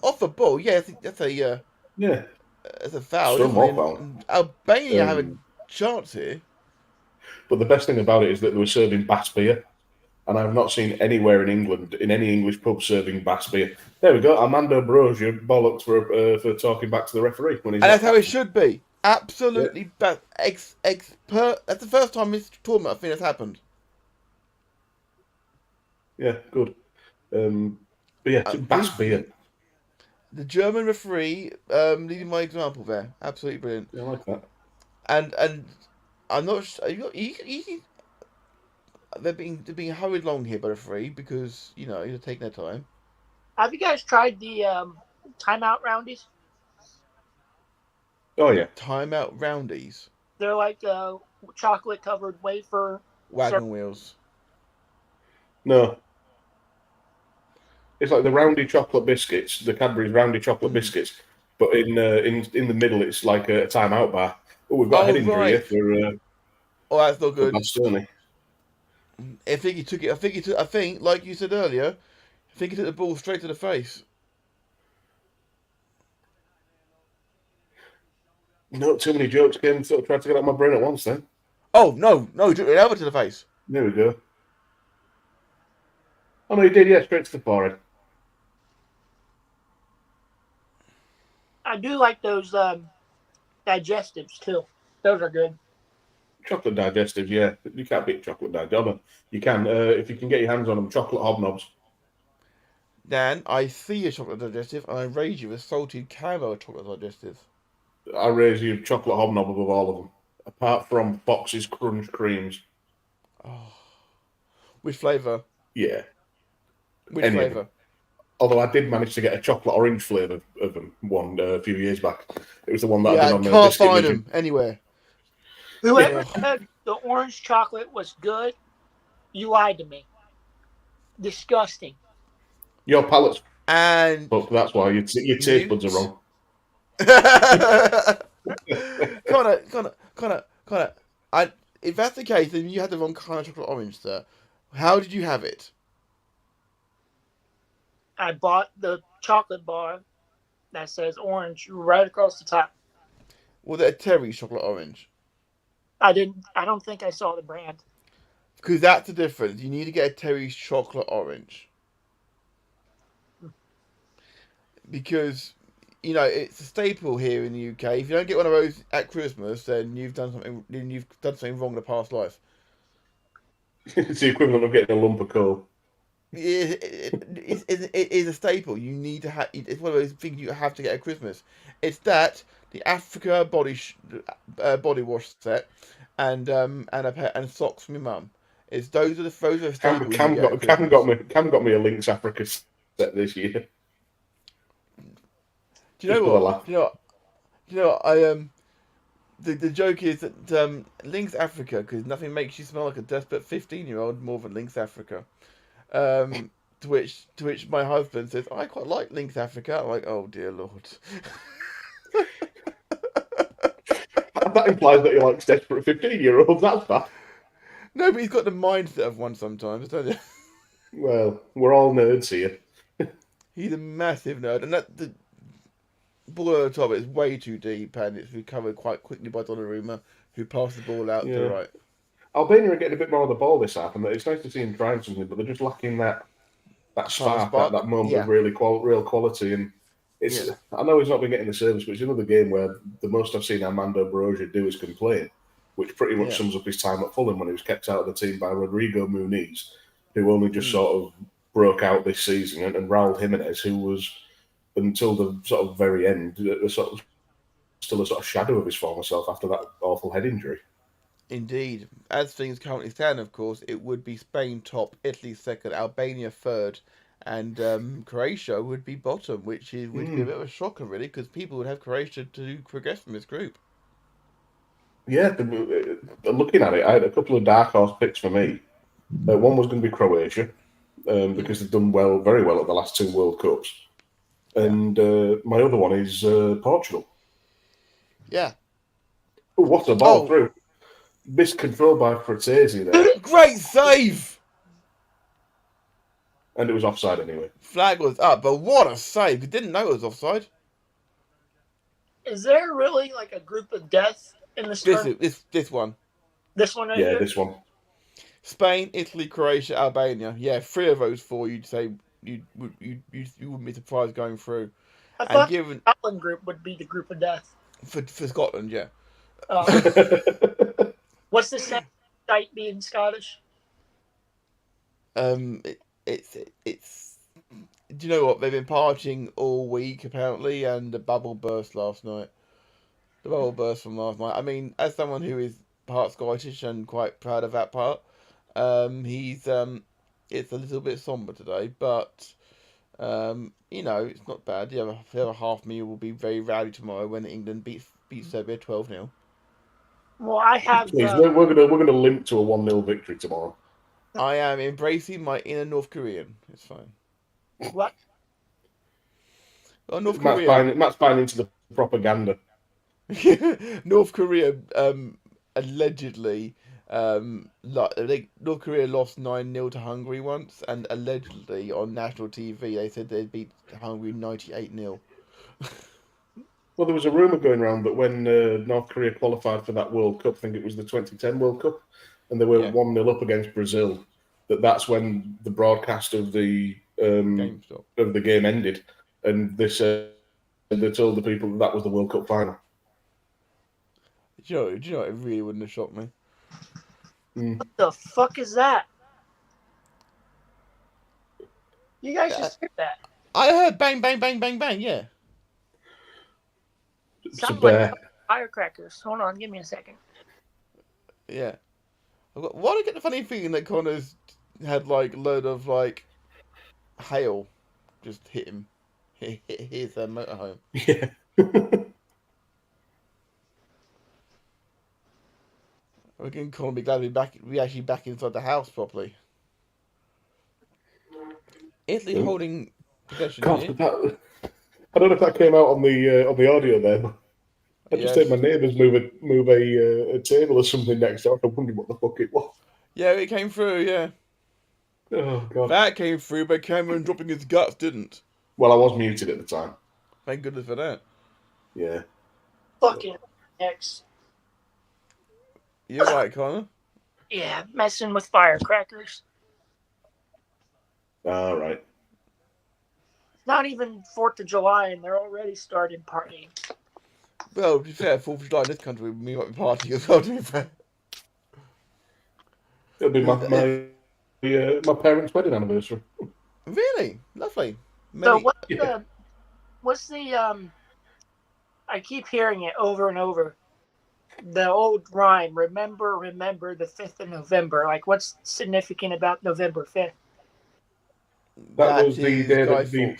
off the ball. Yeah, that's a It's a foul. Albania have a chance here. But the best thing about it is that they were serving Bass beer, and I've not seen anywhere in England in any English pub serving Bass beer. There we go. Armando Brozier bollocks for talking back to the referee when he's. And that's how it should be. Absolutely, that's the first time this tournament I think has happened. Yeah, good. Bass beer. The German referee leading my example there. Absolutely brilliant. Yeah, I like that. And I'm not sure. They're being hurried along here by the referee because they're taking their time. Have you guys tried the timeout roundies? Oh yeah, timeout roundies. They're like chocolate covered wafer wagon wheels. No. It's like the roundy chocolate biscuits, the Cadbury's roundy chocolate biscuits, but in the middle it's like a timeout bar. Oh, we've got a head injury here for. That's not good. Bastoni. I think he took it. I think, like you said earlier, he took the ball straight to the face. Not too many jokes again. Sort of tried to get out of my brain at once. Then. Oh no! He took it over to the face. There we go. Oh no, he did. Yeah, straight to the forehead. I do like those digestives too. Those are good. Chocolate digestives, yeah. You can't beat chocolate digestives. You can, if you can get your hands on them, chocolate hobnobs. Dan, I see a chocolate digestive and I raise you a salted caramel chocolate digestive. I raise you chocolate hobnob above all of them. Apart from Fox's Crunch Creams. Oh. Which flavour? Yeah. Which flavour? Although I did manage to get a chocolate orange flavour of them a few years back. It was the one that I did on the can't find them anywhere. Whoever said the orange chocolate was good, you lied to me. Disgusting. Your palate's and that's why your taste buds are wrong. Connor. If that's the case, then you had the wrong kind of chocolate orange, sir. How did you have it? I bought the chocolate bar that says orange right across the top. Was it a Terry's chocolate orange? I don't think I saw the brand. Because that's the difference. You need to get a Terry's chocolate orange. Because, it's a staple here in the UK. If you don't get one of those at Christmas, then you've done something wrong in the past life. It's the equivalent of getting a lump of coal. It is a staple. You need to have. It's one of those things you have to get at Christmas. It's that, the Africa body wash set, and socks from your mum. It's those are the staples. Cam got me a Lynx Africa set this year. Do you know what? The joke is that Lynx Africa, because nothing makes you smell like a desperate 15-year-old more than Lynx Africa. To which my husband says, I quite like Lynx Africa. I'm like, oh dear Lord. That implies that he likes desperate 15-year-olds. That's bad. No, but he's got the mindset of one sometimes, don't you? Well, we're all nerds here. He's a massive nerd, and the ball over the top is way too deep, and it's recovered quite quickly by Donnarumma, who passed the ball out to the right. Albania are getting a bit more of the ball this half, and it's nice to see them trying something, but they're just lacking that that spark, that moment of real quality. And it's I know he's not been getting the service, but it's another game where the most I've seen Armando Broja do is complain, which pretty much sums up his time at Fulham when he was kept out of the team by Rodrigo Muniz, who only just sort of broke out this season, and Raul Jimenez, who was, until the sort of very end, still a sort of shadow of his former self after that awful head injury. Indeed. As things currently stand, of course, it would be Spain top, Italy second, Albania third, and Croatia would be bottom, which would be a bit of a shocker, really, because people would have Croatia to progress from this group. Yeah, looking at it, I had a couple of dark horse picks for me. One was going to be Croatia, because they've done very well at the last 2 World Cups. And my other one is Portugal. Yeah. Ooh, what a ball through. Missed control by Fratesi there. Great save! And it was offside anyway. Flag was up, but what a save. We didn't know it was offside. Is there really like a group of death in this tournament? This one. This one right here? Yeah, this one. Spain, Italy, Croatia, Albania. Yeah, 3 of those 4 you'd say you wouldn't be surprised going through. I thought the Scotland group would be the group of death. For Scotland, yeah. What's the site being Scottish? It's. Do you know what? They've been partying all week apparently, and the bubble burst last night. The bubble burst from last night. I mean, as someone who is part Scottish and quite proud of that part, it's a little bit somber today, but it's not bad. The other half meal will be very rowdy tomorrow when England beats Serbia 12-0. Well, I have. We're gonna limp to a 1-0 victory tomorrow. I am embracing my inner North Korean. It's fine. What? Well, North Korea. Matt's buying into the propaganda. North Korea allegedly, North Korea lost 9-0 to Hungary once, and allegedly on national TV they said they'd beat Hungary 98-0. Well, there was a rumour going around that when North Korea qualified for that World Cup, I think it was the 2010 World Cup, and they were 1-0 up against Brazil, that's when the broadcast of the game ended, and they told the people that was the World Cup final. Do you know it really wouldn't have shocked me? What the fuck is that? You guys just heard that? I heard bang, bang, bang, bang, bang, yeah. Sounds like firecrackers. Hold on, give me a second. Yeah. Why do I get the funny feeling that Conor's had like a load of like hail just hit him? Hit his motorhome. Yeah. I reckon Conor will be glad to be actually back inside the house properly. Italy holding possession. God, I don't know if that came out on the audio there, but I just heard my neighbours move a table or something next door. I wondered what the fuck it was. Yeah, it came through, yeah. Oh, God. That came through, but Cameron dropping his guts didn't. Well, I was muted at the time. Thank goodness for that. Yeah. Fucking X. You're right, Conor. Yeah, messing with firecrackers. All right. Not even 4th of July, and they're already starting partying. Well, to be fair, 4th of July in this country, we might be partying as well, to be fair. It'll be my parents' wedding anniversary. Really? Lovely. So what's the I keep hearing it over and over. The old rhyme, remember the 5th of November. Like, what's significant about November 5th? That was the day that the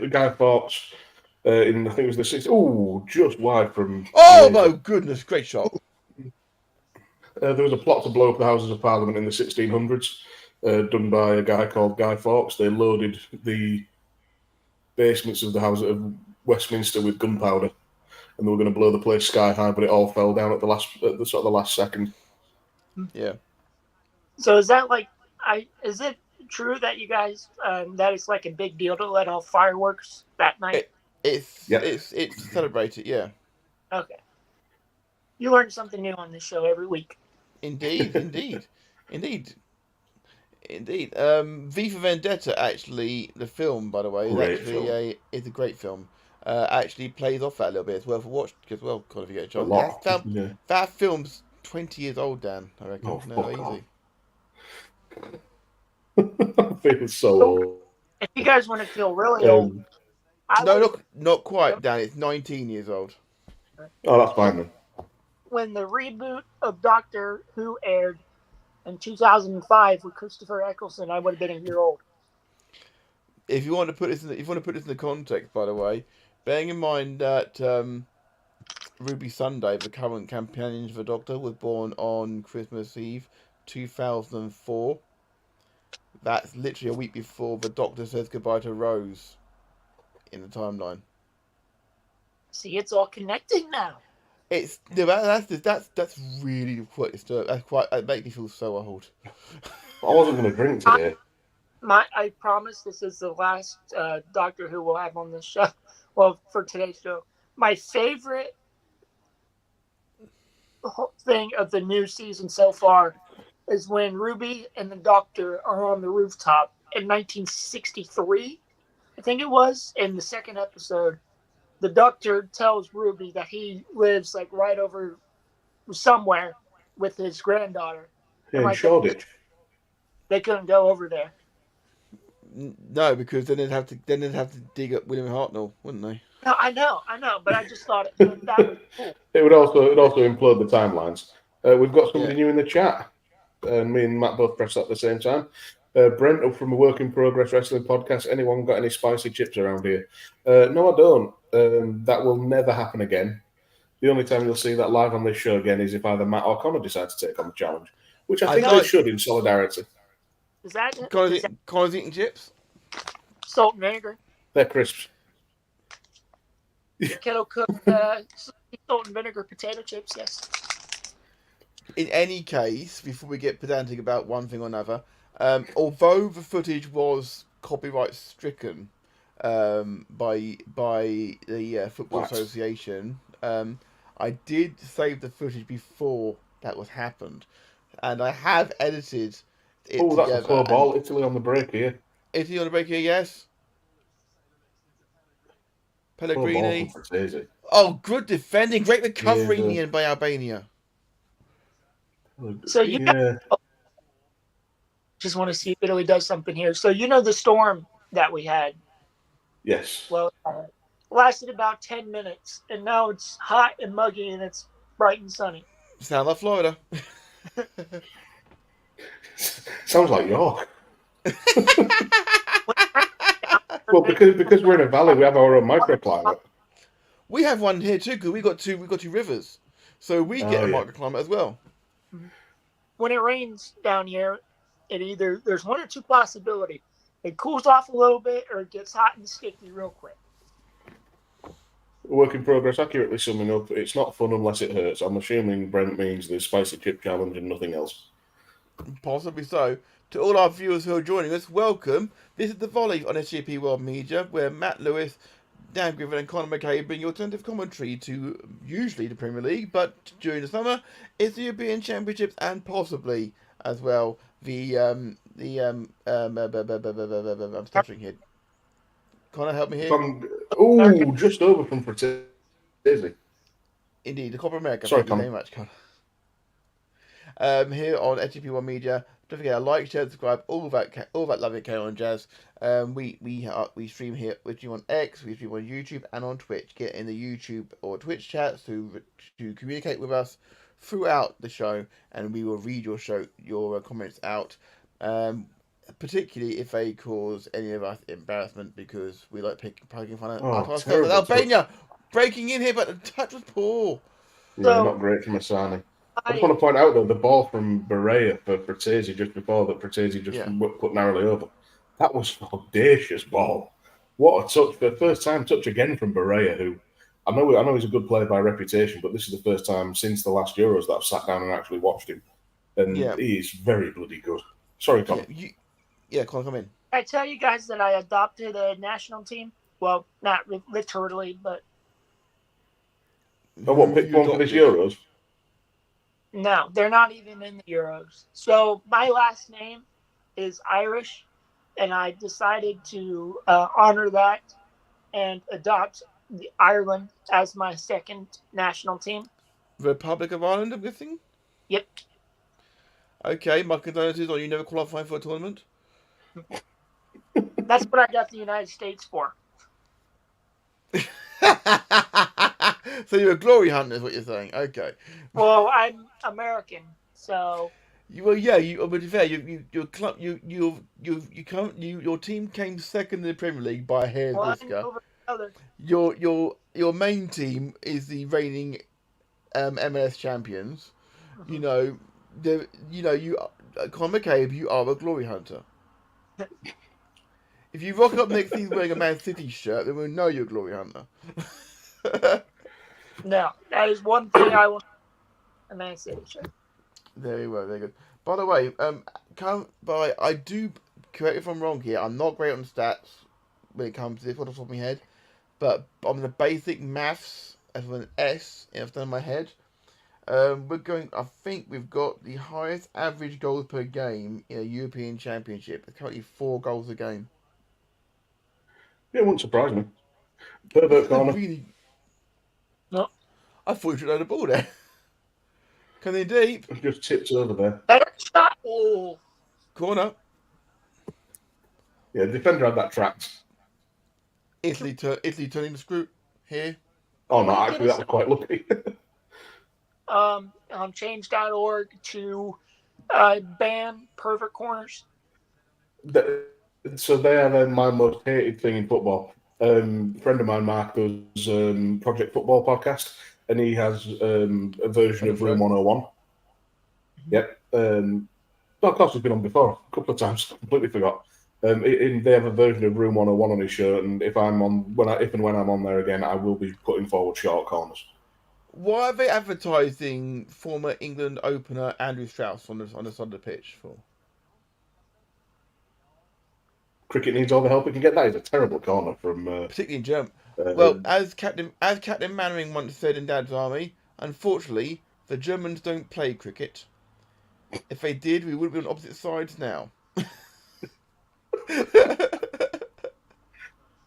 Guy Fawkes in, I think it was the 6th. Oh, just wide from... Oh, my goodness, great shot. There was a plot to blow up the Houses of Parliament in the 1600s, done by a guy called Guy Fawkes. They loaded the basements of the House of Westminster with gunpowder, and they were going to blow the place sky high, but it all fell down at the last second. Yeah. So is that like, is it true that you guys that it's like a big deal to let off fireworks that night? It's celebrated, yeah. Okay. You learn something new on this show every week. Indeed. Indeed. V for Vendetta, actually, the film, by the way, is a great film. Actually plays off that a little bit. It's worth a watch as well, Conor, if you get a chance. A lot. Yeah. That film's 20 years old, Dan, I reckon. Oh, no, fuck easy. I feel so old. If you guys want to feel really old, not quite, Dan. It's 19 years old. Oh, that's fine then. When the reboot of Doctor Who aired in 2005 with Christopher Eccleston, I would have been a year old. If you want to put this in the context, by the way, bearing in mind that Ruby Sunday, the current companion of the Doctor, was born on Christmas Eve 2004. That's literally a week before the Doctor says goodbye to Rose in the timeline. See, it's all connecting now. That's really quite disturbing. It makes me feel so old. I wasn't going to drink today. I promise this is the last Doctor Who we'll have on this show. Well, for today's show, my favorite thing of the new season so far is when Ruby and the Doctor are on the rooftop in 1963, I think it was, in the second episode. The Doctor tells Ruby that he lives like right over somewhere with his granddaughter. Yeah, in Shoreditch. They couldn't go over there. No, because then they'd have to dig up William Hartnell, wouldn't they? No, I know, but I just thought that was cool. It would also implode the timelines. We've got somebody new in the chat, and me and Matt both pressed that at the same time. Brent up from a Work in Progress Wrestling podcast. Anyone got any spicy chips around here? No, I don't. That will never happen again. The only time you'll see that live on this show again is if either Matt or Conor decide to take on the challenge, which I think they should in solidarity. Is that Conor's eating chips? Salt and vinegar? They're crisps. Kettle cooked salt and vinegar potato chips, yes. In any case, before we get pedantic about one thing or another, although the footage was copyright stricken by the Football Association, I did save the footage before that was happened, and I have edited it. Oh, that's a poor ball. Italy on the break here. Italy on the break here, yes. Pellegrini. Oh, good defending. Great recovery in the end by Albania. So just want to see if Italy does something here. So you know the storm that we had? Yes. Well, lasted about 10 minutes, and now it's hot and muggy, and it's bright and sunny. Sound like Florida. Sounds like York. Well, because we're in a valley, we have our own microclimate. We have one here too, because we got two rivers, so we get a microclimate as well. When it rains down here, there's one or two possibilities. It cools off a little bit, or it gets hot and sticky real quick. Work in progress, accurately summing up. It's not fun unless it hurts. I'm assuming Brent means the spicy chip challenge and nothing else. Possibly so. To all our viewers who are joining us, welcome. This is the Volley on SJP World Media, where Matt Lewis, Dan Griffin and Conor McCabe bring your alternative commentary to usually the Premier League, but during the summer it's the European Championships and possibly as well I'm stuttering here. Conor, help me here. Just over from Fratesi. Indeed, the Copa America. Sorry, thank you very much, Conor. Here on SJP World Media. Don't forget to like, share, subscribe, all that lovely carry on jazz. We stream here with you on X, we stream on YouTube and on Twitch. Get in the YouTube or Twitch chats to communicate with us throughout the show, and we will read your comments out. Particularly if they cause any of us embarrassment, because we like poking fun at ourselves. Albania breaking in here, but the touch was poor. Yeah, not great from Asani. I just want to point out, though, the ball from Berea for Fratesi just before that Fratesi just put narrowly over. That was an audacious ball. What a touch. The first time touch again from Berea, who I know he's a good player by reputation, but this is the first time since the last Euros that I've sat down and actually watched him. And he is very bloody good. Sorry, Conor. Conor, come in. I tell you guys that I adopted a national team. Well, not literally, but... Oh, what, pick one for this Euros? No, they're not even in the Euros. So my last name is Irish, and I decided to honor that and adopt Ireland as my second national team. Republic of Ireland, I'm guessing? Yep. Okay, my condolences on you never qualifying for a tournament. That's what I got the United States for. So you're a glory hunter, is what you're saying? Okay. Well, I'm American, so. But to be fair, your club, your team came second in the Premier League by a hair's whisker. Your main team is the reigning MLS champions. Mm-hmm. Conor McCabe, you are a glory hunter. If you rock up next season wearing a Man City shirt, then we'll know you're a glory hunter. No, that is one thing I want. A Man City shirt. Very well, very good. By the way, I do, correct me if I'm wrong here, I'm not great on stats when it comes to this off the top of my head, but on the basic maths, as with an S, I've done in my head, I think we've got the highest average goals per game in a European Championship. It's currently 4 goals a game. Yeah, it wouldn't surprise me. Pervert corner. Really? No. I thought you should have the ball there. Coming in deep. Just tips over there. Better shot. Oh. Corner. Yeah, the defender had that trapped. Italy turning the screw here. Oh, no, actually, that was quite lucky. On change.org to ban pervert corners. So they are my most hated thing in football. A friend of mine, Mark, does Project Football podcast, and he has a version of Room 101. Yep. Of course, he's been on before a couple of times. Completely forgot. They have a version of Room 101 on his shirt, and if and when I'm on there again, I will be putting forward short corners. Why are they advertising former England opener Andrew Strauss on the side of the pitch for? Cricket needs all the help it can get. That is a terrible corner from. Particularly in Germany. Well, as Captain Mannering once said in Dad's Army, unfortunately, the Germans don't play cricket. If they did, we wouldn't be on opposite sides now.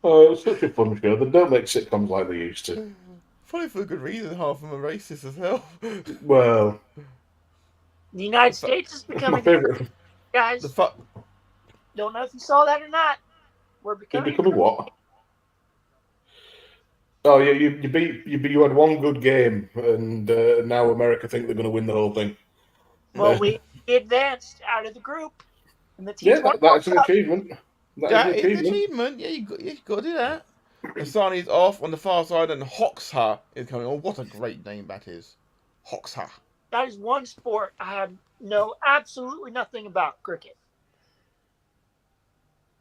Oh, it's such a fun show. They don't make sitcoms like they used to. Probably for a good reason. Half of them are racist as hell. Well, the United States is becoming. My favorite. Guys, don't know if you saw that or not. We're becoming what? Oh yeah, you had one good game, and now America think they're going to win the whole thing. Well, we advanced out of the group, and the team. Yeah, that's an achievement. That is an achievement. Yeah, you got to do that. Asani's off on the far side, and Hoxha is coming. Oh, what a great name that is, Hoxha. That is one sport I know absolutely nothing about. Cricket.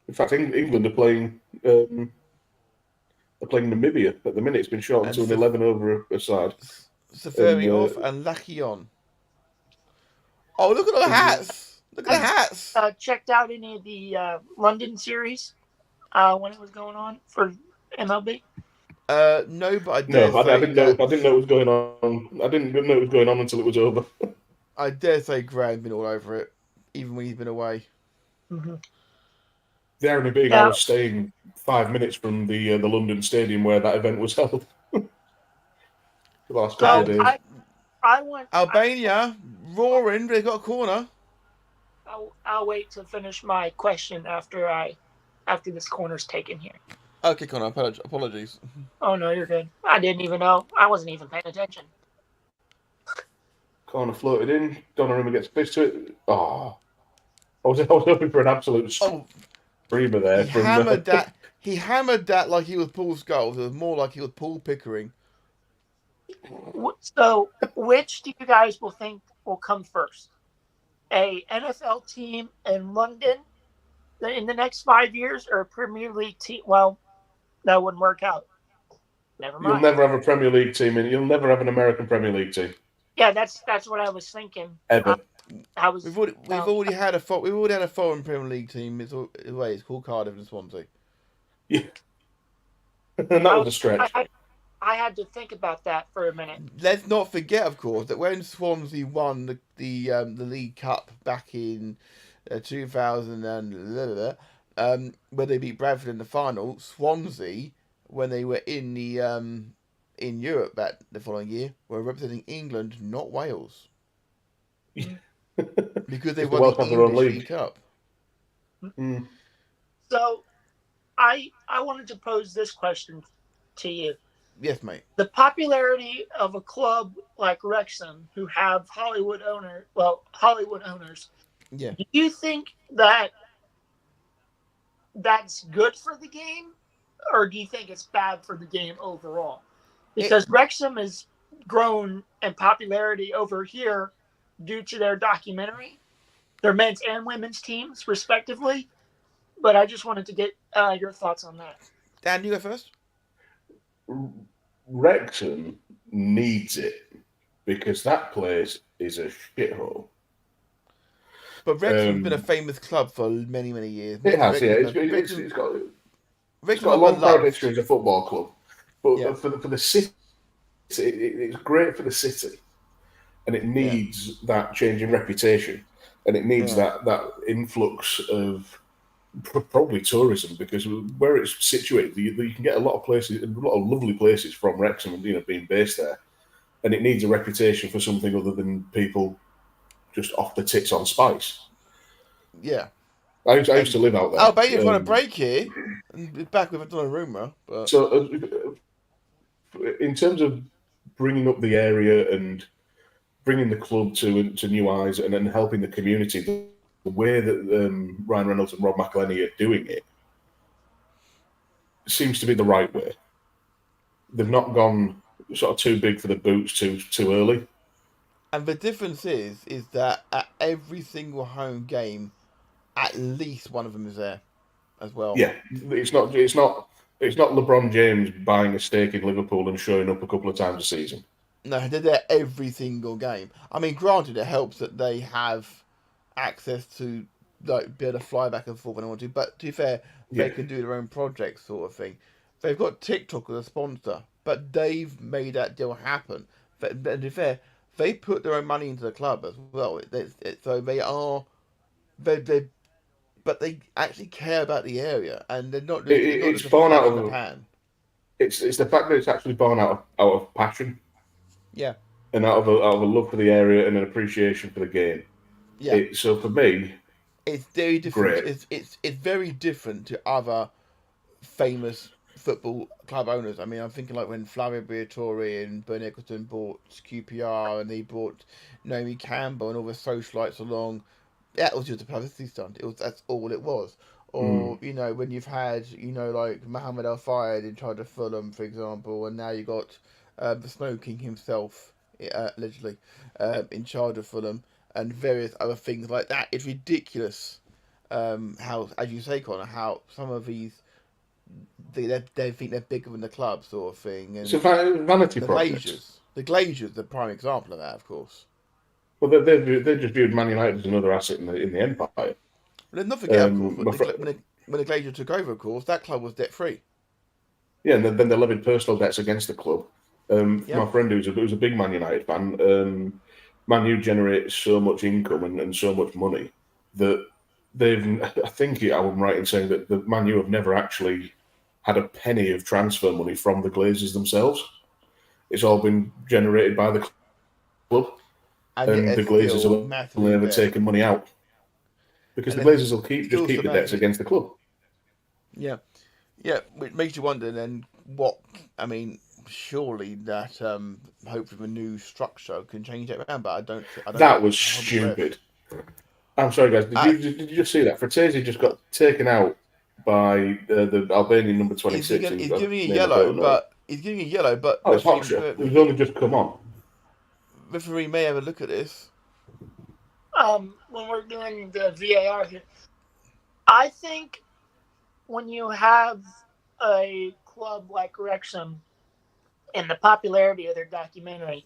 In fact, England are playing. They're playing Namibia at the minute. It's been shortened to an 11 over a side. Safariov and Lachion. Oh, look at the hats! Look at the hats! Checked out any of the London series when it was going on for MLB? No, but I didn't know. I didn't know it was going on. I didn't know it was going on until it was over. I dare say Graham's been all over it, even when he's been away. Mm-hmm. The irony being, I was staying 5 minutes from the London Stadium where that event was held. The last couple of days. Albania roaring, but they got a corner. I'll wait to finish my question after this corner's taken here. Okay, Konor, apologies. Oh no, you're good. I didn't even know. I wasn't even paying attention. Corner floated in. Donnarumma gets pissed to it. Oh, I was hoping for an absolute screamer there. He hammered that like he was Paul Scholes. It was more like he was Paul Pickering. So, which do you guys think will come first? A NFL team in London in the next 5 years, or a Premier League team? Well, that wouldn't work out. Never mind. You'll never have a Premier League team, and you'll never have an American Premier League team. Yeah, that's what I was thinking. Ever. We've already had a foreign Premier League team. It's called Cardiff and Swansea. Yeah, and that was a stretch. I had to think about that for a minute. Let's not forget, of course, that when Swansea won the League Cup back in 2000 and where they beat Bradford in the final. Swansea, when they were in the in Europe the following year, were representing England, not Wales, because they won the English League Cup. Mm. So, I wanted to pose this question to you. Yes, mate. The popularity of a club like Wrexham, who have Hollywood owners. Yeah. Do you think that that's good for the game, or do you think it's bad for the game overall? Because Wrexham has grown in popularity over here due to their documentary, their men's and women's teams, respectively. But I just wanted to get your thoughts on that. Dan, you go first. Wrexham needs it because that place is a shithole. But Wrexham's been a famous club for many, many years. It has, yeah. It's got a long proud history as a football club. But for the city, it's great for the city. And it needs that change in reputation. And it needs that influx of probably tourism, because where it's situated, you can get a lot of lovely places from Wrexham, being based there. And it needs a reputation for something other than people just off the tits on spice. Yeah. I used to live out there. Albania's on a break here. And back with another rumour. But... So, in terms of bringing up the area and bringing the club to new eyes and then helping the community, the way that Ryan Reynolds and Rob McElhenney are doing it seems to be the right way. They've not gone sort of too big for the boots too early. And the difference is that at every single home game, at least one of them is there as well. Yeah, it's not LeBron James buying a stake in Liverpool and showing up a couple of times a season. No, they're there every single game. I mean, granted, it helps that they have access to be able to fly back and forth when they want to. But to be fair, they can do their own projects, sort of thing. They've got TikTok as a sponsor, but they've made that deal happen. But to be fair, they put their own money into the club as well. So they are, but they actually care about the area, and they're not. It's born out of the pan. It's the fact that it's actually born out of passion. Yeah. And out of a love for the area and an appreciation for the game. Yeah. So for me, it's very different. Great. It's very different to other famous football club owners. I mean, I'm thinking like when Flavio Briatore and Bernie Eccleston bought QPR and they bought Naomi Campbell and all the socialites along. That was just a publicity stunt. That's all it was. Or when you've had like Mohammed Al Fayed in charge of Fulham, for example, and now you got the Snow King himself, allegedly, in charge of Fulham, and various other things like that. It's ridiculous how, as you say, Connor, how some of these they think they're bigger than the club, sort of thing. And it's a vanity project. The Glazers, the prime example of that, of course. Well, they just viewed Man United as another asset in the empire. Well, let's not forget, of course, when the Glazers took over, of course, that club was debt free. Yeah, and then they levied personal debts against the club. My friend who's a big Man United fan, Man U generates so much income and so much money that I think I'm right in saying that the Man U have never actually had a penny of transfer money from the Glazers themselves. It's all been generated by the club, and the Glazers have never taken money out because the Glazers will keep the debts against the club. Yeah, which makes you wonder then what I mean. Surely that hopefully the new structure can change it around, but I don't. That was stupid. I'm sorry, guys. Did you just see that? Fratesi just got taken out by the Albanian number 26. He's giving a yellow, but oh, it's hot shot. He's only just come on. Referee may have a look at this. When we're doing the VAR here, I think when you have a club like Wrexham and the popularity of their documentary,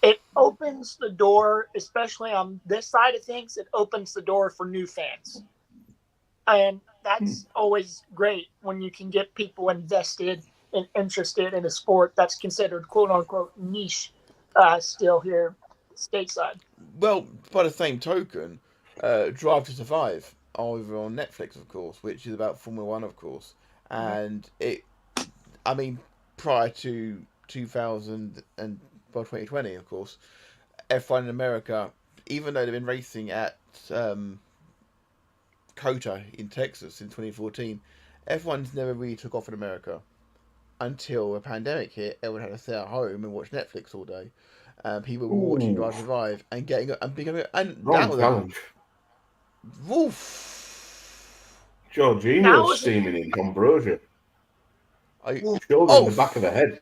it opens the door, especially on this side of things, it opens the door for new fans. And that's always great when you can get people invested and interested in a sport that's considered quote-unquote niche still here stateside. Well, by the same token, Drive to Survive over on Netflix, of course, which is about Formula One, of course, and prior to 2020, of course, F1 in America, even though they've been racing at COTA in Texas in 2014, F1's never really took off in America until the pandemic hit. Everyone had to stay at home and watch Netflix all day. People were watching Drive to Survive and Wrong challenge. Woof. Jorginho's steaming in Ambrosia. Shoulder in the back of the head.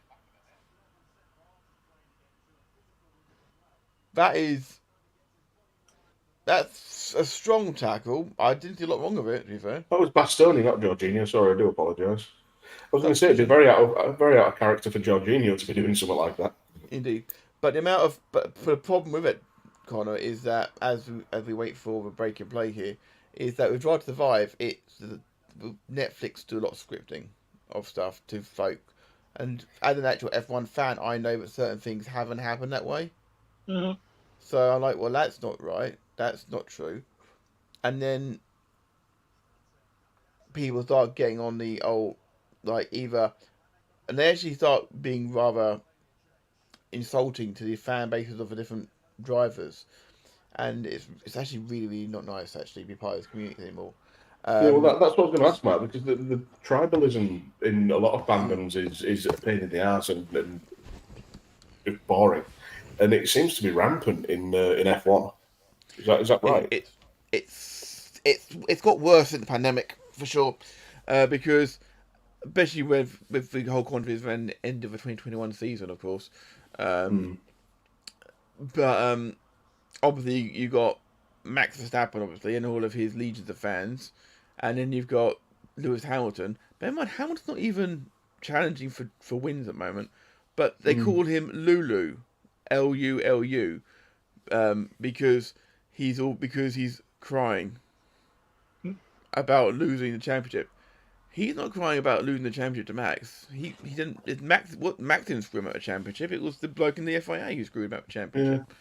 That's a strong tackle. I didn't see a lot wrong of it, to be fair. That was Bastoni, not Jorginho. Sorry, I do apologise. I was going to say it'd be very out of character for Jorginho to be doing something like that. Indeed, but the problem with it, Konor, is that as we wait for the break in play here, is that with Drive to Survive, Netflix do a lot of scripting of stuff to folk, and as an actual F1 fan, I know that certain things haven't happened that way. Mm-hmm. So I'm like, well, that's not right. That's not true. And then people start getting on the and they actually start being rather insulting to the fan bases of the different drivers, and it's actually really, really not nice actually to be part of this community anymore. That's what I was going to ask, Matt, because the tribalism in a lot of fandoms is a pain in the ass and boring, and it seems to be rampant in F1. Is that right? It's got worse in the pandemic for sure, because especially with the whole controversy around the end of the 2021 season, of course. But obviously you got Max Verstappen, obviously, and all of his legions of fans, and then you've got Lewis Hamilton. Bear in mind, Hamilton's not even challenging for wins at the moment, but they call him Lulu, Lulu, because he's crying about losing the championship. He's not crying about losing the championship to Max. He didn't. Max didn't screw him out of the championship. It was the bloke in the FIA who screwed him out of the championship.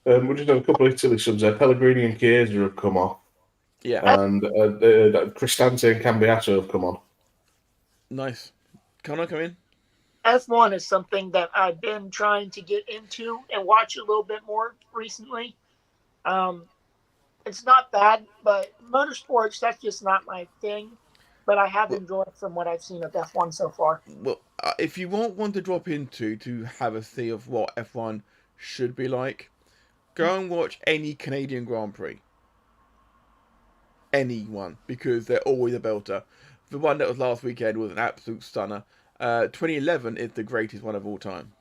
Yeah. We just have a couple of Italy subs there. Pellegrini and Chiesa have come off. Yeah. And Cristante and Cambiasso have come on. Nice. Can I come in? F1 is something that I've been trying to get into and watch a little bit more recently. It's not bad, but motorsports, that's just not my thing. But I have enjoyed from what I've seen of F1 so far. Well, if you want one to drop into to have a see of what F1 should be like, go and watch any Canadian Grand Prix. Anyone, because they're always a belter. The one that was last weekend was an absolute stunner. 2011 is the greatest one of all time,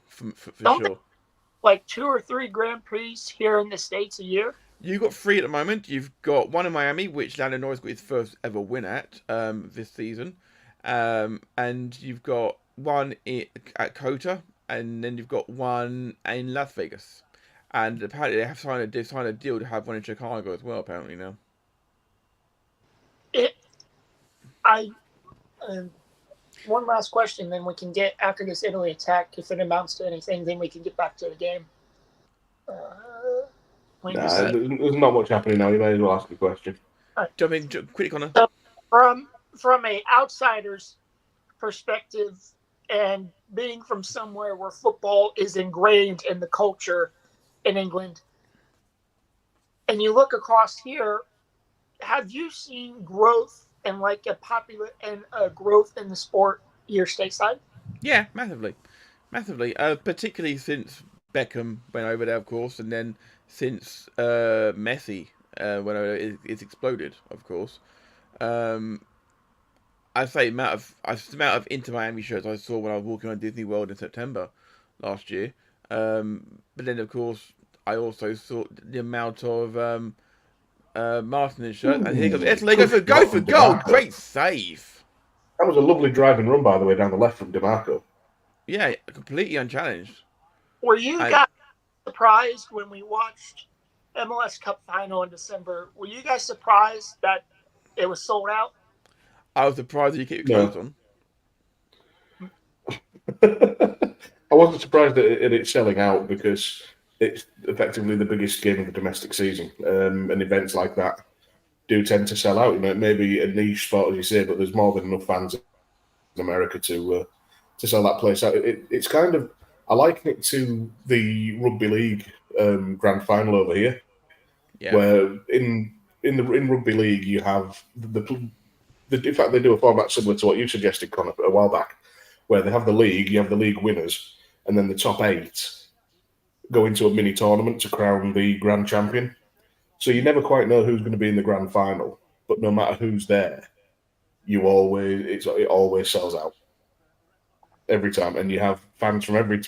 for sure. Like 2 or 3 Grand Prix here in the States a year? You've got 3 at the moment. You've got one in Miami, which Lando Norris got his first ever win at this season. And you've got one at COTA, and then you've got one in Las Vegas. And apparently they've signed a deal to have one in Chicago as well, apparently now. One last question, then we can get, after this Italy attack, if it amounts to anything, then we can get back to the game. There's not much happening now. You may as well ask a question. Jump in quick, Konor. So from a outsider's perspective, and being from somewhere where football is ingrained in the culture in England, and you look across here, have you seen growth and growth in the sport here stateside? Yeah, massively. Particularly since Beckham went over there, of course, and then since Messi went over there, it's exploded, of course. I'd say the amount of Inter Miami shirts I saw when I was walking on Disney World in September last year. But then, of course, I also saw the amount of Martinez shirts. And here comes Italy. Go for goal. Great save. That was a lovely driving run, by the way, down the left from DeMarco. Yeah, completely unchallenged. Were you guys surprised when we watched MLS Cup Final in December? Were you guys surprised that it was sold out? I was surprised that you kept your clothes on. I wasn't surprised at it selling out because it's effectively the biggest game of the domestic season, and events like that do tend to sell out. It may be a niche sport, as you say, but there's more than enough fans in America to sell that place out. It's kind of, I liken it to the rugby league grand final over here, where in rugby league you have in fact they do a format similar to what you suggested, Conor, a while back, where they have the league, you have the league winners, and then the top 8 go into a mini tournament to crown the grand champion. So you never quite know who's going to be in the grand final, but no matter who's there, it always sells out every time, and you have fans from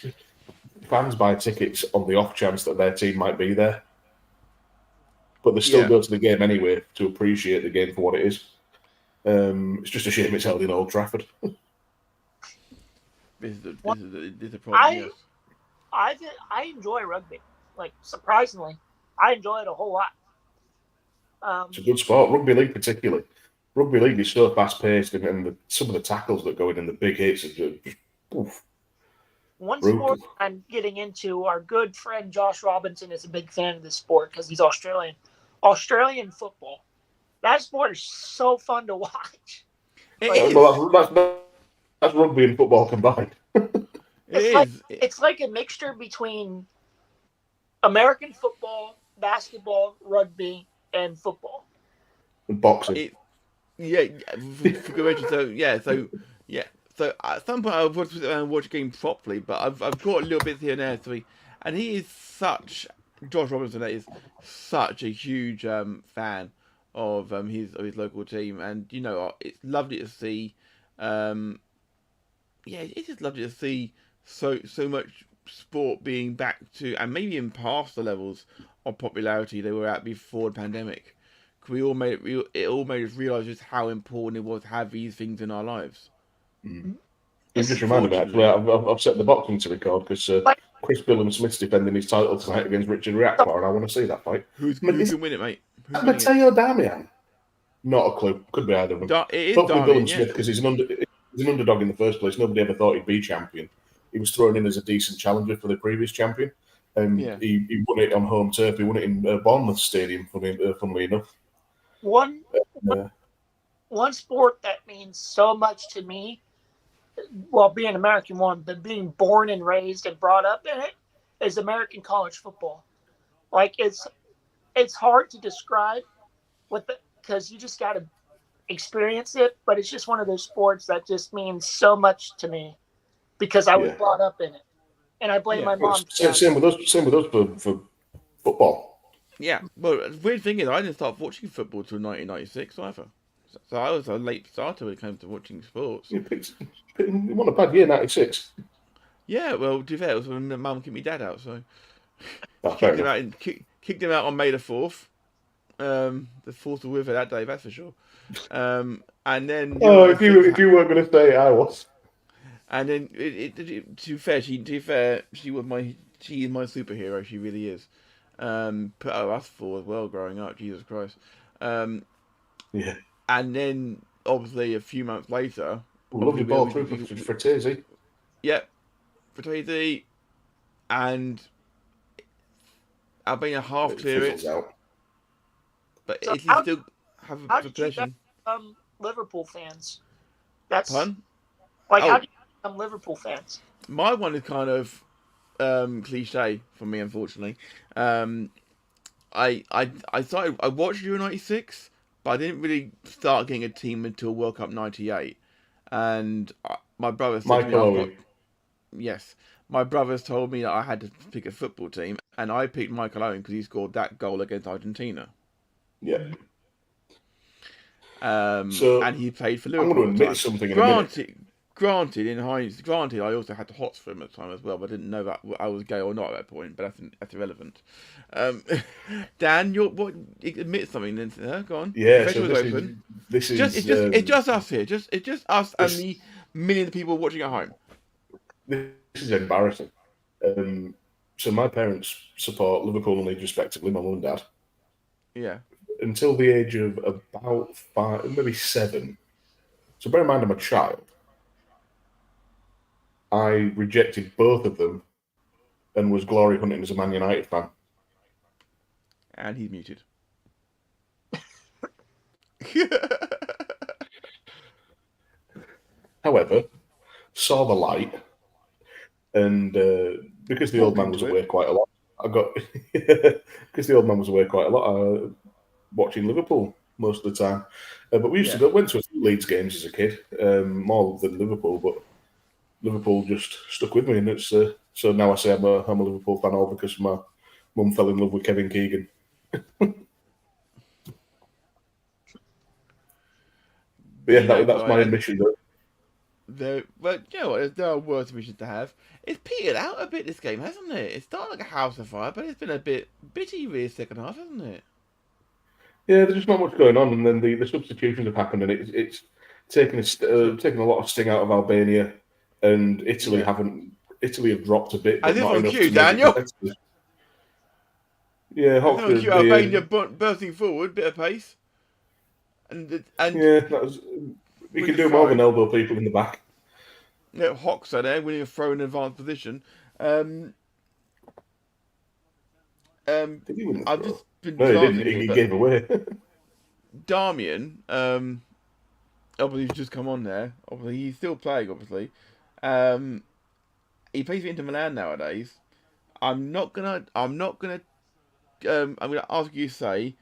fans buy tickets on the off chance that their team might be there, but they still go to the game anyway to appreciate the game for what it is. It's just a shame it's held in Old Trafford. This is a problem. Yes. I enjoy rugby. Like, surprisingly, I enjoy it a whole lot. It's a good sport, rugby league particularly. Rugby league is so fast paced, and some of the tackles that go in the big hits are just oof. One sport I'm getting into, our good friend Josh Robinson is a big fan of this sport because he's Australian. Australian football. That sport is so fun to watch. That's rugby and football combined. It's like a mixture between American football, basketball, rugby, and football. And boxing. So at some point I would sit down and watch a game properly, but I've got a little bit here and there. And he is Josh Robinson is such a huge fan of his local team, and it's lovely to see. It's just lovely to see so much sport being back to, and maybe even past the levels of popularity they were at before the pandemic. It all made us realise just how important it was to have these things in our lives. Mm-hmm. You just reminded me, actually, I've set the boxing to record because Chris Billam-Smith's defending his title tonight against Richard Riakbar, and I want to see that fight. Who can win it, mate? Matteo Damian? Not a clue. Could be either of them. It is Hopefully Damian, Billam-Smith, because he's an underdog in the first place. Nobody ever thought he'd be champion. He was thrown in as a decent challenger for the previous champion. He won it on home turf. He won it in Bournemouth Stadium, funnily enough. One sport that means so much to me, well, being an American one, but being born and raised and brought up in it, is American college football. Like, it's hard to describe because you just got to experience it, but it's just one of those sports that just means so much to me because I was brought up in it. And I blame my mom. Same with us for football. Yeah, well, the weird thing is I didn't start watching football until 1996 either. So I was a late starter when it came to watching sports. It wasn't a bad year, 96. Yeah, well, to be fair, it was when Mum kicked my dad out, so kicked him out on May the 4th. The 4th of Wither that day, that's for sure. And then if you weren't going to say it, I was. And then to be fair, she is my superhero. She really is. Put us for as well growing up. Jesus Christ. Yeah. And then obviously a few months later, lovely ball through for Frattesi. Yep, Frattesi, and Albania half clear it. But so if you still have a possession. Liverpool fans. That's Pun? how do you become Liverpool fans? My one is kind of cliche for me, unfortunately. I watched Euro 96, but I didn't really start getting a team until World Cup 98. And my brother said my brothers told me that I had to pick a football team, and I picked Michael Owen because he scored that goal against Argentina. Yeah. And he played for Liverpool. I'm going to admit something in a minute. Granted, I also had the hots for him at the time as well, but I didn't know that I was gay or not at that point. But that's irrelevant. Dan, admit something then. Go on. Yeah, it's just us here. It's just us and the millions of people watching at home. This is embarrassing. So my parents support Liverpool and Leeds respectively, my mum and dad. Yeah. Until the age of about 5, maybe 7. So bear in mind I'm a child. I rejected both of them and was glory hunting as a Man United fan. And he's muted. However, saw the light, and because the old man was away quite a lot, because the old man was away quite a lot, watching Liverpool most of the time. But we went to a few Leeds games as a kid, more than Liverpool, but Liverpool just stuck with me, and it's so now I say I'm a Liverpool fan all because my mum fell in love with Kevin Keegan. That's my admission. But you know what? There are worse admissions to have. It's petered out a bit this game, hasn't it? It started like a house of fire, but it's been a bit bitty really second half, hasn't it? Yeah, there's just not much going on, and then the substitutions have happened, and it's taken a lot of sting out of Albania, and Italy have dropped a bit. But not enough to Daniel. Yeah, Albania bursting forward, bit of pace, and we can do more than elbow people in the back. Yeah, Hoxha there winning a throw in advanced position. Did he win the I've throw? just been No, he didn't. He gave away. Darmian, obviously he's just come on there. Obviously he's still playing. Obviously, he plays for Inter Milan nowadays. I'm gonna ask you to say,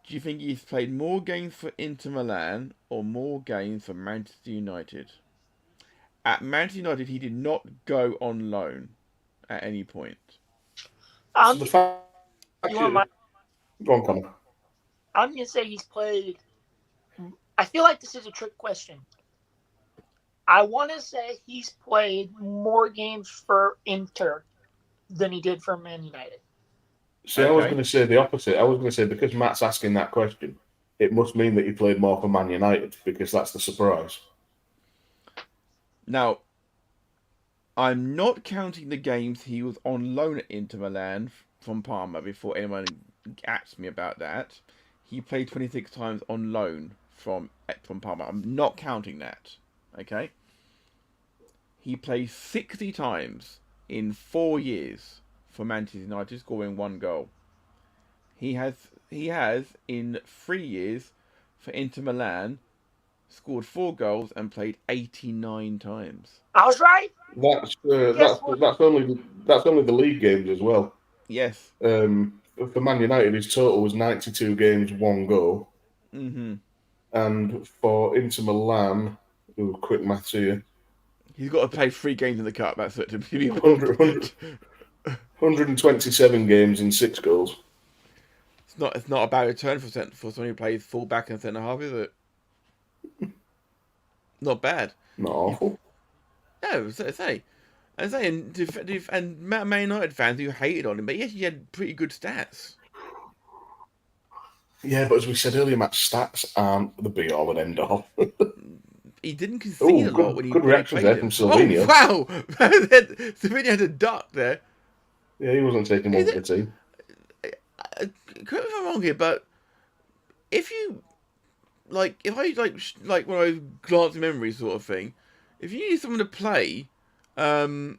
do you think he's played more games for Inter Milan or more games for Manchester United? At Manchester United, he did not go on loan at any point. So the fact Go on, Konor. I'm going to say he's played... I feel like this is a trick question. I want to say he's played more games for Inter than he did for Man United. See, I was going to say the opposite. I was going to say, because Matt's asking that question, it must mean that he played more for Man United, because that's the surprise. Now, I'm not counting the games he was on loan at Inter Milan from Parma before anyone asks me about that. He played 26 times on loan from Parma. I'm not counting that. Okay? He played 60 times in 4 years for Manchester United, scoring 1 goal. He has in 3 years for Inter Milan scored 4 goals and played 89 times. I was right. That's only the league games as well. Yes. For Man United, his total was 92 games, 1 goal. Mm-hmm. And for Inter Milan, quick maths here. He's got to play 3 games in the cup. That's it. 127 games and 6 goals. It's not a bad return for someone who plays full back and centre half, is it? Not bad. Not awful. No, and Man United fans who hated on him, but yes, he had pretty good stats. Yeah, but as we said earlier, Matt's stats aren't the be all and end all. He didn't concede a lot when he good reaction there from Slovenia. Oh wow, Slovenia had a duck there. Yeah, he wasn't taking one for the team. Correct me if I'm wrong here, but if I when I glance in memory sort of thing, if you need someone to play Barack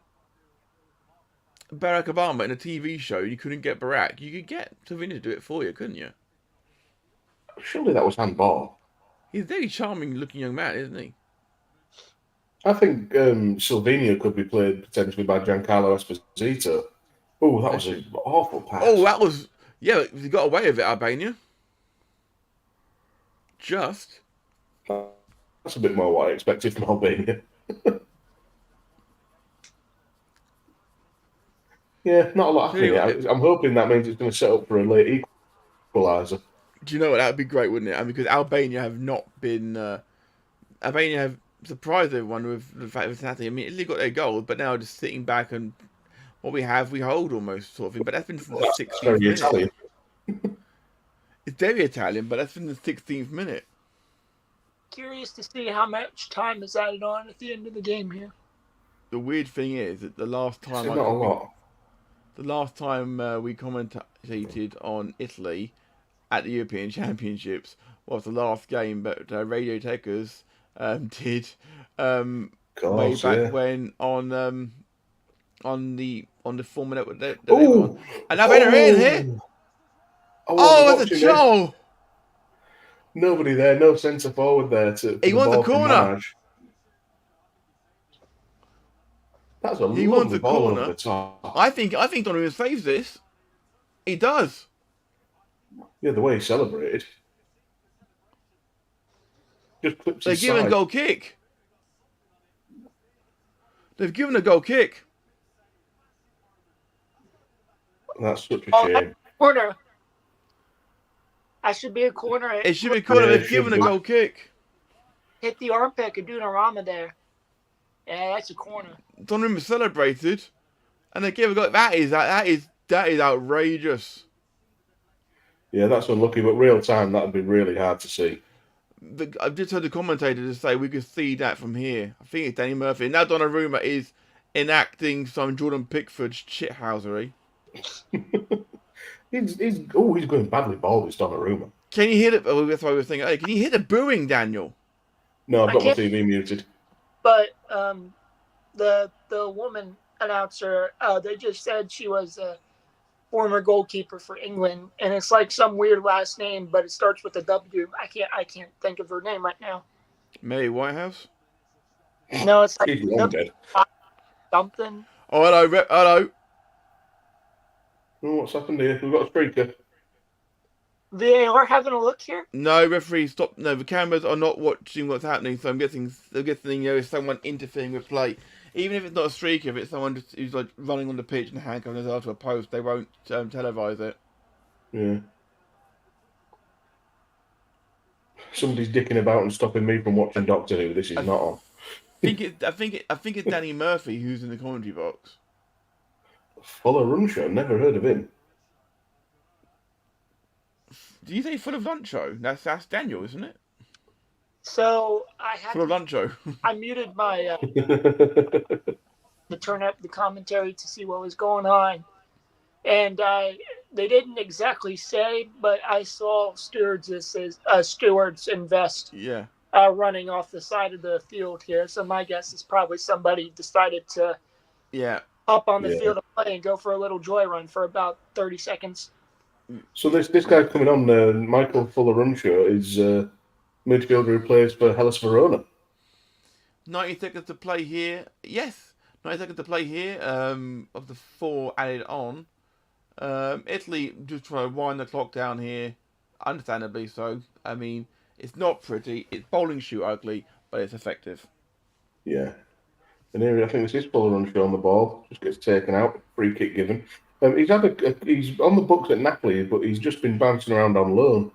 Obama in a TV show, you couldn't get Barack, you could get Slovenia to do it for you, couldn't you? Surely that was handball. He's a very charming looking young man, isn't he? I think Slovenia could be played potentially by Giancarlo Esposito. Oh, that was an awful pass. Oh, that was... Yeah, he got away with it, Albania. Just. That's a bit more what I expected from Albania. Yeah, not a lot happening yet. I'm hoping that means it's going to set up for a late equaliser. Do you know what? That would be great, wouldn't it? I mean, because Albania have not been... Albania have surprised everyone with the fact of Italy. I mean, Italy got their goals, but now just sitting back and what we have, we hold almost, sort of thing. But that's been from the 16th minute. Italian. It's very Italian, but that's from the 16th minute. Curious to see how much time is added on at the end of the game here. The weird thing is that the last time we commentated on Italy at the European Championships was the last game that Radio Tekkers did way back when on on the former network that they were on. And now they're in here. Oh, that's a Joel. Nobody there, no centre forward there He wants a corner. That's a lovely ball over the top. I think Donovan saves this. He does. Yeah, the way he celebrated. Just clips They've his given side. a goal kick. They've given a goal kick. That's such a shame. Corner. I should be a corner. It should be a corner. They've given a goal kick. Hit the armpit and do an arama there. Yeah, that's a corner. Donovan celebrated, and they gave a goal. That is outrageous. Yeah, that's unlucky, but real time, that would be really hard to see. I've just heard the commentator just say we could see that from here. I think it's Danny Murphy. Now Donnarumma is enacting some Jordan Pickford shithousery. he's going badly bald, it's Donnarumma. Can you hear it? Oh, that's what I was thinking. Hey, can you hear the booing, Daniel? No, I've got my TV muted. But the woman announcer, they just said she was a former goalkeeper for England, and it's like some weird last name, but it starts with a W. I can't think of her name right now. Mary Whitehouse? No, it's like She's long dead. something. Oh, hello, hello. Oh, what's happened here? We've got a speaker. VAR having a look here? No, referee, stop. No, the cameras are not watching what's happening, so I'm guessing there's someone interfering with play. Even if it's not a streaker, if it's someone who's like running on the pitch and handcuffing themselves to a post, they won't televise it. Yeah. Somebody's dicking about and stopping me from watching Doctor Who. This is not on. I think it's Danny Murphy who's in the commentary box. Volley Show. Never heard of him. Do you say Full of Luncho? That's Daniel, isn't it? So I had Full of Luncho. I muted my to turn up the commentary to see what was going on, and they didn't exactly say, but I saw stewards in vest running off the side of the field here. So my guess is probably somebody decided to up on the field of play and go for a little joy run for about 30 seconds. So this guy coming on, Michael Fuller-Runshaw, is midfielder who plays for Hellas Verona. 90 seconds to play here. Yes, 90 seconds to play here. Of the 4 added on. Italy just trying to wind the clock down here. Understandably so. I mean, it's not pretty. It's bowling shoe ugly, but it's effective. Yeah. And here, I think this is Fuller-Runshaw on the ball. Just gets taken out. Free kick given. He's on the books at Napoli, but he's just been bouncing around on loan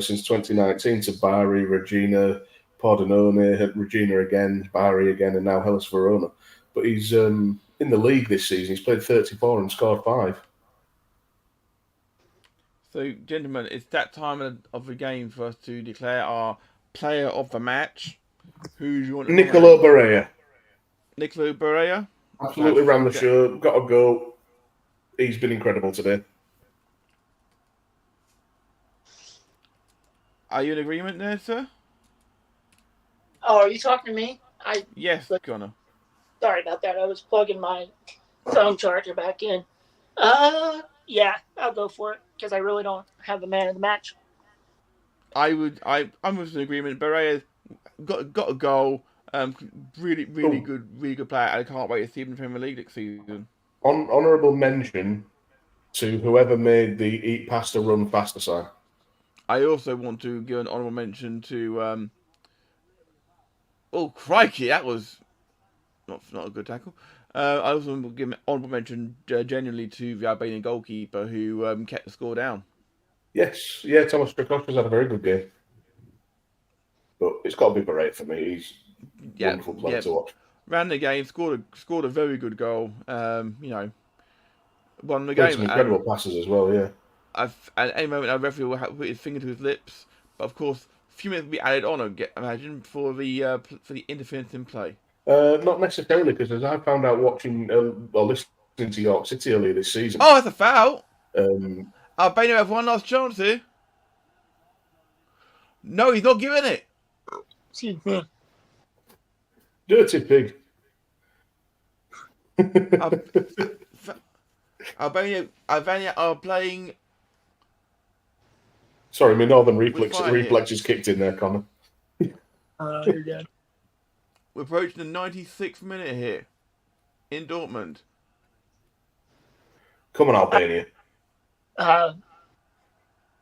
since 2019 to Bari, Regina, Pordenone, Regina again, Bari again, and now Hellas Verona. But he's in the league this season. He's played 34 and scored 5. So, gentlemen, it's that time of the game for us to declare our player of the match. Who do you want to Nicolo Barea. Nicolo Barea? Absolutely ran the show. Got a goal. He's been incredible today. Are you in agreement there, sir? Oh, are you talking to me? Yes, Connor. Sorry about that. I was plugging my phone charger back in. Yeah, I'll go for it because I really don't have the man of the match. I'm with an agreement. Barea got a goal. Really good player. I can't wait to see him in the Premier League next season. Honourable mention to whoever made the eat pasta run faster sign. I also want to give an honourable mention to oh crikey, that was not a good tackle. I also want to give an honourable mention genuinely to the Albanian goalkeeper who kept the score down. Yes, yeah, Thomas Strakosha's had a very good game. But it's got to be Beret for me. He's a wonderful player to watch. Ran the game, scored a very good goal. Won the game. Some incredible passes as well, yeah. At any moment, our referee will put his finger to his lips. But of course, a few minutes will be added on, imagine, for the interference in play. Not necessarily, because as I found out watching or listening to York City earlier this season. Oh, that's a foul! Albania have one last chance here. No, he's not giving it. Dirty pig. Albania are playing. Sorry, my northern reflexes kicked in there, Connor. You're good. We're approaching the 96th minute here in Dortmund. Come on, Albania. UEFA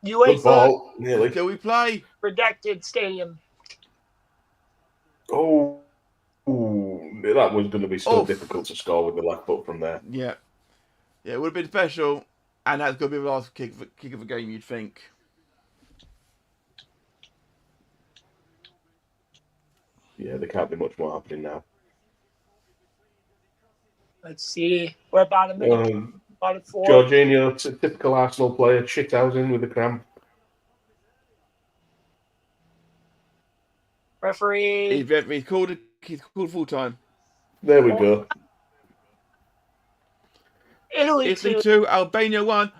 Good ball, nearly. Can we play? redacted stadium. Oh, that was going to be so difficult to score with the left foot from there. Yeah, it would have been special, and that's going to be the last kick of the game, you'd think. Yeah, there can't be much more happening now. Let's see. We're about a minute. About a 4. Jorginho, typical Arsenal player, shithousing with the cramp. Referee. He's called full time. There we go. Italy 2, Albania 1,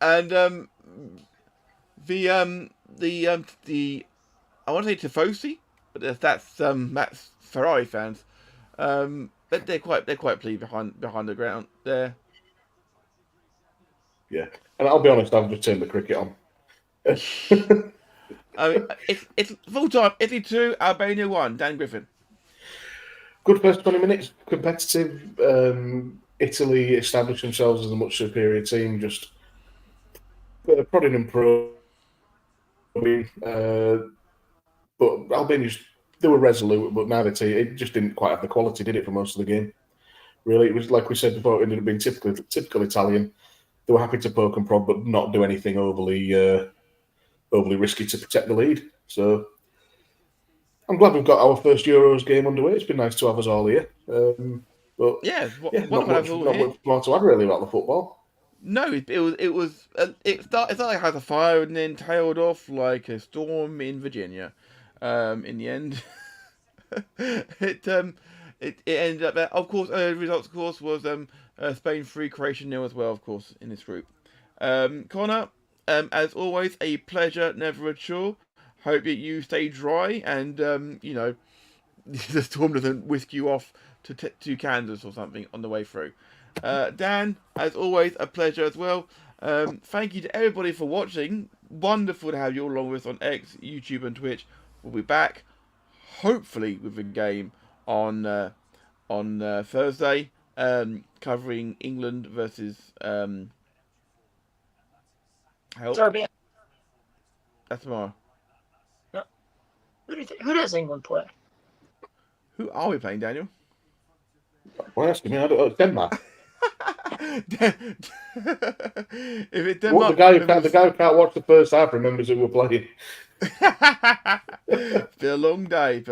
and the I want to say Tifosi, but that's Ferrari fans. But they're quite pleased behind the ground there. Yeah, and I'll be honest, I've just turned the cricket on. I mean, it's full time. Italy 2, Albania 1. Dan Griffin. Good first 20 minutes, competitive. Italy established themselves as a much superior team, just prodding and probing. But Albania, they were resolute, but neither team, it just didn't quite have the quality, did it, for most of the game? Really, it was like we said before, it ended up being typical Italian. They were happy to poke and prod, but not do anything overly risky to protect the lead. So I'm glad we've got our first Euros game underway. It's been nice to have us all here. But not much more to add really about the football. No, it started like as a fire and then tailed off like a storm in Virginia. In the end, it ended up there. Of course, results of course was Spain 3, Croatia 0 as well. Of course, in this group. Konor, as always, a pleasure, never a chore. Hope that you stay dry and the storm doesn't whisk you off to Kansas or something on the way through. Dan, as always, a pleasure as well. Thank you to everybody for watching. Wonderful to have you all along with us on X, YouTube, and Twitch. We'll be back, hopefully, with a game on Thursday, covering England versus Serbia. That's tomorrow. No. Who does England play? Who are we playing, Daniel? Why asking me? I don't know. It's Denmark. If it's Denmark, the guy who can't watch the first half remembers who we're playing. It's been a long day.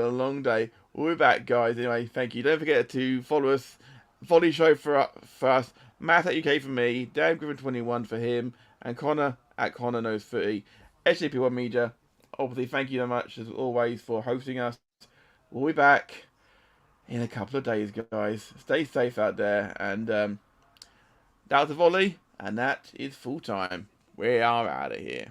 We'll be back, guys. Anyway, thank you. Don't forget to follow us. Volley Show for us. Matt at UK for me. Dan Griffin 21 for him. And Konor at Konor Knows 30. SJP World Media. Obviously, thank you so much, as always, for hosting us. We'll be back in a couple of days, guys. Stay safe out there. And that was the volley. And that is full time. We are out of here.